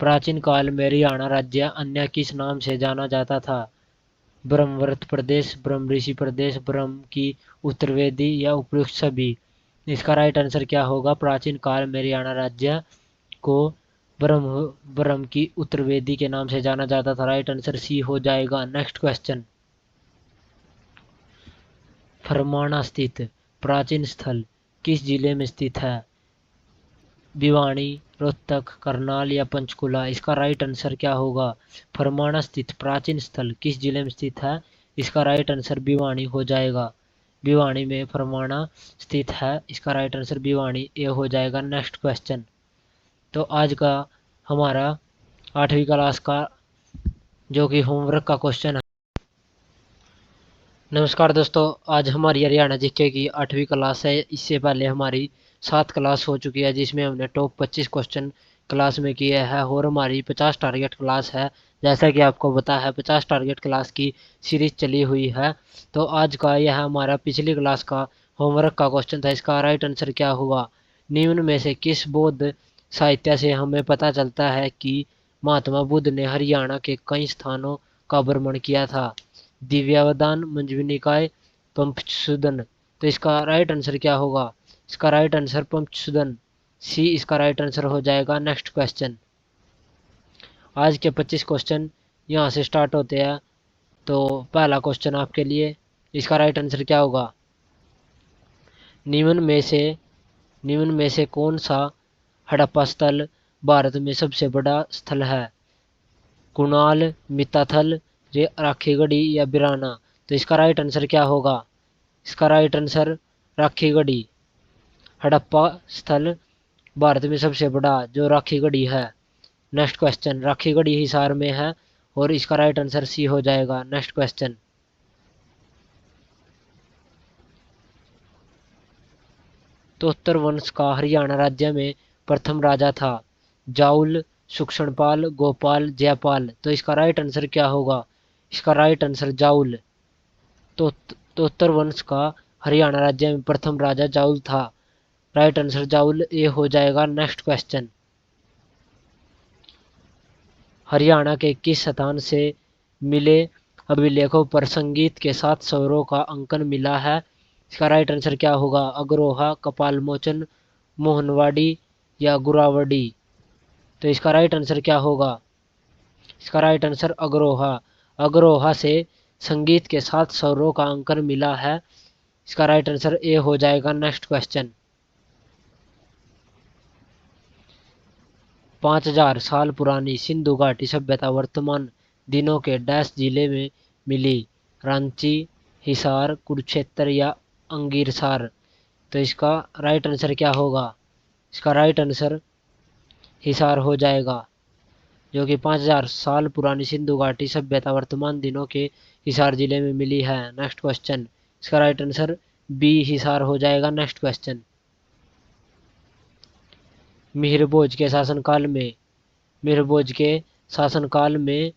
प्राचीन काल में हरियाणा राज्य अन्य किस नाम से जाना जाता था? ब्रह्मवर्त प्रदेश, ब्रह्मऋषि प्रदेश, ब्रह्म की उत्तरवेदी या उपयुक्त सभी? इसका राइट आंसर क्या होगा? प्राचीन काल में हरियाणा राज्य को ब्रह्म की उत्तरवेदी के नाम से जाना जाता था। राइट आंसर सी हो जाएगा। नेक्स्ट क्वेश्चन, फरमाना स्थित प्राचीन स्थल किस जिले में स्थित है? भिवानी, रोहतक, करनाल या पंचकुला? इसका राइट आंसर क्या होगा? फरमाना स्थित प्राचीन स्थल किस जिले में स्थित है? इसका राइट आंसर भिवानी हो जाएगा। भिवानी में फरमाना स्थित है। इसका राइट आंसर भिवानी ए हो जाएगा। नेक्स्ट क्वेश्चन, तो आज का हमारा 8वीं क्लास का जो कि होमवर्क का क्वेश्चन है। नमस्कार दोस्तों, आज हमारी हरियाणा जीके की 8वीं क्लास है। इससे पहले हमारी 7 क्लास हो चुकी है जिसमें हमने टॉप 25 क्वेश्चन क्लास में किए हैं और हमारी 50 टारगेट क्लास है। जैसा कि आपको पता है 50 टारगेट क्लास की सीरीज चली हुई है। तो आज का यह हमारा पिछली क्लास का होमवर्क का क्वेश्चन था। इसका राइट आंसर क्या हुआ? निम्न में से किस बौद्ध साहित्य से हमें पता चलता है कि महात्मा बुद्ध ने हरियाणा के कई स्थानों का भ्रमण किया था? दिव्यावदान, मंजू निकाय, पंचसूदन? तो इसका राइट आंसर क्या होगा? इसका राइट आंसर पंचसूदन, सी इसका राइट आंसर हो जाएगा। नेक्स्ट क्वेश्चन, आज के 25 क्वेश्चन यहाँ से स्टार्ट होते हैं। तो पहला क्वेश्चन आपके लिए, इसका राइट आंसर क्या होगा? निम्न में से कौन सा हड़प्पा स्थल भारत में सबसे बड़ा स्थल है? कुणाल, मिताथल, राखीगढ़ी या बिराना? तो इसका राइट आंसर क्या होगा? इसका राइट आंसर राखीगढ़ी। हड़प्पा स्थल भारत में सबसे बड़ा जो राखीगढ़ी है। नेक्स्ट क्वेश्चन, राखीगढ़ी हिसार में है और इसका राइट आंसर सी हो जाएगा। नेक्स्ट क्वेश्चन, तोत्तर वंश का हरियाणा राज्य में प्रथम राजा था? जाउल, सुक्षणपाल, गोपाल, जयपाल? तो इसका राइट आंसर क्या होगा? इसका राइट आंसर जाउल। तो तोत्तर वंश का हरियाणा राज्य में प्रथम राजा जाउल था। राइट आंसर जाउल ए हो जाएगा। नेक्स्ट क्वेश्चन, हरियाणा के किस स्थान से मिले अभिलेखों पर संगीत के 7 स्वरों का अंकन मिला है? इसका राइट आंसर क्या होगा? अग्रोहा, कपालमोचन, मोहनवाड़ी या गुरावड़ी? तो इसका राइट आंसर क्या होगा? इसका राइट आंसर अग्रोहा। अग्रोहा से संगीत के 7 स्वरों का अंकन मिला है। इसका राइट आंसर ए हो जाएगा। नेक्स्ट क्वेश्चन, 5000 साल पुरानी सिंधु घाटी सभ्यता वर्तमान दिनों के डैश जिले में मिली? रांची, हिसार, कुरुक्षेत्र या अंगिरसार? तो इसका राइट आंसर क्या होगा? इसका राइट आंसर हिसार हो जाएगा, जो कि 5000 साल पुरानी सिंधु घाटी सभ्यता वर्तमान दिनों के हिसार जिले में मिली है। नेक्स्ट क्वेश्चन, इसका राइट आंसर बी हिसार हो जाएगा। नेक्स्ट क्वेश्चन, मिहिर भोज के शासनकाल में मिहिर भोज के शासनकाल में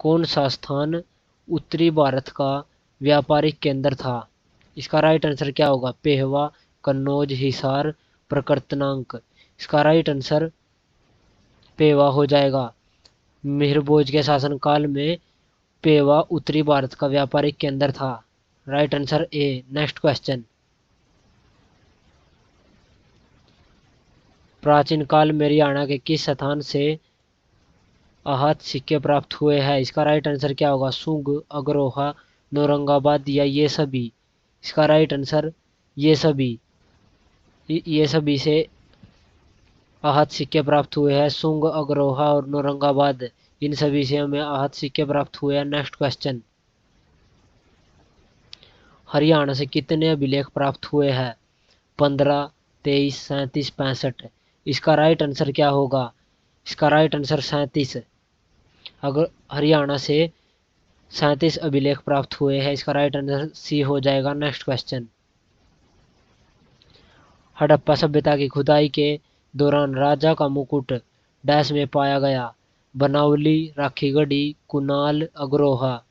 कौन सा स्थान उत्तरी भारत का व्यापारिक केंद्र था? इसका राइट आंसर क्या होगा? पेहवा, कन्नौज, हिसार, प्रकर्तनांक। इसका राइट आंसर पेवा हो जाएगा। मिहिर भोज के शासनकाल में पेवा उत्तरी भारत का व्यापारिक केंद्र था। Right answer A. Next question. प्राचीन काल में हरियाणा के किस स्थान से आहत सिक्के प्राप्त हुए हैं? इसका राइट आंसर क्या होगा? सुंग, अग्रोहा, नौरंगाबाद या ये सभी। इसका राइट आंसर ये सभी। ये सभी से आहत सिक्के प्राप्त हुए हैं। सुंग, अग्रोहा और नौरंगाबाद, इन सभी से हमें आहत सिक्के प्राप्त हुए हैं। Next question. हरियाणा से कितने अभिलेख प्राप्त हुए हैं? 15, 23, 37, 65। इसका राइट आंसर क्या होगा? इसका राइट आंसर 37। अगर हरियाणा से 37 अभिलेख प्राप्त हुए हैं। इसका राइट आंसर सी हो जाएगा। Next question. हड़प्पा सभ्यता की खुदाई के दौरान राजा का मुकुट डैश में पाया गया? बनावली, राखीगढ़ी, कुनाल, अग्रोहा।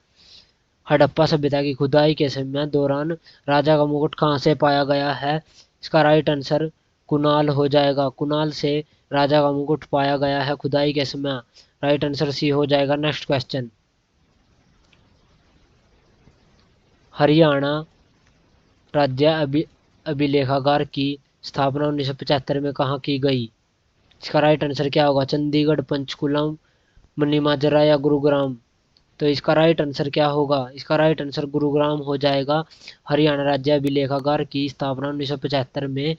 हड़प्पा सभ्यता की खुदाई के समय दौरान राजा का मुकुट कहाँ से पाया गया है? इसका राइट आंसर कुनाल हो जाएगा। कुनाल से राजा का मुकुट पाया गया है खुदाई के समय। राइट आंसर सी हो जाएगा। Next question. हरियाणा राज्य अभिलेखागार की स्थापना 1975 में कहाँ की गई? इसका राइट आंसर क्या होगा? चंडीगढ़, पंचकुला, मनीमाजरा या गुरुग्राम। तो इसका राइट आंसर क्या होगा? इसका राइट आंसर गुरुग्राम हो जाएगा। हरियाणा राज्य अभिलेखागार की स्थापना 1975 में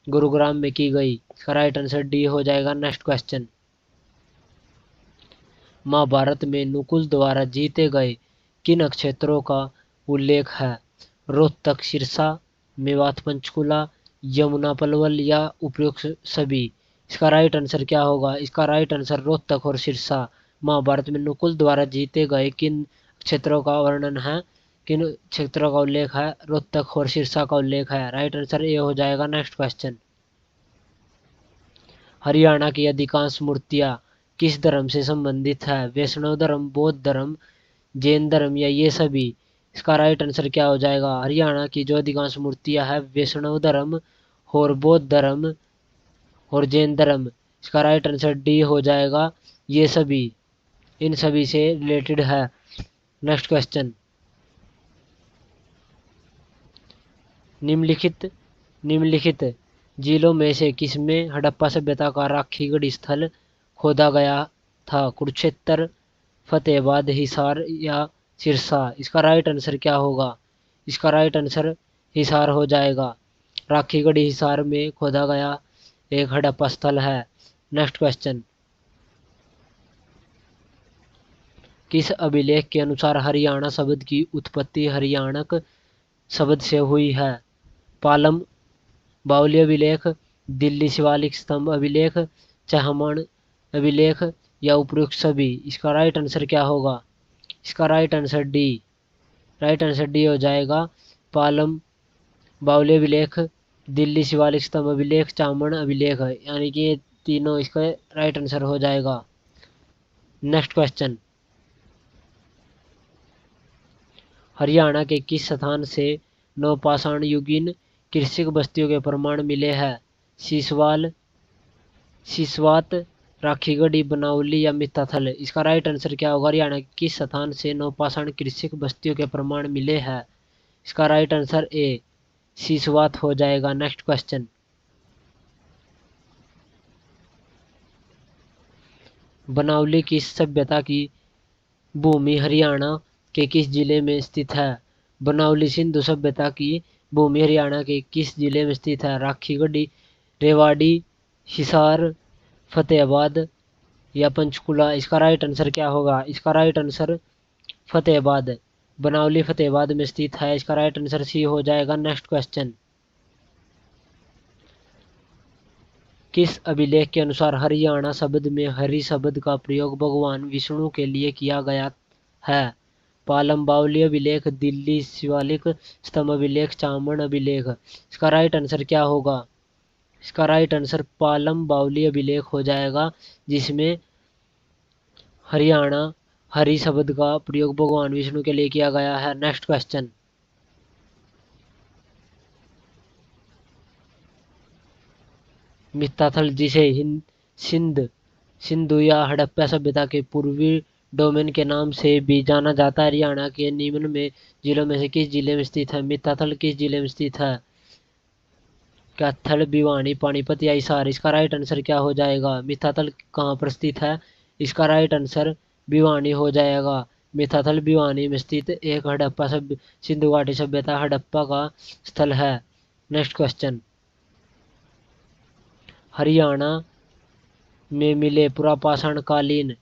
गुरुग्राम में की गई। इसका राइट आंसर डी हो जाएगा। Next question. महाभारत में नकुल द्वारा जीते गए किन क्षेत्रों का उल्लेख है? रोहतक, सिरसा, मेवात, पंचकुला, यमुना, पलवल या उपयुक्त सभी। इसका राइट आंसर क्या होगा? इसका राइट आंसर रोहतक और सिरसा। महाभारत में नकुल द्वारा जीते गए किन क्षेत्रों का वर्णन है, किन क्षेत्रों का उल्लेख है? रोहतक और सिरसा का उल्लेख है। राइट आंसर ए हो जाएगा। Next question. हरियाणा की अधिकांश मूर्तियां किस धर्म से संबंधित है? वैष्णव धर्म, बौद्ध धर्म, जैन धर्म या ये सभी। इसका राइट आंसर क्या हो जाएगा? हरियाणा की जो अधिकांश मूर्तियां है वैष्णव धर्म और बौद्ध धर्म और जैन धर्म। इसका राइट आंसर डी हो जाएगा। ये सभी, इन सभी से रिलेटेड है। Next question. निम्नलिखित निम्नलिखित जिलों में से किसमें हड़प्पा सभ्यता का राखीगढ़ स्थल खोदा गया था? कुरुक्षेत्र, फतेहाबाद, हिसार या सिरसा। इसका राइट आंसर क्या होगा? इसका राइट आंसर हिसार हो जाएगा। राखीगढ़ी हिसार में खोदा गया एक हड़प्पा स्थल है। Next question. किस अभिलेख के अनुसार हरियाणा शब्द की उत्पत्ति हरियाणक शब्द से हुई है? पालम बाहुल्य अभिलेख, दिल्ली शिवालिक स्तंभ अभिलेख, चहमन अभिलेख या उपयुक्त सभी। इसका राइट आंसर क्या होगा? इसका right answer D. Right answer D हो जाएगा। पालम बाहुल्य अभिलेख, दिल्ली शिवालिक स्तंभ अभिलेख, चामन अभिलेख, यानी कि ये तीनों इसका राइट आंसर हो जाएगा। Next question. हरियाणा के किस स्थान से नवपाषाण युगीन कृषिक बस्तियों के प्रमाण मिले हैं? सिसवाल, सिसवात, राखीगढ़ी, बनावली या मित्ताथल। इसका राइट आंसर क्या होगा? हरियाणा के किस स्थान से नवपाषाण कृषिक बस्तियों के प्रमाण मिले हैं? इसका राइट आंसर ए, सिसवात हो जाएगा। Next question. बनावली की सभ्यता की भूमि हरियाणा के किस जिले में स्थित है? बनावली सिंधु सभ्यता की भूमि हरियाणा के किस जिले में स्थित है? राखीगढ़ी, रेवाड़ी, हिसार, फतेहाबाद या पंचकुला। इसका राइट आंसर क्या होगा? इसका राइट आंसर फतेहाबाद। बनावली फतेहाबाद में स्थित है। इसका राइट आंसर सी हो जाएगा। Next question. किस अभिलेख के अनुसार हरियाणा शब्द में हरि शब्द का प्रयोग भगवान विष्णु के लिए किया गया है? पालम बाहुल्य अभिलेख, दिल्ली शिवालिक स्तंभ अभिलेख, चामन अभिलेख। इसका राइट आंसर क्या होगा? इसका राइट आंसर पालम बावली अभिलेख हो जाएगा, जिसमें हरियाणा हरि शब्द का प्रयोग भगवान विष्णु के लिए किया गया है। नेक्स्ट क्वेश्चन, मित्ताथल जिसे सिंध सिंधु या हड़प्पा सभ्यता के पूर्वी डोमेन के नाम से भी जाना जाता है, हरियाणा के निम्न में जिलों में से किस जिले में स्थित है? मित्ताथल किस जिले में स्थित है? कैथल, भिवानी, पानीपत या हिसार? इसका राइट आंसर क्या हो जाएगा? मित्ताथल कहाँ पर स्थित है? इसका राइट आंसर भिवानी हो जाएगा। मित्ताथल भिवानी में स्थित एक हड़प्पा सिंधु घाटी सभ्यता हड़प्पा का स्थल है। नेक्स्ट क्वेश्चन, हरियाणा में मिले पुरापाषाण कालीन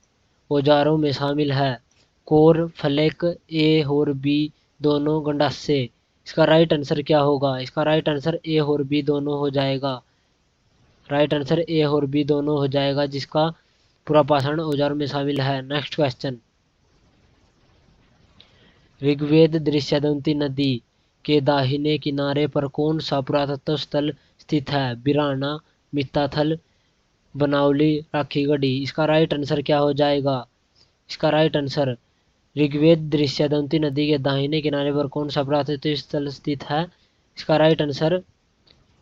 औजारों में शामिल है कोर, फलेक, ए और बी दोनों, गंडासे। इसका राइट आंसर क्या होगा? इसका राइट आंसर ए और बी दोनों हो जाएगा। राइट आंसर ए और बी दोनों हो जाएगा, जिसका पुरापाषाण औजारों में शामिल है। नेक्स्ट क्वेश्चन, ऋग्वेद दृश्यदंती नदी के दाहिने किनारे पर कौन सा पुरातत्व स्थल स्थित है? बिराना, मित्ताथल, बनावली, राखीगढ़ी? इसका राइट आंसर क्या हो जाएगा? इसका राइट आंसर ऋग्वेद दृश्यदंती नदी के दाहिने किनारे पर कौन सा पुरातत्व स्थल स्थित है? इसका राइट आंसर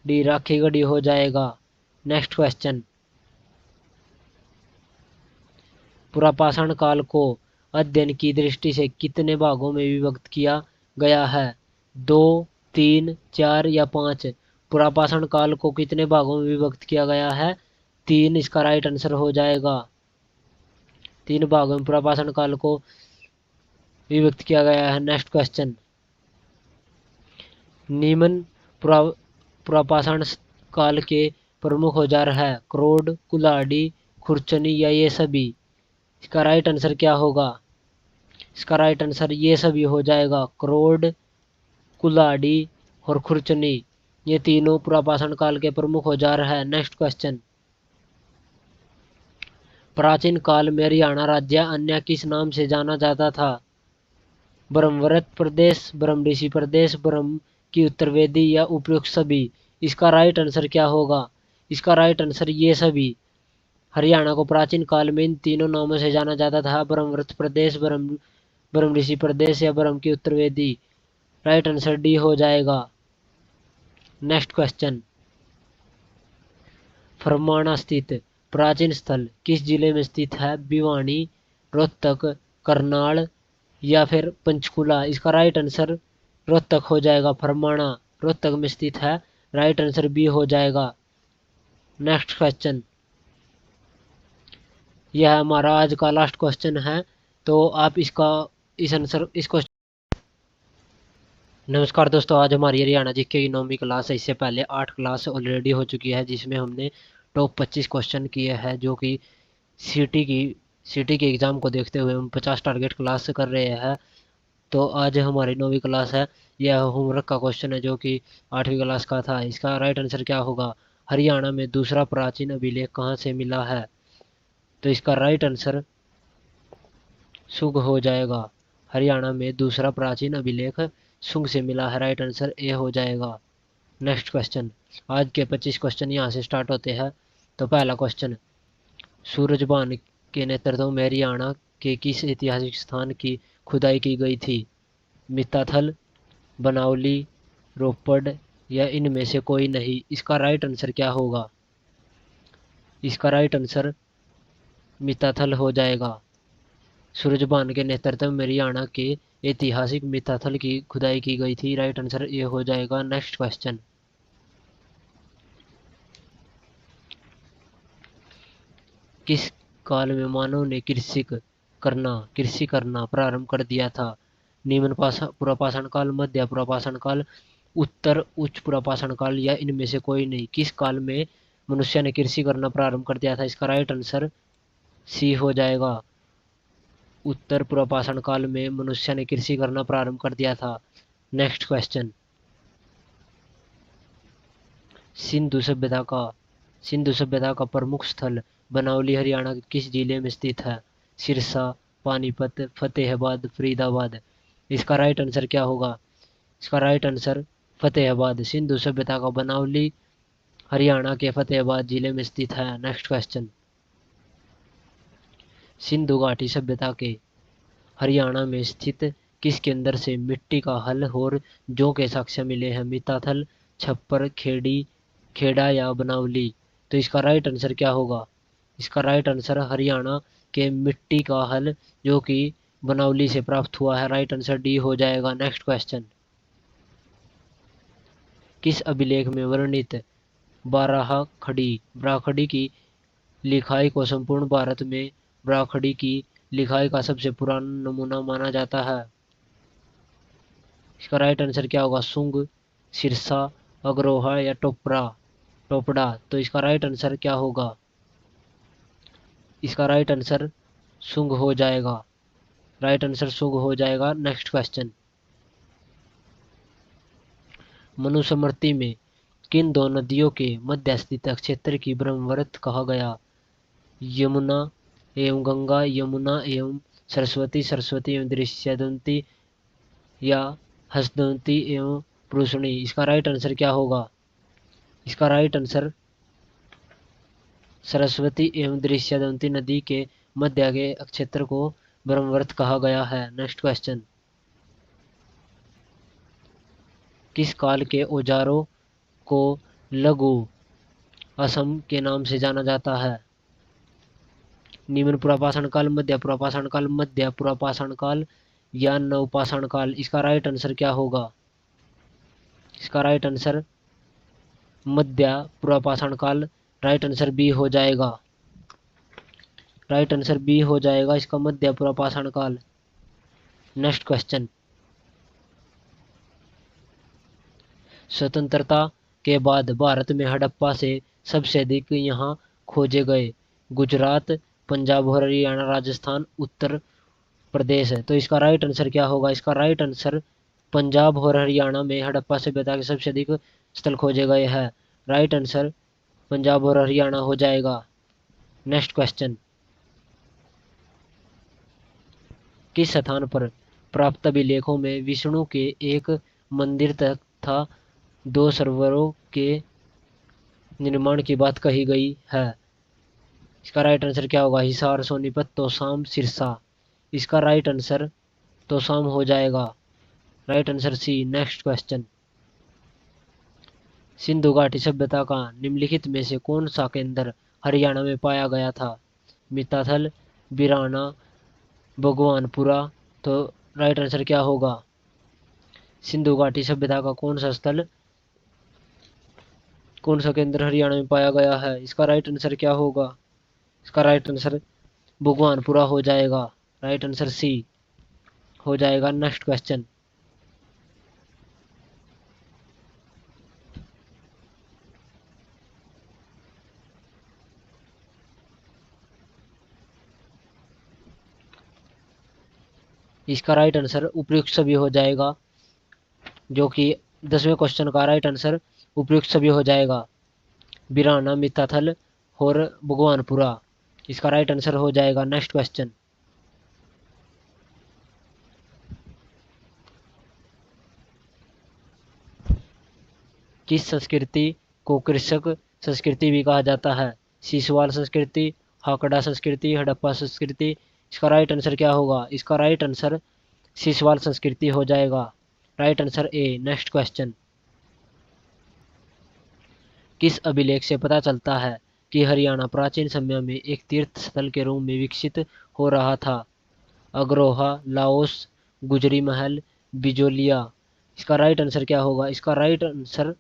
डी, राखीगढ़ी हो जाएगा। नेक्स्ट क्वेश्चन, पुरापाषाण काल को अध्ययन की दृष्टि से कितने भागों में विभक्त किया गया है? 2, 3, 4 या 5? पुरापाषाण काल को कितने भागों में विभक्त किया गया है? 3। इसका राइट आंसर हो जाएगा। 3 भागों में पुरापाषाण काल को विभक्त किया गया है। नेक्स्ट क्वेश्चन, निम्न पुरापाषाण काल के प्रमुख औजार है? क्रोड, कुल्हाड़ी, खुरचनी या ये सभी? इसका राइट आंसर क्या होगा? इसका राइट आंसर ये सभी हो जाएगा। क्रोड, कुल्हाड़ी और खुरचनी, ये तीनों पुरापाषाण काल के प्रमुख औजार है। नेक्स्ट क्वेश्चन, प्राचीन काल में हरियाणा राज्य अन्य किस नाम से जाना जाता था? ब्रह्मवरत प्रदेश, ब्रह्मऋषि प्रदेश, ब्रह्म की उत्तरवेदी या उपयुक्त सभी? इसका राइट आंसर क्या होगा? इसका राइट आंसर ये सभी। हरियाणा को प्राचीन काल में इन तीनों नामों से जाना जाता था, ब्रह्मवरत प्रदेश, ब्रह्मऋषि प्रदेश या ब्रह्म की उत्तरवेदी। राइट आंसर डी हो जाएगा। नेक्स्ट क्वेश्चन, फरमाना स्थित प्राचीन स्थल किस जिले में स्थित है? भिवानी, रोहतक, करनाल या फिर पंचकुला? इसका राइट आंसर रोहतक हो जाएगा। फरमाना रोहतक में स्थित है। राइट आंसर बी हो जाएगा। नेक्स्ट क्वेश्चन, यह हमारा आज का लास्ट क्वेश्चन है, तो आप इस आंसर इस क्वेश्चन। नमस्कार दोस्तों, आज हमारी हरियाणा जीके की 9वीं क्लास है। इससे पहले 8 क्लास ऑलरेडी हो चुकी है, जिसमें हमने टॉप 25 क्वेश्चन किए हैं, जो कि सीटी के एग्ज़ाम को देखते हुए हम 50 टारगेट क्लास कर रहे हैं। तो आज हमारी 9वीं क्लास है। यह होमवर्क का क्वेश्चन है, जो कि 8वीं क्लास का था। इसका राइट आंसर क्या होगा? हरियाणा में दूसरा प्राचीन अभिलेख कहाँ से मिला है? तो इसका राइट आंसर शुंग हो जाएगा। हरियाणा में दूसरा प्राचीन अभिलेख शुंग से मिला है। राइट आंसर ए हो जाएगा। नेक्स्ट क्वेश्चन, आज के 25 क्वेश्चन यहाँ से स्टार्ट होते हैं। तो पहला क्वेश्चन, सूरजबान के नेतृत्व में हरियाणा के किस ऐतिहासिक स्थान की खुदाई की गई थी? मित्ताथल, बनावली, रोपड़ या इनमें से कोई नहीं? इसका राइट आंसर क्या होगा? इसका राइट आंसर मित्ताथल हो जाएगा। सूरजबान के नेतृत्व में हरियाणा के ऐतिहासिक मित्ताथल की खुदाई की गई थी। राइट आंसर ये हो जाएगा। नेक्स्ट क्वेश्चन, किस काल में मानव ने कृषि करना प्रारंभ कर दिया था? निम्न पुरापाषाण काल, मध्य पुरापाषाण काल, उत्तर उच्च पुरापाषाण काल या इनमें से कोई नहीं? किस काल में मनुष्य ने कृषि करना प्रारंभ कर दिया था? इसका राइट आंसर सी हो जाएगा। उत्तर पुरापाषाण काल में मनुष्य ने कृषि करना प्रारंभ कर दिया था। नेक्स्ट क्वेश्चन, सिंधु सभ्यता का प्रमुख स्थल बनावली हरियाणा के किस जिले में स्थित है? सिरसा, पानीपत, फतेहाबाद, फरीदाबाद? इसका राइट आंसर क्या होगा? इसका राइट आंसर फतेहाबाद। सिंधु सभ्यता का बनावली हरियाणा के फतेहाबाद जिले में स्थित है। Next question. सिंधु घाटी सभ्यता के हरियाणा में स्थित किस केंद्र से मिट्टी का हल और जौ के साक्ष्य मिले हैं? मिताथल, छप्पर, खेड़ा या बनावली? तो इसका राइट आंसर क्या होगा? इसका राइट आंसर हरियाणा के मिट्टी का हल जो कि बनावली से प्राप्त हुआ है। राइट आंसर डी हो जाएगा। Next question. किस अभिलेख में वर्णित ब्राखड़ी की लिखाई को संपूर्ण भारत में ब्राखड़ी की लिखाई का सबसे पुराना नमूना माना जाता है? इसका राइट आंसर क्या होगा? शुंग, सिरसा, अग्रोहा या टोपड़ा? तो इसका राइट आंसर क्या होगा? इसका राइट आंसर शुंग हो जाएगा। राइट आंसर शुंग हो जाएगा। Next question. मनुस्मृति में किन दो नदियों के मध्य स्थित क्षेत्र की ब्रह्मवृत कहा गया? यमुना एवं गंगा, यमुना एवं सरस्वती, सरस्वती एवं दृश्यदंती या हसदंती एवं पुरुषणी? इसका राइट आंसर क्या होगा? इसका राइट आंसर सरस्वती एवं दृश्यदंती नदी के मध्य के क्षेत्र को ब्रह्मवृत कहा गया है। Next question. किस काल के औजारों को लघु असम के नाम से जाना जाता है? निम्न पुरापाषाण काल, मध्य पुरापाषाण काल, मध्य पुरापाषाण काल या नवपाषाण काल? इसका राइट आंसर क्या होगा? इसका राइट आंसर मध्य पुरापाषाण काल। राइट आंसर बी हो जाएगा। राइट आंसर बी हो जाएगा इसका मध्य पुरापाषाण काल। Next question. स्वतंत्रता के बाद भारत में हड़प्पा से सबसे अधिक यहाँ खोजे गए गुजरात, पंजाब और हरियाणा, राजस्थान, उत्तर प्रदेश है। तो इसका राइट आंसर क्या होगा? इसका राइट आंसर पंजाब और हरियाणा में हड़प्पा सभ्यता के सबसे अधिक स्थल खोजे गए हैं। राइट आंसर पंजाब और हरियाणा हो जाएगा। Next question. किस स्थान पर प्राप्त अभिलेखों में विष्णु के एक मंदिर तथा दो सरोवरों के निर्माण की बात कही गई है? इसका राइट आंसर क्या होगा? हिसार, सोनीपत, तोशाम, सिरसा? इसका राइट आंसर तोशाम हो जाएगा। Right answer C. Next question. Sindhu घाटी सभ्यता का निम्नलिखित में से कौन सा केंद्र हरियाणा में पाया गया था? मिताथल, बिराना, भगवानपुरा? तो राइट आंसर क्या होगा? सिंधु घाटी सभ्यता का कौन सा केंद्र हरियाणा में पाया गया है? इसका राइट आंसर क्या होगा? इसका राइट आंसर भगवानपुरा हो जाएगा। राइट आंसर सी हो जाएगा। Next question. इसका राइट आंसर उपयुक्त सभी हो जाएगा, जो कि 10वें क्वेश्चन का राइट आंसर उपयुक्त सभी हो जाएगा। बिराना, मिताथल और भगवानपुरा? इसका राइट आंसर हो जाएगा। Next question. किस संस्कृति को कृषक संस्कृति भी कहा जाता है? सीसवाल संस्कृति, हाकड़ा संस्कृति, हड़प्पा संस्कृति? इसका राइट आंसर क्या होगा? इसका राइट आंसर सीसवाल संस्कृति हो जाएगा। Right answer A. Next question. किस अभिलेख से पता चलता है कि हरियाणा प्राचीन समय में एक तीर्थ स्थल के रूप में विकसित हो रहा था? अग्रोहा, लाओस, गुजरी महल, बिजोलिया? इसका राइट आंसर क्या होगा? इसका राइट आंसर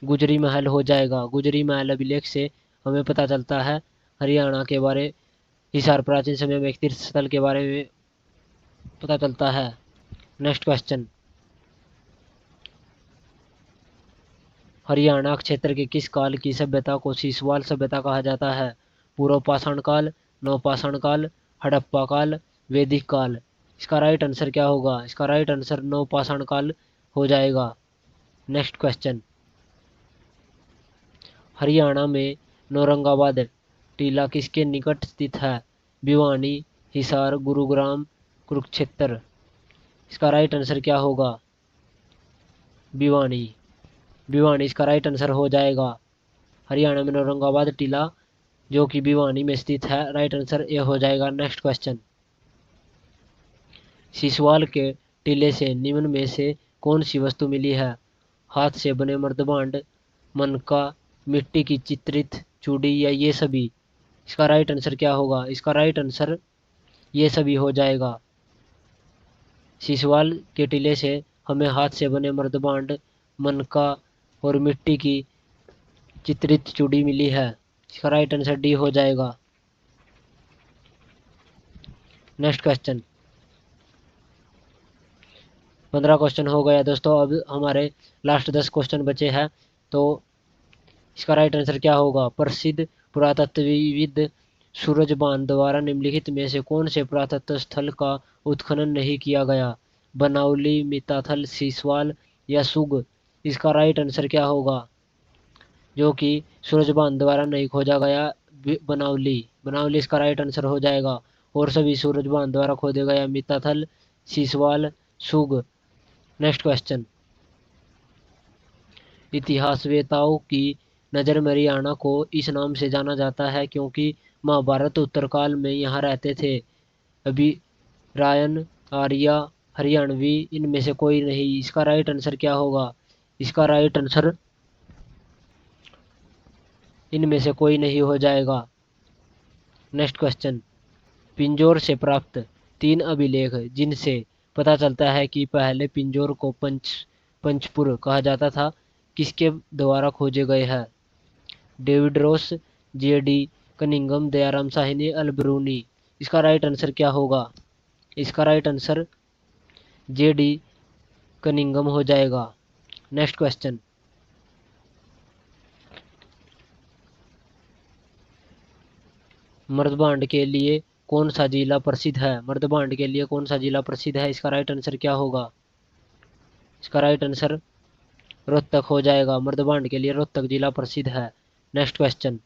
गुजरी महल हो जाएगा। गुजरी महल अभिलेख से हमें पता चलता है हरियाणा के बारे हिसार प्राचीन समय में एक तीर्थ स्थल के बारे में पता चलता है। Next question. हरियाणा क्षेत्र के किस काल की सभ्यता को सीसवाल सभ्यता कहा जाता है? पूर्व पाषाण काल, नवपाषाण काल, हड़प्पा काल, वैदिक काल? इसका राइट आंसर क्या होगा? इसका राइट आंसर नवपाषाण काल हो जाएगा। Next question. हरियाणा में नौरंगाबाद टीला किसके निकट स्थित है? भिवानी, हिसार, गुरुग्राम, कुरुक्षेत्र? इसका राइट आंसर क्या होगा? भिवानी। भिवानी इसका राइट आंसर हो जाएगा। हरियाणा में औरंगाबाद टीला जो कि भिवानी में स्थित है, राइट आंसर ये हो जाएगा। नेक्स्ट क्वेश्चन, सिसवाल के टीले से निम्न में से कौन सी वस्तु मिली है? हाथ से बने मर्दभांड, मनका, मिट्टी की चित्रित चूड़ी या ये सभी? इसका राइट आंसर क्या होगा? इसका राइट आंसर ये सभी हो जाएगा। सिसवाल के टीले से हमें हाथ से बने मर्दभांड, मनका और मिट्टी की चित्रित चूड़ी मिली है। इसका राइट आंसर डी हो जाएगा। नेक्स्ट क्वेश्चन, 15 क्वेश्चन हो गया दोस्तों। अब हमारे लास्ट 10 क्वेश्चन बचे हैं। तो इसका राइट आंसर क्या होगा? प्रसिद्ध पुरातत्वविद सूरजबान द्वारा निम्नलिखित में से कौन से पुरातत्व स्थल का उत्खनन नहीं किया गया? बनाउली, मिताथल, सीसवाल या सुग? इसका राइट आंसर क्या होगा जो कि सूरजबान द्वारा नहीं खोजा गया? बनाउली। बनाउली इसका राइट आंसर हो जाएगा। और सभी सूरजबान द्वारा खोदे गया मिताथल, सीसवाल, सुग। नेक्स्ट क्वेश्चन, इतिहासवेताओं की नज़र में हरियाणा को इस नाम से जाना जाता है क्योंकि महाभारत उत्तरकाल में यहाँ रहते थे। अभी रायन, आर्या, हरियाणवी इनमें से कोई नहीं। इसका राइट आंसर क्या होगा? इसका राइट आंसर इनमें से कोई नहीं हो जाएगा। नेक्स्ट क्वेश्चन, पिंजौर से प्राप्त 3 अभिलेख जिनसे पता चलता है कि पहले पिंजौर को पंचपुर कहा जाता था, किसके द्वारा खोजे गए हैं? David Ross, JD. Cunningham, Dayaram Sahni, Al-Biruni? इसका राइट आंसर क्या होगा? इसका राइट आंसर जे.डी. कनिंघम हो जाएगा। नेक्स्ट क्वेश्चन, मर्दभांड के लिए कौन सा जिला प्रसिद्ध है? मर्दभांड के लिए कौन सा जिला प्रसिद्ध है? इसका राइट आंसर क्या होगा? इसका राइट आंसर रोहतक हो जाएगा। मर्दभांड के लिए रोहतक जिला प्रसिद्ध है। नेक्स्ट क्वेश्चन,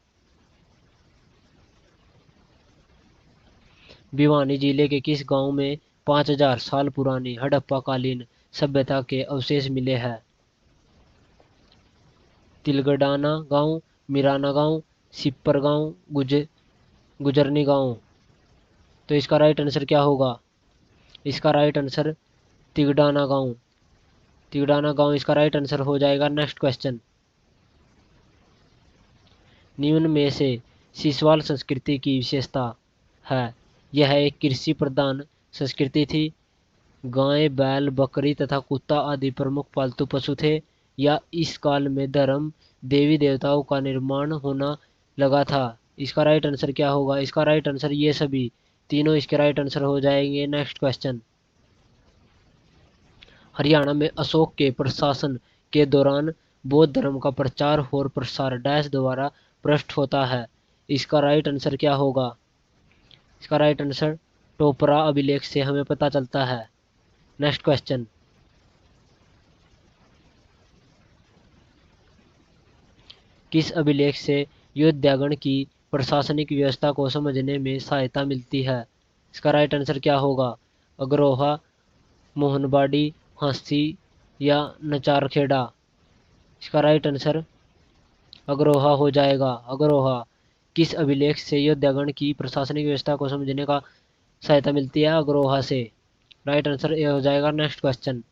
भिवानी जिले के किस गांव में 5000 साल पुरानी हड़प्पा-कालीन सभ्यता के अवशेष मिले हैं? तिलगडाना गांव, मिराना गांव, सिप्पर गांव, गुजरनी गांव? तो इसका राइट आंसर क्या होगा? इसका राइट आंसर तिगडाना गांव। तिगडाना गांव इसका राइट आंसर हो जाएगा। नेक्स्ट क्वेश्चन, निम्न में से सिसवाल संस्कृति की विशेषता है? यह एक कृषि प्रधान संस्कृति थी। गाय, बैल, बकरी तथा कुत्ता आदि प्रमुख पालतू पशु थे। या इस काल में धर्म, देवी देवताओं का निर्माण होना लगा था? इसका राइट आंसर क्या होगा? इसका राइट आंसर ये सभी तीनों इसके राइट आंसर हो जाएंगे। नेक्स्ट क्वेश्चन, हरियाणा में अशोक के प्रशासन के दौरान बौद्ध धर्म का प्रचार और प्रसार डैश द्वारा पृष्ठ होता है? इसका राइट आंसर क्या होगा? इसका राइट आंसर टोपरा अभिलेख से हमें पता चलता है। नेक्स्ट क्वेश्चन, किस अभिलेख से योद्धागण की प्रशासनिक व्यवस्था को समझने में सहायता मिलती है? इसका राइट आंसर क्या होगा? अग्रोहा, मोहनबाड़ी, हांसी या नचारखेड़ा? इसका राइट आंसर अग्रोहा हो जाएगा। अग्रोहा। किस अभिलेख से योद्धागण की प्रशासनिक व्यवस्था को समझने का सहायता मिलती है? अग्रोहा से। राइट आंसर ये हो जाएगा। नेक्स्ट क्वेश्चन,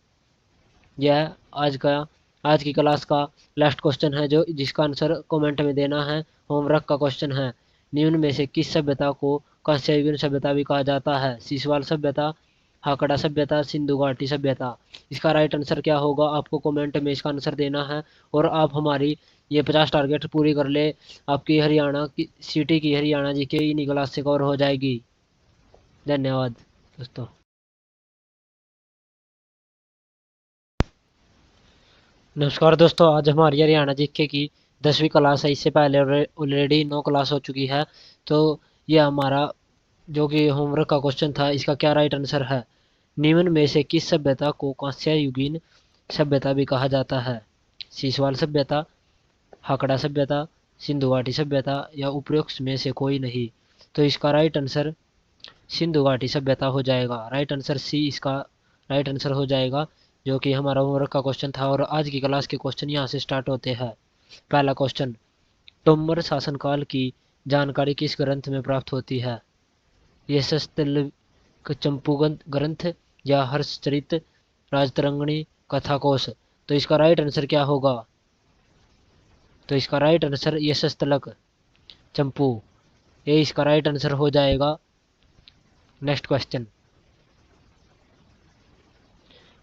यह आज की क्लास का लास्ट क्वेश्चन है जो जिसका आंसर कमेंट में देना है। होमवर्क का क्वेश्चन है, निम्न में से किस सभ्यता को कांस्य युगीन सभ्यता भी कहा जाता है? सिसवाल सभ्यता, हाकड़ा सभ्यता, सिंधु घाटी सभ्यता? इसका राइट आंसर क्या होगा? आपको कमेंट में इसका आंसर देना है। और आप हमारी ये 50 टारगेट पूरी कर ले, आपकी हरियाणा की सिटी की हरियाणा जीके इन्हीं क्लास से कवर हो जाएगी। धन्यवाद दोस्तों। नमस्कार दोस्तों, आज हमारी हरियाणा जीके की 10वीं क्लास है। इससे पहले ऑलरेडी 9 क्लास हो चुकी है। तो यह हमारा जो कि होमवर्क का क्वेश्चन था, इसका क्या राइट आंसर है? निम्न में से किस सभ्यता को कांस्य युगीन सभ्यता भी कहा जाता है? सिसवाल सभ्यता, हाकड़ा सभ्यता, सिंधु घाटी सभ्यता या उपरोक्त में से कोई नहीं? तो इसका राइट आंसर सिंधु घाटी सभ्यता हो जाएगा। राइट आंसर सी इसका राइट आंसर हो जाएगा, जो कि हमारा होमवर्क का क्वेश्चन था। और आज की क्लास के क्वेश्चन यहाँ से स्टार्ट होते हैं। पहला क्वेश्चन, तोमर शासनकाल की जानकारी किस ग्रंथ में प्राप्त होती है? यशस्तल्क चंपू ग्रंथ या हर्षचरित, राजतरंगिणी, कथाकोश। तो इसका राइट आंसर क्या होगा? तो इसका राइट आंसर यशस्तल्क चंपू, ये इसका राइट आंसर हो जाएगा। नेक्स्ट क्वेश्चन,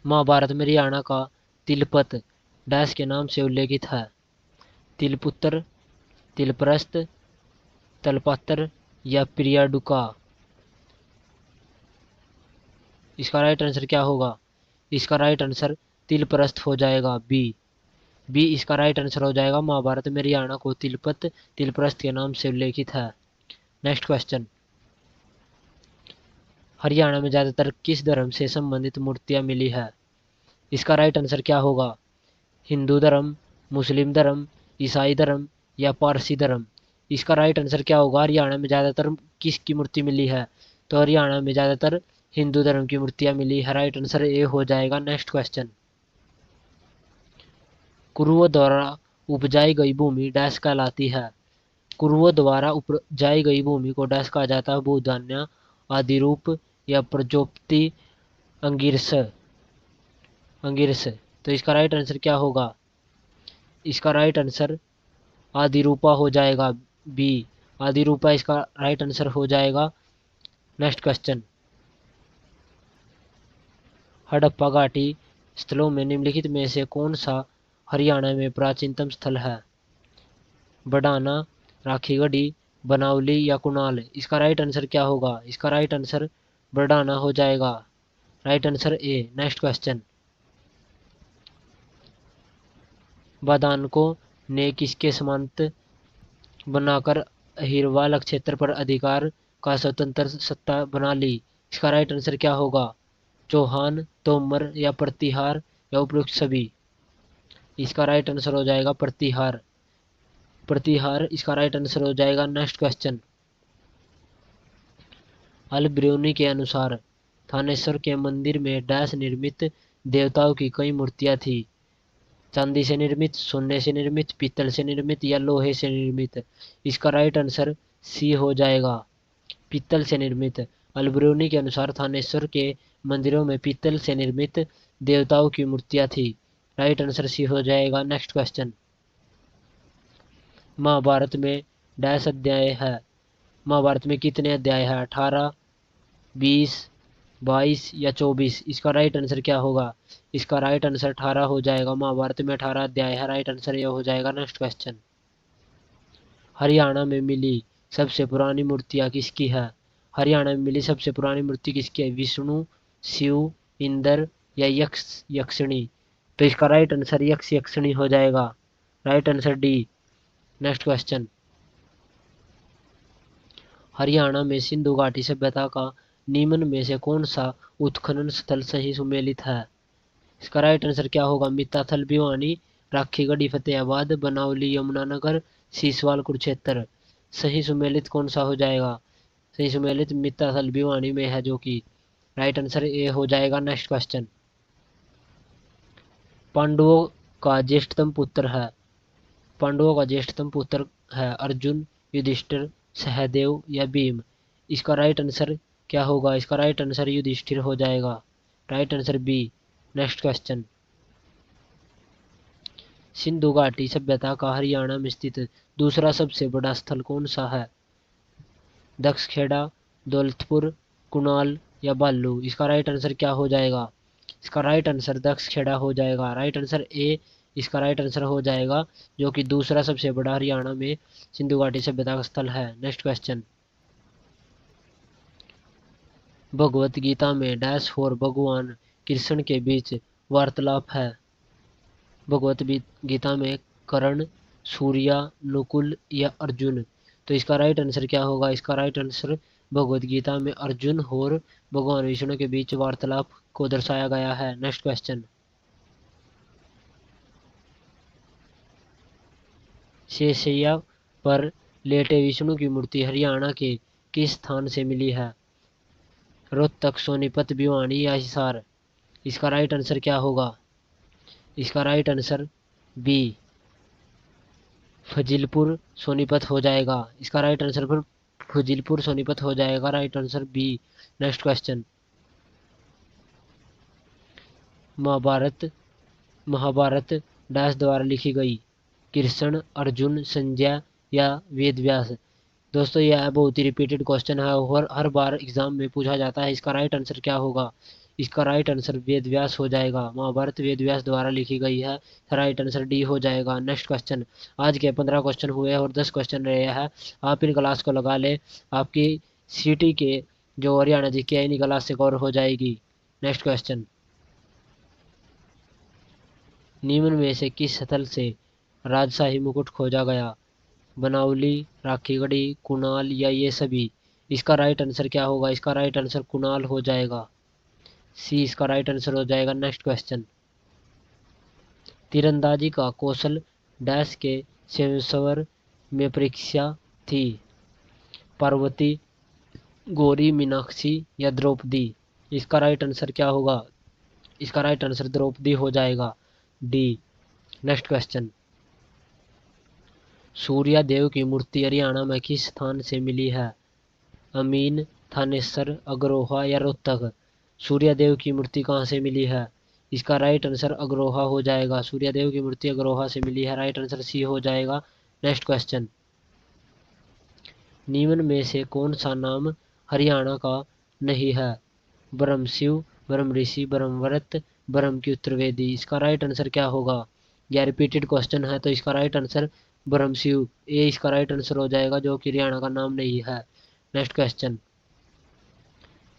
महाभारत में हरियाणा का तिलपत डैश के नाम से उल्लेखित है? तिलपुत्र, तिलप्रस्त, तलपत्र या प्रियाडुका। इसका राइट आंसर क्या होगा? इसका राइट आंसर तिलप्रस्त हो जाएगा, बी इसका राइट आंसर हो जाएगा। महाभारत में हरियाणा को तिलपत तिलप्रस्त के नाम से उल्लेखित है। नेक्स्ट क्वेश्चन, हरियाणा में ज्यादातर किस धर्म से संबंधित मूर्तियां मिली है? इसका राइट आंसर क्या होगा? हिंदू धर्म, मुस्लिम धर्म, ईसाई धर्म या पारसी धर्म। इसका राइट आंसर क्या होगा? हरियाणा में ज्यादातर किसकी मूर्ति मिली है? तो हरियाणा में ज्यादातर हिंदू धर्म की मूर्तियां मिली है। राइट आंसर ए हो जाएगा। नेक्स्ट क्वेश्चन, कुरुओं द्वारा उपजाई गई भूमि डैश कहलाती है? कुरुओं द्वारा उपजाई गई भूमि को डैश कहा जाता है? भूधान्य, आदिरूप या प्रजोपति, अंगिरस। तो इसका राइट आंसर क्या होगा? इसका राइट आंसर आदिरूपा हो जाएगा, बी आदिरूपा इसका राइट आंसर हो जाएगा। नेक्स्ट क्वेश्चन, हड़प्पा घाटी स्थलों में निम्नलिखित में से कौन सा हरियाणा में प्राचीनतम स्थल है? बड़ाना, राखीगढ़ी, बनावली या कुणाल। इसका राइट आंसर क्या होगा? इसका राइट आंसर बड़ाना हो जाएगा। Right answer A. Next question, बादानको ने किसके समांत बनाकर अहिरवाल क्षेत्र पर अधिकार का स्वतंत्र सत्ता बना ली? इसका राइट आंसर क्या होगा? चौहान, तोमर या प्रतिहार या उपयुक्त सभी। इसका राइट आंसर हो जाएगा प्रतिहार इसका राइट आंसर हो जाएगा। नेक्स्ट क्वेश्चन, अल ब्रूनी के अनुसार थानेश्वर के मंदिर में डैश निर्मित देवताओं की कई मूर्तियां थी? चांदी से निर्मित, सोने से निर्मित, पीतल से निर्मित या लोहे से निर्मित। इसका राइट आंसर सी हो जाएगा, पीतल से निर्मित। अलब्रूनी के अनुसार थानेश्वर के मंदिरों में पीतल से निर्मित देवताओं की मूर्तियां थी। राइट आंसर सी हो जाएगा। नेक्स्ट क्वेश्चन, महाभारत में डैश अध्याय है? महाभारत में कितने अध्याय है? 18, 20, 22 या 24। इसका राइट आंसर क्या होगा? इसका राइट आंसर 18 हो जाएगा। महाभारत में 18 अध्याय है। राइट आंसर ये हो जाएगा। नेक्स्ट क्वेश्चन, हरियाणा में मिली सबसे पुरानी मूर्तियां किसकी है? हरियाणा में मिली सबसे पुरानी मूर्ति किसकी है? विष्णु, शिव, इंद्र या यक्षिणी। तो इसका राइट आंसर यक्षिणी हो जाएगा। Right answer D. Next question, Haryana में सिंधु घाटी सभ्यता का निम्न में से कौन सा उत्खनन स्थल सही सुमेलित है? इसका राइट आंसर क्या होगा? मित्ताथल भिवानी, राखीगढ़ी फतेहाबाद, बनावली यमुनानगर, सीसवाल कुरुक्षेत्र। सही सुमेलित कौन सा हो जाएगा? सही सुमेलित मित्ताथल भिवानी में है, जो कि राइट आंसर ए हो जाएगा। नेक्स्ट क्वेश्चन, पांडवों का ज्येष्ठतम पुत्र है अर्जुन, युधिष्ठिर, सहदेव या भीम। इसका राइट आंसर क्या होगा? इसका राइट आंसर युधिष्ठिर हो जाएगा। Right answer B. Next question, Sindhu घाटी सभ्यता का हरियाणा में स्थित दूसरा सबसे बड़ा स्थल कौन सा है? दक्षखेड़ा, दौलतपुर, कुणाल या बालू। इसका राइट आंसर क्या हो जाएगा? इसका राइट आंसर दक्षखेड़ा हो जाएगा। राइट आंसर ए इसका राइट आंसर हो जाएगा, जो कि दूसरा सबसे बड़ा हरियाणा में सिंधु घाटी सभ्यता का स्थल है। नेक्स्ट क्वेश्चन, भगवत गीता में डैश और भगवान कृष्ण के बीच वार्तालाप है? भगवत गीता में कर्ण, सूर्या, नकुल या अर्जुन। तो इसका राइट आंसर क्या होगा? इसका राइट आंसर भगवत गीता में अर्जुन और भगवान विष्णु के बीच वार्तालाप को दर्शाया गया है। नेक्स्ट क्वेश्चन, शेषैया पर लेटे विष्णु की मूर्ति हरियाणा के किस स्थान से मिली है? रोहतक, सोनीपत, भिवानी या हिसार। इसका राइट आंसर क्या होगा? इसका राइट आंसर बी फजीलपुर सोनीपत हो जाएगा। इसका राइट आंसर फिर फजीलपुर सोनीपत हो जाएगा। Right answer B. Next question. Mahabharat Mahabharat dash द्वारा लिखी गई? कृष्ण, अर्जुन, संजय या वेद व्यास? दोस्तों यह बहुत ही रिपीटेड क्वेश्चन है और हर बार एग्जाम में पूछा जाता है। इसका राइट आंसर क्या होगा? इसका राइट आंसर वेद व्यास हो जाएगा। महाभारत वेद व्यास द्वारा लिखी गई है। राइट आंसर डी हो जाएगा। Next question. आज के 15 क्वेश्चन हुए और 10 क्वेश्चन रहे हैं। आप इन क्लास को लगा ले, आपकी सिटी के जो हरियाणा जीके है इन क्लास से कवर हो जाएगी। Next question. निम्न में से किस स्थल से राजशाही मुकुट खोजा गया? बनावली, राखीगढ़ी, कुणाल या ये सभी? इसका राइट आंसर क्या होगा? इसका राइट आंसर कुणाल हो जाएगा। सी इसका राइट आंसर हो जाएगा। Next question. तीरंदाजी का कौशल डैश के सेंसवर में परीक्षा थी? पार्वती, गौरी, मीनाक्षी या द्रौपदी? इसका राइट आंसर क्या होगा? इसका राइट आंसर द्रौपदी हो जाएगा। D. Next question. Surya Dev की मूर्ति हरियाणा में किस स्थान से मिली है? अमीन, थानेसर, अग्रोहा या रोहतक? सूर्यदेव की मूर्ति कहाँ से मिली है? इसका राइट आंसर अग्रोहा हो जाएगा। सूर्यदेव की मूर्ति अग्रोहा से मिली है। राइट आंसर सी हो जाएगा। Next question. निम्न में से कौन सा नाम हरियाणा का नहीं है? ब्रह्मशिव, ब्रह्म ऋषि, ब्रह्मव्रत, ब्रह्म की उत्तरवेदी? इसका राइट आंसर क्या होगा? यह रिपीटेड क्वेश्चन है तो इसका राइट आंसर ब्रह्मशिव ए इसका राइट आंसर हो जाएगा, जो कि हरियाणा का नाम नहीं है। Next question.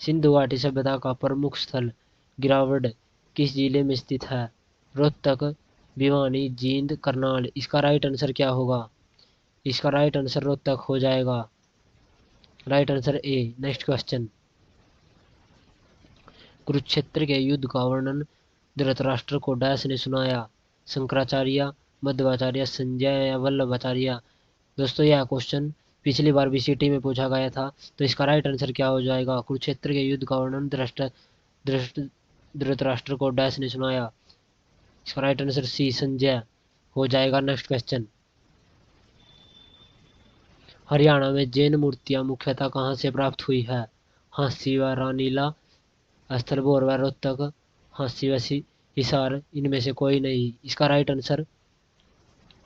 सिंधु घाटी सभ्यता का प्रमुख स्थल गिरावट किस जिले में स्थित है? रोहतक, भिवानी, जींद, करनाल? इसका राइट आंसर क्या होगा? इसका राइट आंसर रोहतक हो जाएगा। Right answer A. Next question. Kurukshetra के युद्ध का वर्णन धृतराष्ट्र को डैश ने सुनाया? शंकराचार्य, मध्वाचार्य, संजय या वल्लभाचार्य? दोस्तों यह क्वेश्चन पिछली बार भी सिटी में पूछा गया था, तो इसका राइट आंसर क्या हो जाएगा? कुरुक्षेत्र के युद्ध का वर्णन धृतराष्ट्र को डैश ने सुनाया? इसका राइट आंसर सी संजय हो जाएगा। Next question. हरियाणा में जैन मूर्तियां मुख्यतः कहाँ से प्राप्त हुई है? हांसी व रानीला, स्थलभोर व रोहतक, हांसी व हिसार? इनमें से कोई नहीं। इसका राइट आंसर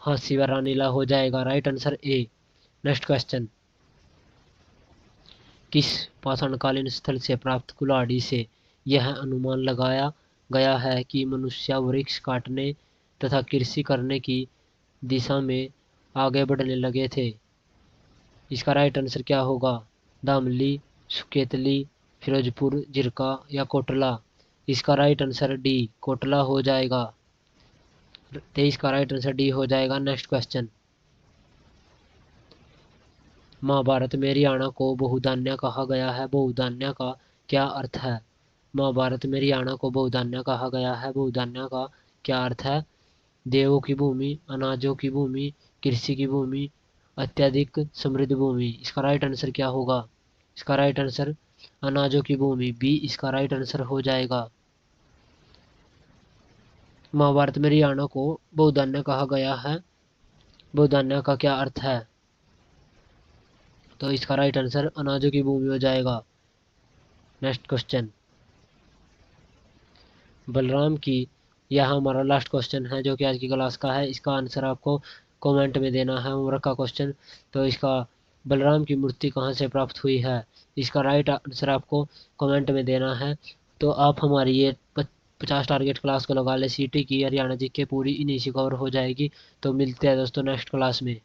हांसी व रानीला हो जाएगा। Right answer A. Next question. किस पाषाणकालीन स्थल से प्राप्त कुल्हाड़ी से यह अनुमान लगाया गया है कि मनुष्य वृक्ष काटने तथा कृषि करने की दिशा में आगे बढ़ने लगे थे? इसका राइट आंसर क्या होगा? दामली, सुकेतली, फिरोजपुर, जिरका या कोटला? इसका राइट आंसर डी कोटला हो जाएगा। 23 का राइट आंसर डी हो जाएगा। Next question. महाभारत में हरियाणा को बहुधान्य कहा गया है। बहुधान्य का क्या अर्थ है? महाभारत में हरियाणा को बहुधान्य कहा गया है। बहुधान्य का क्या अर्थ है? देवों की भूमि, अनाजों की भूमि, कृषि की भूमि, अत्यधिक समृद्ध भूमि? इसका राइट आंसर क्या होगा? इसका राइट आंसर अनाजों की भूमि बी इसका राइट आंसर हो जाएगा। महाभारत में हरियाणा को बहुधान्य कहा गया है। बहुधान्य का क्या अर्थ है? तो इसका राइट आंसर अनाजों की भूमि हो जाएगा। Next question. बलराम की, यह हमारा लास्ट क्वेश्चन है जो कि आज की क्लास का है। इसका आंसर आपको कमेंट में देना है। होमवर्क का क्वेश्चन। तो इसका बलराम की मूर्ति कहाँ से प्राप्त हुई है? इसका राइट आंसर आपको कमेंट में देना है। तो आप हमारी ये 50 टारगेट क्लास को लगा ले। सिटी की, हरियाणा जीके पूरी इन्हीं से कवर हो जाएगी। तो मिलते हैं दोस्तों नेक्स्ट क्लास में।